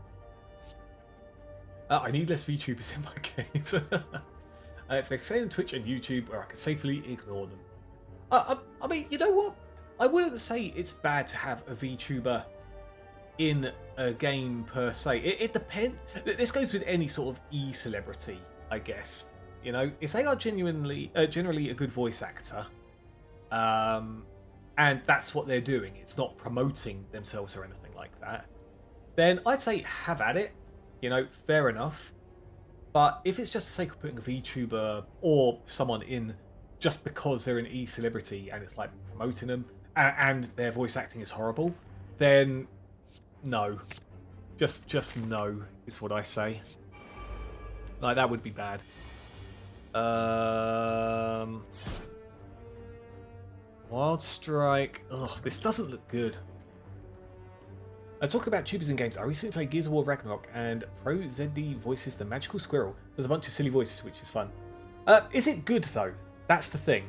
S1: I need less VTubers in my games. If they stay on Twitch and YouTube, where I can safely ignore them. I mean, you know what? I wouldn't say it's bad to have a VTuber in a game per se. It depends. This goes with any sort of e-celebrity, I guess. You know, if they are generally a good voice actor, and that's what they're doing, it's not promoting themselves or anything like that, then I'd say have at it. You know, fair enough. But if it's just the sake of putting a VTuber or someone in just because they're an e-celebrity and it's like promoting them and their voice acting is horrible, then no. Just no is what I say. Like, that would be bad. Wild Strike. Ugh, this doesn't look good. Talking about tubers in games, I recently played Gears of War Ragnarok and Pro ZD voices the magical squirrel. There's a bunch of silly voices, which is fun. Is it good, though? That's the thing.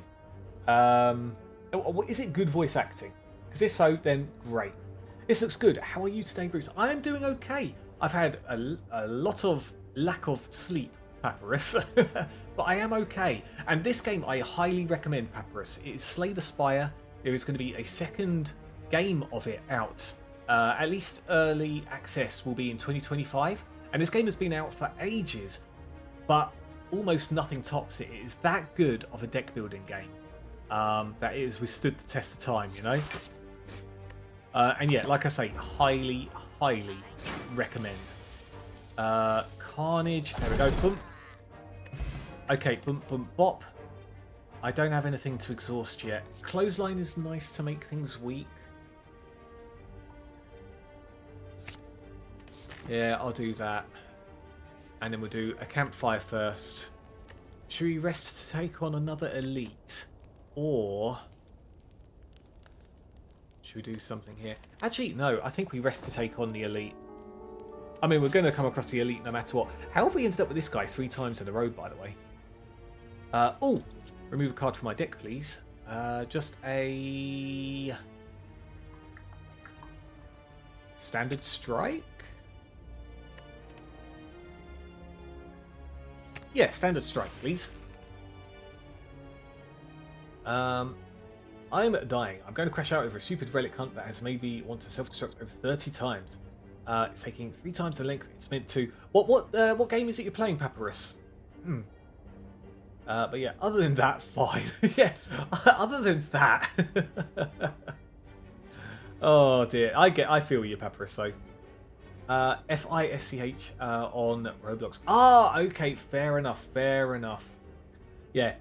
S1: Is it good voice acting? Because if so, then great. This looks good. How are you today, Bruce? I am doing okay. I've had a lot of lack of sleep, Papyrus, but I am okay. And this game I highly recommend, Papyrus. It is Slay the Spire. There is going to be a second game of it out. At least early access will be in 2025, and this game has been out for ages, but almost nothing tops it. It is that good of a deck building game that it has withstood the test of time, you know. And yeah, like I say, highly recommend. Carnage. There we go. Boom. Okay, boom, boom, bop. I don't have anything to exhaust yet. Clothesline is nice to make things weak. Yeah, I'll do that. And then we'll do a campfire first. Should we rest to take on another elite? Or should we do something here? Actually, no. I think we rest to take on the elite. I mean, we're going to come across the elite no matter what. How have we ended up with this guy 3 times in a row, by the way? Oh, remove a card from my deck, please. Just a standard strike? Yeah, standard strike, please. I'm dying. I'm going to crash out over a stupid relic hunt that has made me want to self-destruct over 30 times. It's taking 3 times the length it's meant to. What game is it you're playing, Papyrus? But yeah, other than that, fine. Yeah, other than that. Oh dear, I feel you, Papyrus. So, FISCH on Roblox. Ah, okay, fair enough, fair enough. Yeah,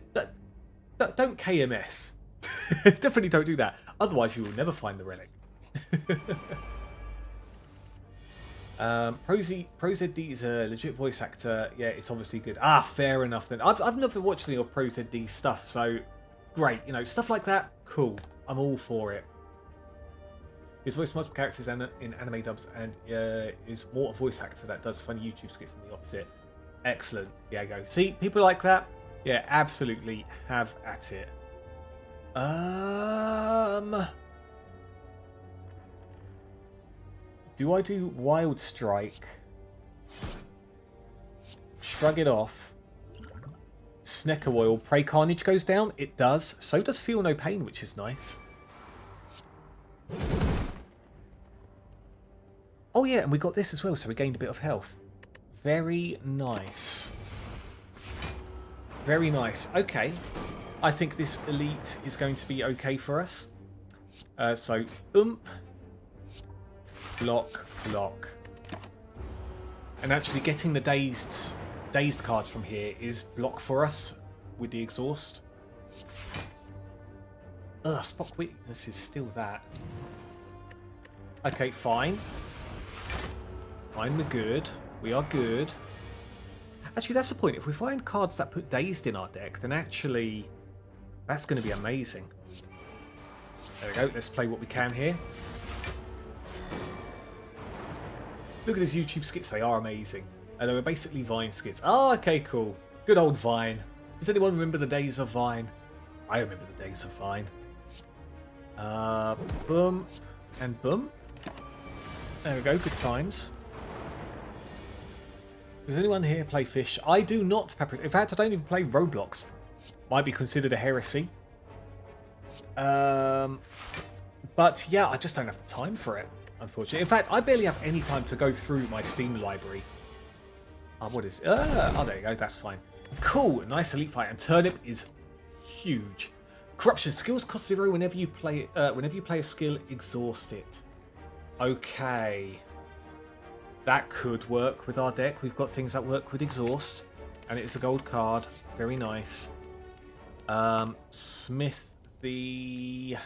S1: don't KMS. Definitely don't do that. Otherwise, you will never find the relic. ProZD is a legit voice actor. Yeah, it's obviously good. Ah, fair enough then. I've never watched any of ProZD stuff, so great. You know, stuff like that, cool. I'm all for it. He's voiced multiple characters in anime dubs and is more a voice actor that does funny YouTube skits than the opposite. Excellent. Yeah, go. See, people like that? Yeah, absolutely. Have at it. Do I do Wild Strike? Shrug it off. Snecker Oil. Pray Carnage goes down? It does. So does Feel No Pain, which is nice. Oh yeah, and we got this as well, so we gained a bit of health. Very nice. Very nice. Okay. I think this elite is going to be okay for us. So, block, block. And actually getting the dazed cards from here is block for us with the exhaust. Ugh, Spock Weakness is still that. Okay, fine. Fine, we're good. We are good. Actually, that's the point. If we find cards that put dazed in our deck, then actually that's going to be amazing. There we go. Let's play what we can here. Look at those YouTube skits. They are amazing. They were basically Vine skits. Oh, okay, cool. Good old Vine. Does anyone remember the days of Vine? I remember the days of Vine. Boom. And boom. There we go. Good times. Does anyone here play Fish? I do not, Pepper. In fact, I don't even play Roblox. Might be considered a heresy. But yeah, I just don't have the time for it, unfortunately. In fact, I barely have any time to go through my Steam library. What is... oh, there you go. That's fine. Cool. Nice elite fight. And Turnip is huge. Corruption. Skills cost 0 whenever you play a skill. Exhaust it. Okay. That could work with our deck. We've got things that work with exhaust. And it's a gold card. Very nice. Smith the...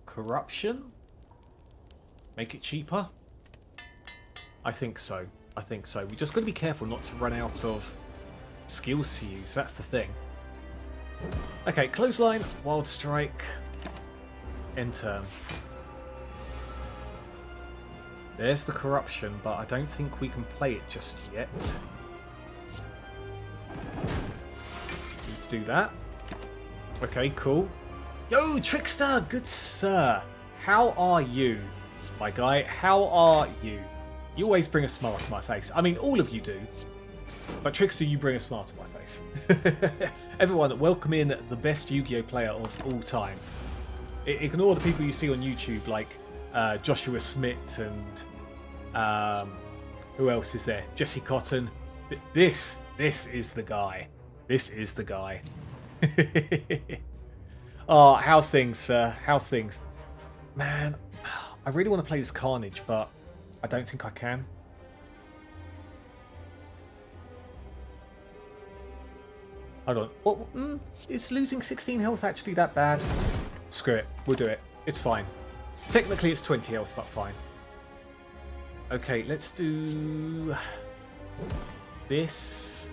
S1: Corruption? Make it cheaper? I think so. I think so. We just got to be careful not to run out of skills to use. That's the thing. Okay, Clothesline, Wild Strike, end turn. There's the Corruption, but I don't think we can play it just yet. Let's do that. Okay, cool. Yo, Trickster! Good sir! How are you, my guy? How are you? You always bring a smile to my face. I mean, all of you do. But Trickster, you bring a smile to my face. Everyone, welcome in the best Yu-Gi-Oh player of all time. Ignore the people you see on YouTube, like Joshua Smith and who else is there? Jesse Cotton. This is the guy. This is the guy. Oh, how's things, sir? How's things? Man, I really want to play this Carnage, but I don't think I can. Hold on. What? Is losing 16 health actually that bad? Screw it. We'll do it. It's fine. Technically, it's 20 health, but fine. Okay, let's do this.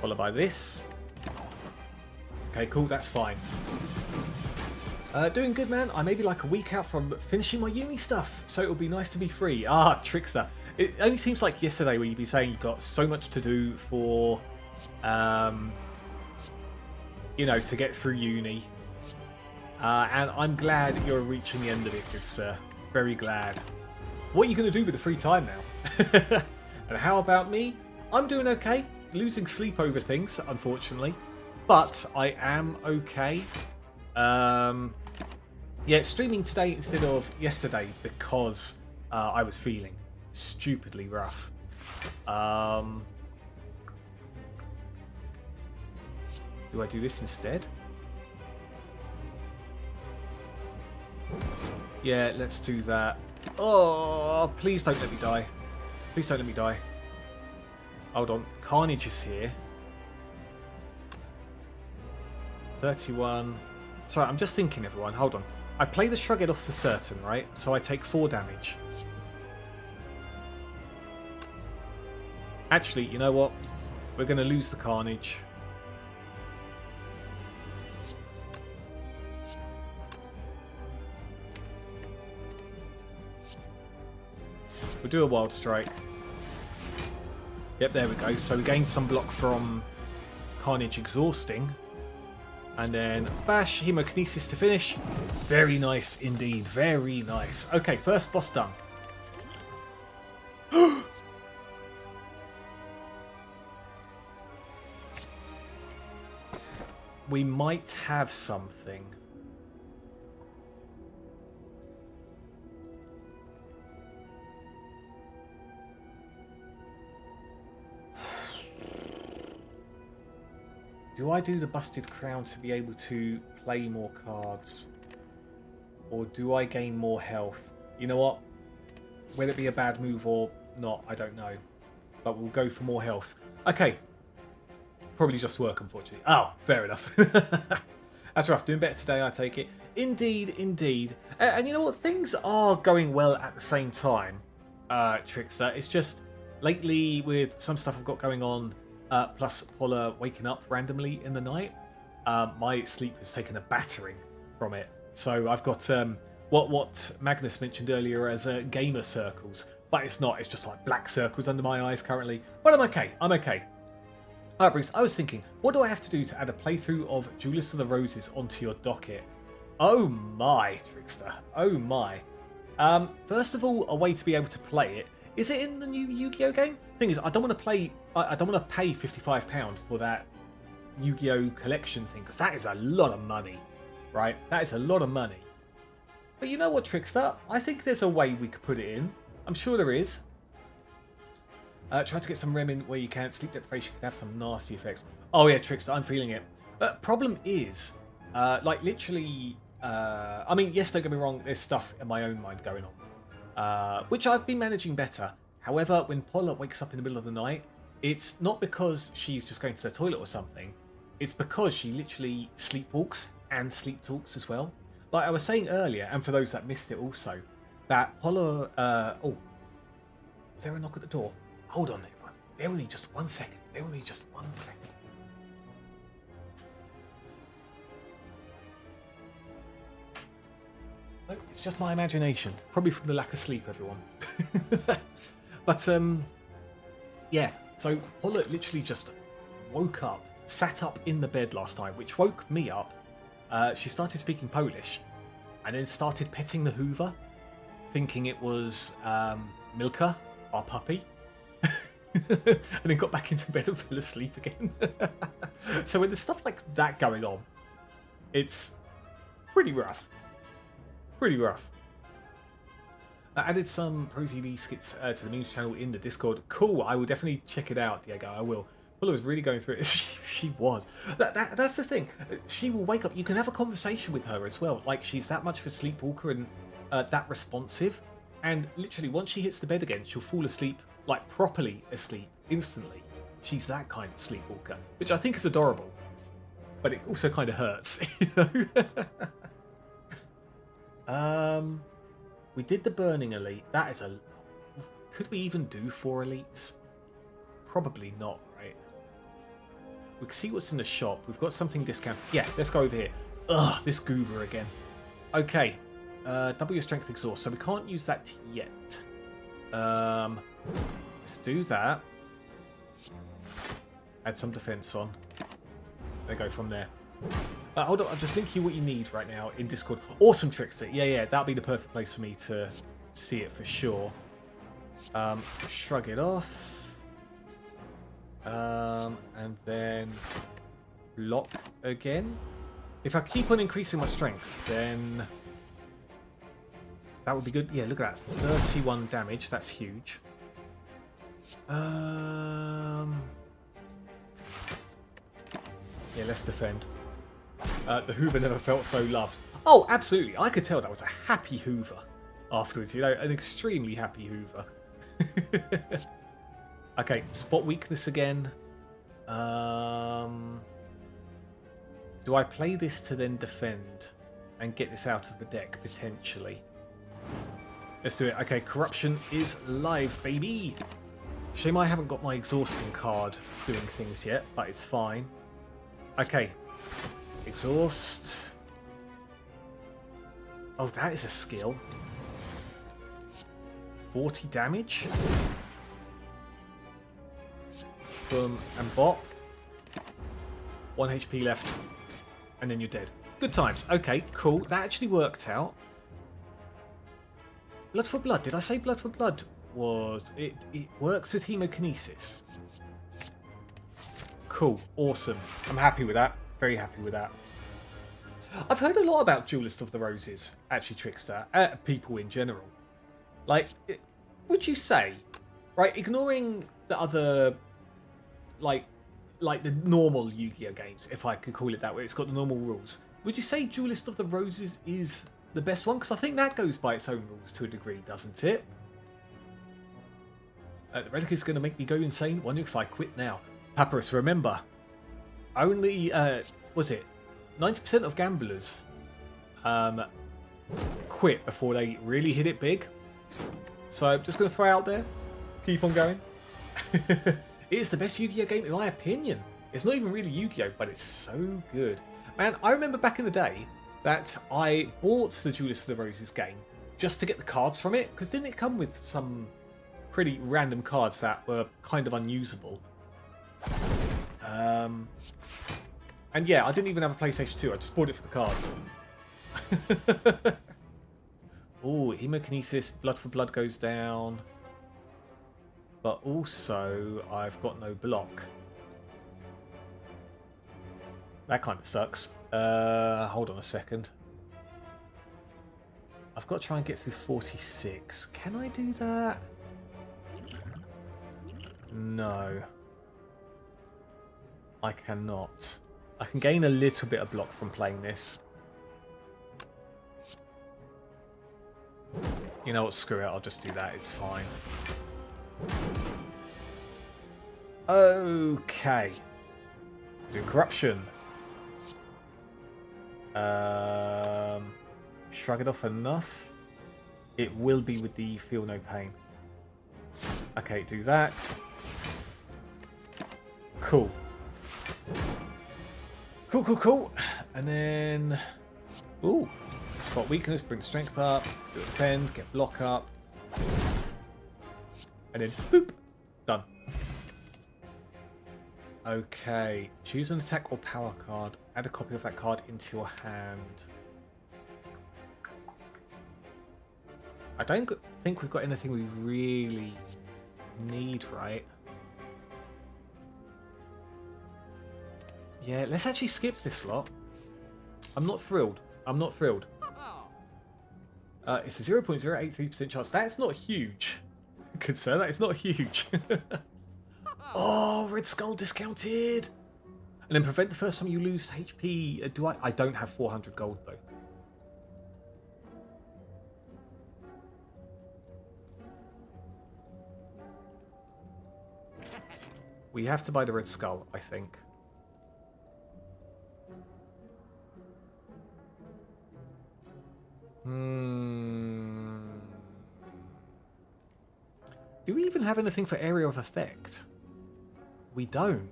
S1: Followed by this. Okay, cool. That's fine. Doing good, man. I may be like a week out from finishing my uni stuff, so it'll be nice to be free. Ah, Trickster. It only seems like yesterday where you'd be saying you've got so much to do for, you know, to get through uni. And I'm glad you're reaching the end of it, because very glad. What are you going to do with the free time now? And how about me? I'm doing okay. Losing sleep over things, unfortunately. But I am okay. Yeah, streaming today instead of yesterday because I was feeling stupidly rough. Do I do this instead? Yeah, let's do that. Oh, please don't let me die. Please don't let me die. Hold on. Carnage is here. 31. Sorry, I'm just thinking, everyone. Hold on. I play the Shrug It Off for certain, right? So I take 4 damage. Actually, you know what? We're going to lose the Carnage. We'll do a Wild Strike. Yep, there we go. So we gained some block from Carnage exhausting. And then bash, hemokinesis to finish. Very nice indeed. Very nice. Okay, first boss done. We might have something. Do I do the Busted Crown to be able to play more cards? Or do I gain more health? You know what? Whether it be a bad move or not, I don't know. But we'll go for more health. Okay. Probably just work, unfortunately. Oh, fair enough. That's rough. Doing better today, I take it. Indeed, indeed. And you know what? Things are going well at the same time, Trickster. It's just lately with some stuff I've got going on, plus Paula waking up randomly in the night, my sleep has taken a battering from it. So I've got what Magnus mentioned earlier as gamer circles, but it's not. It's just like black circles under my eyes currently. But I'm okay. I'm okay. Alright, Bruce, I was thinking, what do I have to do to add a playthrough of Jewelers of the Roses onto your docket? Oh my, Trickster. Oh my. First of all, a way to be able to play it. Is it in the new Yu-Gi-Oh game? Thing is, I don't want to play. I don't want to pay £55 for that Yu-Gi-Oh collection thing, because that is a lot of money, right? That is a lot of money. But you know what, Trickster? I think there's a way we could put it in. I'm sure there is. Try to get some REM in where you can. Sleep deprivation can have some nasty effects. Oh yeah, Trickster, I'm feeling it. But problem is, like literally, I mean, yes, don't get me wrong. There's stuff in my own mind going on, which I've been managing better. However, when Paula wakes up in the middle of the night, it's not because she's just going to the toilet or something. It's because she literally sleepwalks and sleep talks as well. Like I was saying earlier, and for those that missed it also, that Paula... oh, was there a knock at the door? Hold on, everyone. Bear with me just 1 second. Bear with me just 1 second. No, it's just my imagination. Probably from the lack of sleep, everyone. But, yeah. So, Paula literally just woke up, sat up in the bed last night, which woke me up. She started speaking Polish, and then started petting the Hoover, thinking it was Milka, our puppy. And then got back into bed and fell asleep again. So when there's stuff like that going on, it's pretty rough. Pretty rough. I added some Pro TV skits to the news channel in the Discord. Cool, I will definitely check it out, Diego, I will. Paula was really going through it. She was. That's the thing. She will wake up. You can have a conversation with her as well. Like, she's that much of a sleepwalker and that responsive. And literally, once she hits the bed again, she'll fall asleep like properly asleep instantly. She's that kind of sleepwalker, which I think is adorable, but it also kind of hurts. You know? We did the burning elite. That is a. Could we even do 4 elites? Probably not, right? We can see what's in the shop. We've got something discounted. Yeah, let's go over here. Ugh, this goober again. Okay. Double your strength exhaust. So we can't use that yet. Let's do that. Add some defense on. Then go from there. Hold on, I'm just linking you what you need right now in Discord. Awesome, Trickster. Yeah, that'll be the perfect place for me to see it for sure. Shrug it off. And then block again. If I keep on increasing my strength, then that would be good. Yeah, look at that. 31 damage. That's huge. Yeah, let's defend. The Hoover never felt so loved. Oh, absolutely. I could tell that was a happy Hoover afterwards. You know, an extremely happy Hoover. Okay, spot weakness again. Do I play this to then defend and get this out of the deck, potentially? Let's do it. Okay, corruption is live, baby. Shame I haven't got my exhausting card doing things yet, but it's fine. Okay. Exhaust. Oh, that is a skill. 40 damage. Boom and bop. 1 HP left. And then you're dead. Good times. Okay, cool. That actually worked out. Blood for blood. Did I say blood for blood was... It works with hemokinesis. Cool. Awesome. I'm happy with that. Very happy with that. I've heard a lot about Duelist of the Roses, actually, Trickster. People in general. Like, would you say, right, ignoring the other, like the normal Yu-Gi-Oh games, if I could call it that way, it's got the normal rules. Would you say Duelist of the Roses is the best one? Because I think that goes by its own rules to a degree, doesn't it? The Relic is going to make me go insane. Wondering if I quit now. Papyrus, remember, only, was it 90% of gamblers quit before they really hit it big. So I'm just going to throw out there, keep on going. It is the best Yu-Gi-Oh game in my opinion. It's not even really Yu-Gi-Oh, but it's so good. Man, I remember back in the day that I bought the Duelist of the Roses game just to get the cards from it, because didn't it come with some pretty random cards that were kind of unusable? And yeah, I didn't even have a PlayStation 2, I just bought it for the cards. Oh, hemokinesis, blood for blood goes down. But also, I've got no block. That kind of sucks. Hold on a second. I've got to try and get through 46. Can I do that? No. I cannot. I can gain a little bit of block from playing this. You know what, screw it, I'll just do that, it's fine. Okay. Do corruption. Shrug it off enough. It will be with the feel no pain. Okay, do that. Cool. Cool. And then... Ooh. Spot weakness, bring strength up, do a defend, get block up. And then, boop. Done. Okay. Choose an attack or power card. Add a copy of that card into your hand. I don't think we've got anything we really need, right? Yeah, let's actually skip this lot. I'm not thrilled. It's a 0.083% chance. That's not huge. Good sir, that is not huge. Oh, Red Skull discounted. And then prevent the first time you lose HP. Do I? I don't have 400 gold though. We have to buy the Red Skull, I think. Do we even have anything for area of effect? We don't.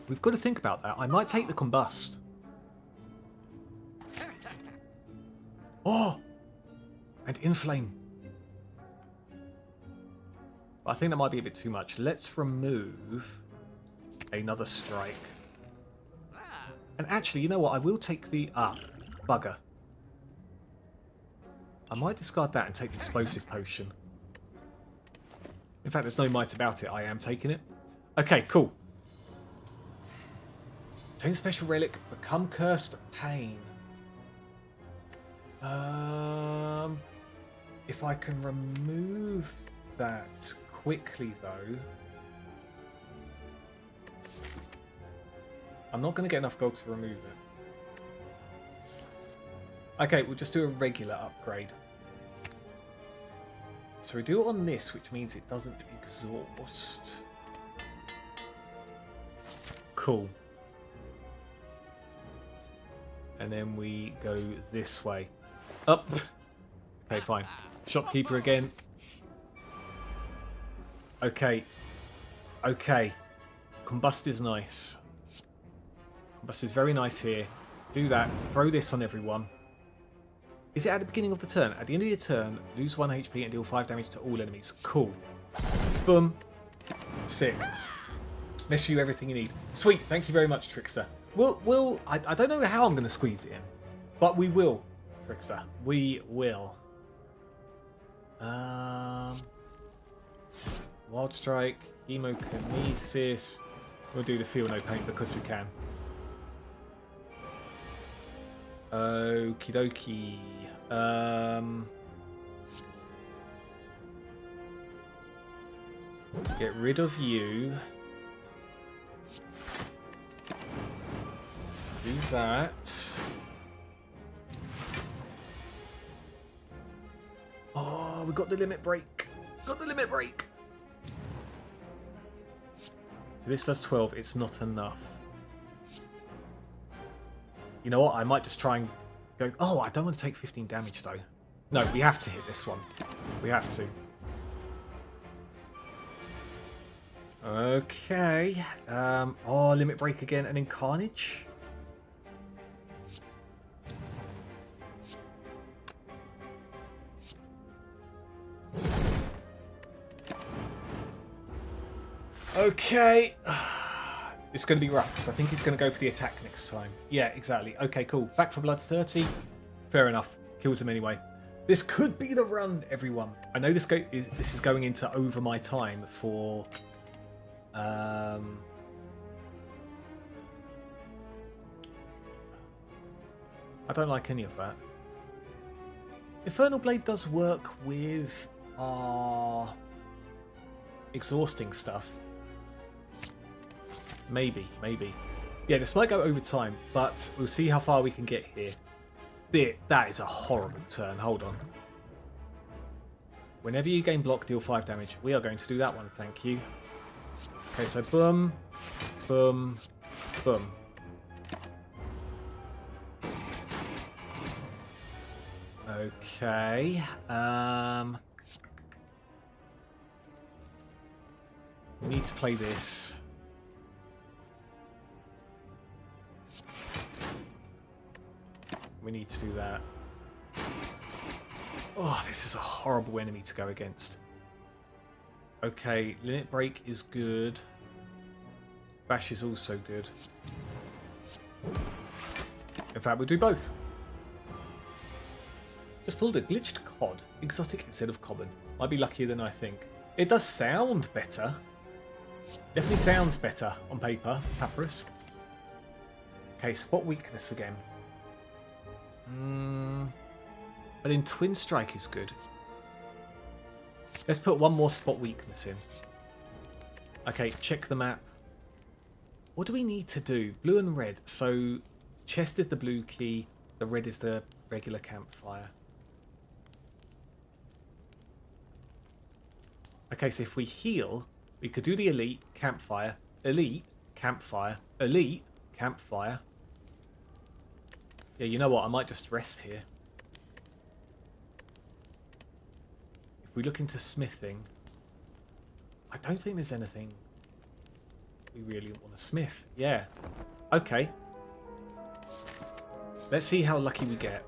S1: We've got to think about that. I might take the combust. Oh! And inflame. But I think that might be a bit too much. Let's remove another strike. And actually, you know what? I will take the... bugger. I might discard that and take the explosive potion. In fact, there's no might about it. I am taking it. Okay, cool. Obtain special relic. Become cursed pain. If I can remove that quickly, though... I'm not going to get enough gold to remove it. Okay, we'll just do a regular upgrade. So we do it on this, which means it doesn't exhaust. Cool. And then we go this way. Up. Okay, fine. Shopkeeper again. Okay. Okay. Combust is nice. Combust is very nice here. Do that. Throw this on everyone. Is it at the beginning of the turn? At the end of your turn, lose 1 HP and deal 5 damage to all enemies. Cool. Boom. Sick. Mesh you everything you need. Sweet. Thank you very much, Trickster. I don't know how I'm going to squeeze it in, but we will, Trickster. We will. Wild Strike, Hemokinesis. We'll do the Feel No Pain because we can. Okie dokie. Get rid of you. Do that. Oh, we got the limit break. Got the limit break. So this does 12. It's not enough. You know what? I might just try and go... Oh, I don't want to take 15 damage, though. No, we have to hit this one. We have to. Okay. Oh, limit break again, and then Carnage. Okay. It's going to be rough because I think he's going to go for the attack next time. Yeah, exactly. Okay, cool. Back for blood 30. Fair enough. Kills him anyway. This could be the run, everyone. I know this is going into over my time for... I don't like any of that. Infernal Blade does work with our exhausting stuff. Maybe. Yeah, this might go over time, but we'll see how far we can get here. That is a horrible turn. Hold on. Whenever you gain block, deal 5 damage. We are going to do that one, thank you. Okay, so boom, boom, boom. Okay. We need to play this. We need to do that. Oh, this is a horrible enemy to go against. Okay, limit break is good. Bash is also good. In fact, we'll do both. Just pulled a glitched cod. Exotic instead of common. Might be luckier than I think. It does sound better. Definitely sounds better on paper, Papyrus. Okay, spot weakness again. But in Twin Strike is good. Let's put one more spot weakness in. Okay, check the map. What do we need to do? Blue and red. So chest is the blue key. The red is the regular campfire. Okay, so if we heal, We could do the elite, campfire, elite, campfire, elite, campfire. Yeah, you know what? I might just rest here. If we look into smithing, I don't think there's anything we really want to smith. Yeah. Okay. Let's see how lucky we get.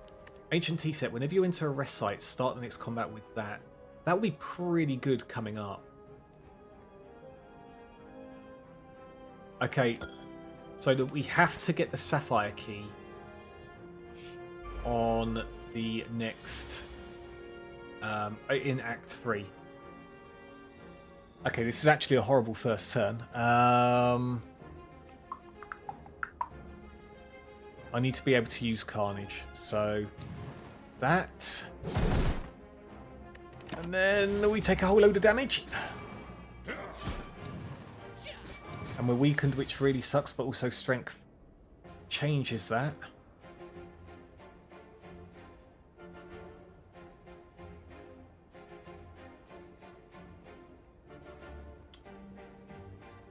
S1: Ancient tea set. Whenever you enter a rest site, start the next combat with that. That would be pretty good coming up. Okay. So that we have to get the sapphire key on the next... in Act 3. Okay, this is actually a horrible first turn. I need to be able to use Carnage. So that. And then we take a whole load of damage. And we're weakened, which really sucks, but also strength changes that.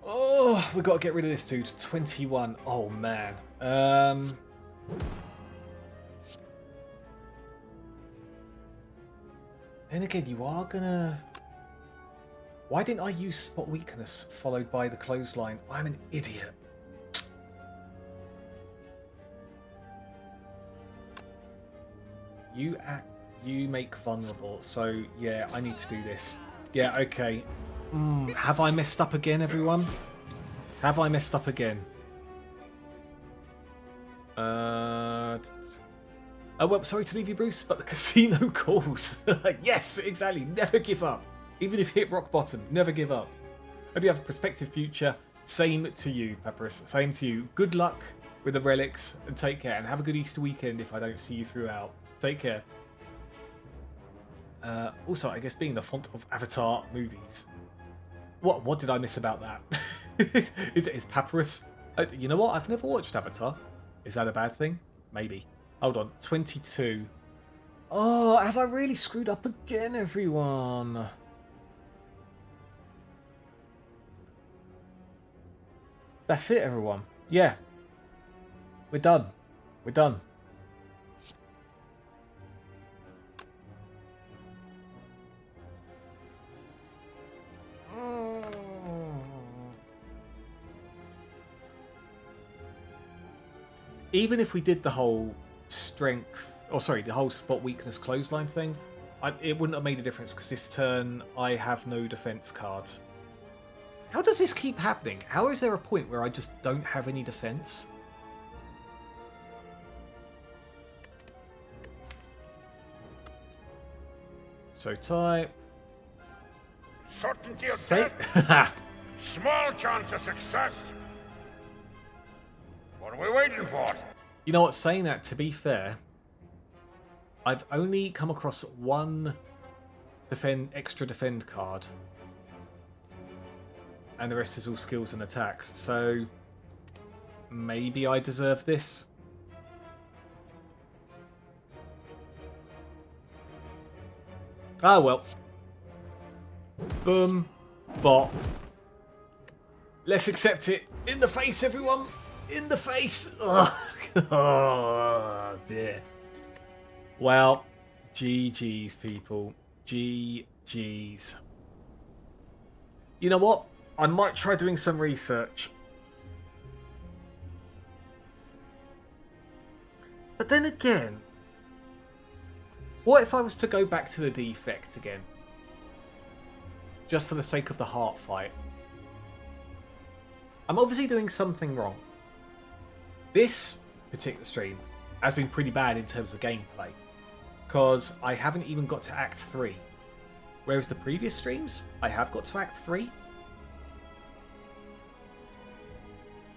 S1: Oh, we've got to get rid of this dude. 21. Oh, man. Then again, you are gonna... Why didn't I use spot weakness followed by the clothesline? I'm an idiot. You make vulnerable. So, yeah, I need to do this. Yeah, okay. Have I messed up again, everyone? Have I messed up again? Oh, well, sorry to leave you, Bruce, but the casino calls. Yes, exactly. Never give up. Even if you hit rock bottom, never give up. Hope you have a prospective future. Same to you, Papyrus. Same to you. Good luck with the relics, and take care. And have a good Easter weekend if I don't see you throughout. Take care. Also, I guess being the font of Avatar movies. What did I miss about that? Is Papyrus... you know what? I've never watched Avatar. Is that a bad thing? Maybe. Hold on. 22. Oh, have I really screwed up again, everyone? That's it, everyone. Yeah. We're done. We're done. Even if we did the whole strength, or sorry, the whole spot weakness clothesline thing, it wouldn't have made a difference because this turn I have no defense cards. How does this keep happening? How is there a point where I just don't have any defense? So type.
S2: Certainty of
S1: Say.
S2: death. Small chance of success. What are we waiting for?
S1: You know what? Saying that, to be fair, I've only come across one extra defend card, and the rest is all skills and attacks. So maybe I deserve this. Ah well. Boom. Bot. Let's accept it. In the face, everyone. In the face. Ugh. Oh dear. Well, GG's, people. GG's. You know what? I might try doing some research. But then again, what if I was to go back to the defect again? Just for the sake of the heart fight. I'm obviously doing something wrong. This particular stream has been pretty bad in terms of gameplay, because I haven't even got to Act 3. Whereas the previous streams, I have got to Act 3.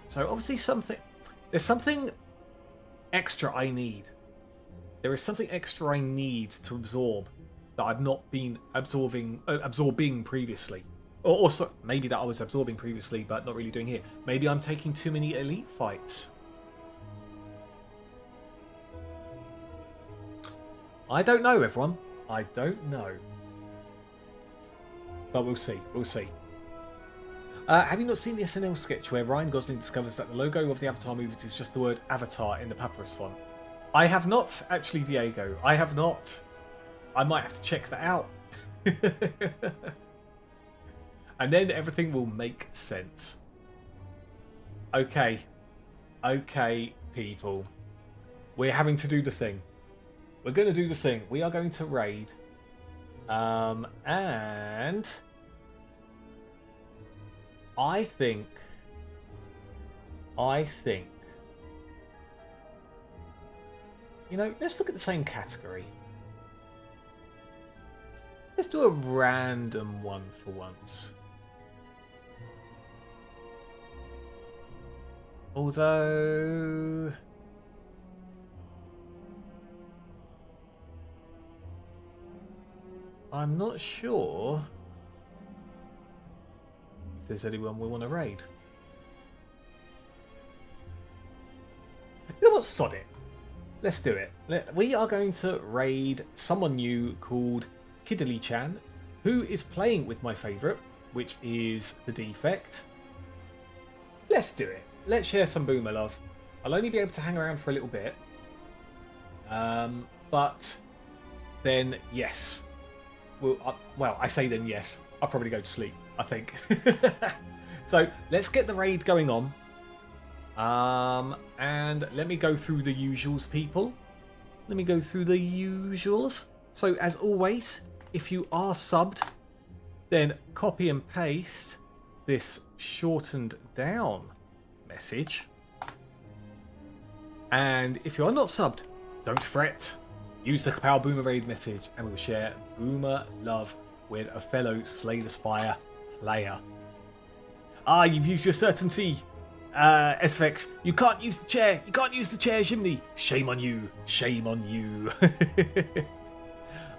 S1: So obviously there's something extra I need. There is something extra I need to absorb that I've not been absorbing previously. Or also, maybe that I was absorbing previously but not really doing here. Maybe I'm taking too many elite fights. I don't know, everyone. I don't know. But we'll see. We'll see. Have you not seen the SNL sketch where Ryan Gosling discovers that the logo of the Avatar movie is just the word Avatar in the papyrus font? I have not, actually, Diego. I have not. I might have to check that out. And then everything will make sense. Okay. Okay, people. We're having to do the thing. We're going to do the thing. We are going to raid. And I think you know, let's look at the same category. Let's do a random one for once. Although I'm not sure if there's anyone we want to raid. You know what? Sod it. Let's do it. We are going to raid someone new called Kiddly-chan, who is playing with my favourite, which is the Defect. Let's do it. Let's share some Boomer love. I'll only be able to hang around for a little bit. But then, yes. Well, I say then yes. I'll probably go to sleep, I think. So, let's get the raid going on. And let me go through the usuals, people. Let me go through the usuals. So, as always, if you are subbed, then copy and paste this shortened down message. And if you are not subbed, don't fret. Use the Kapow Boomer Raid message and we'll share Boomer love with a fellow Slay the Spire player. Ah, you've used your certainty. SFX, you can't use the chair. You can't use the chair, Jimny. Shame on you. Shame on you.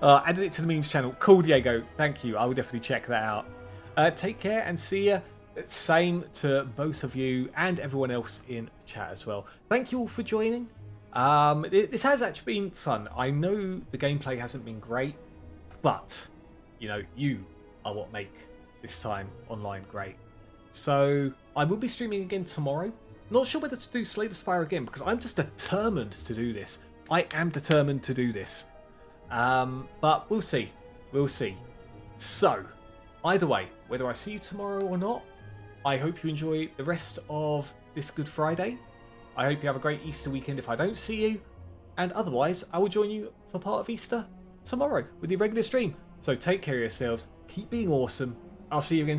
S1: Added it to the memes channel. Cool, Diego. Thank you. I will definitely check that out. Take care and see ya. Same to both of you and everyone else in the chat as well. Thank you all for joining. This has actually been fun. I know the gameplay hasn't been great, but you know, you are what make this time online great. So I will be streaming again tomorrow. Not sure whether to do Slay the Spire again because I'm just determined to do this. I am determined to do this. But we'll see. We'll see. So, either way, whether I see you tomorrow or not, I hope you enjoy the rest of this Good Friday. I hope you have a great Easter weekend if I don't see you. And otherwise, I will join you for part of Easter tomorrow with the regular stream. So take care of yourselves. Keep being awesome. I'll see you again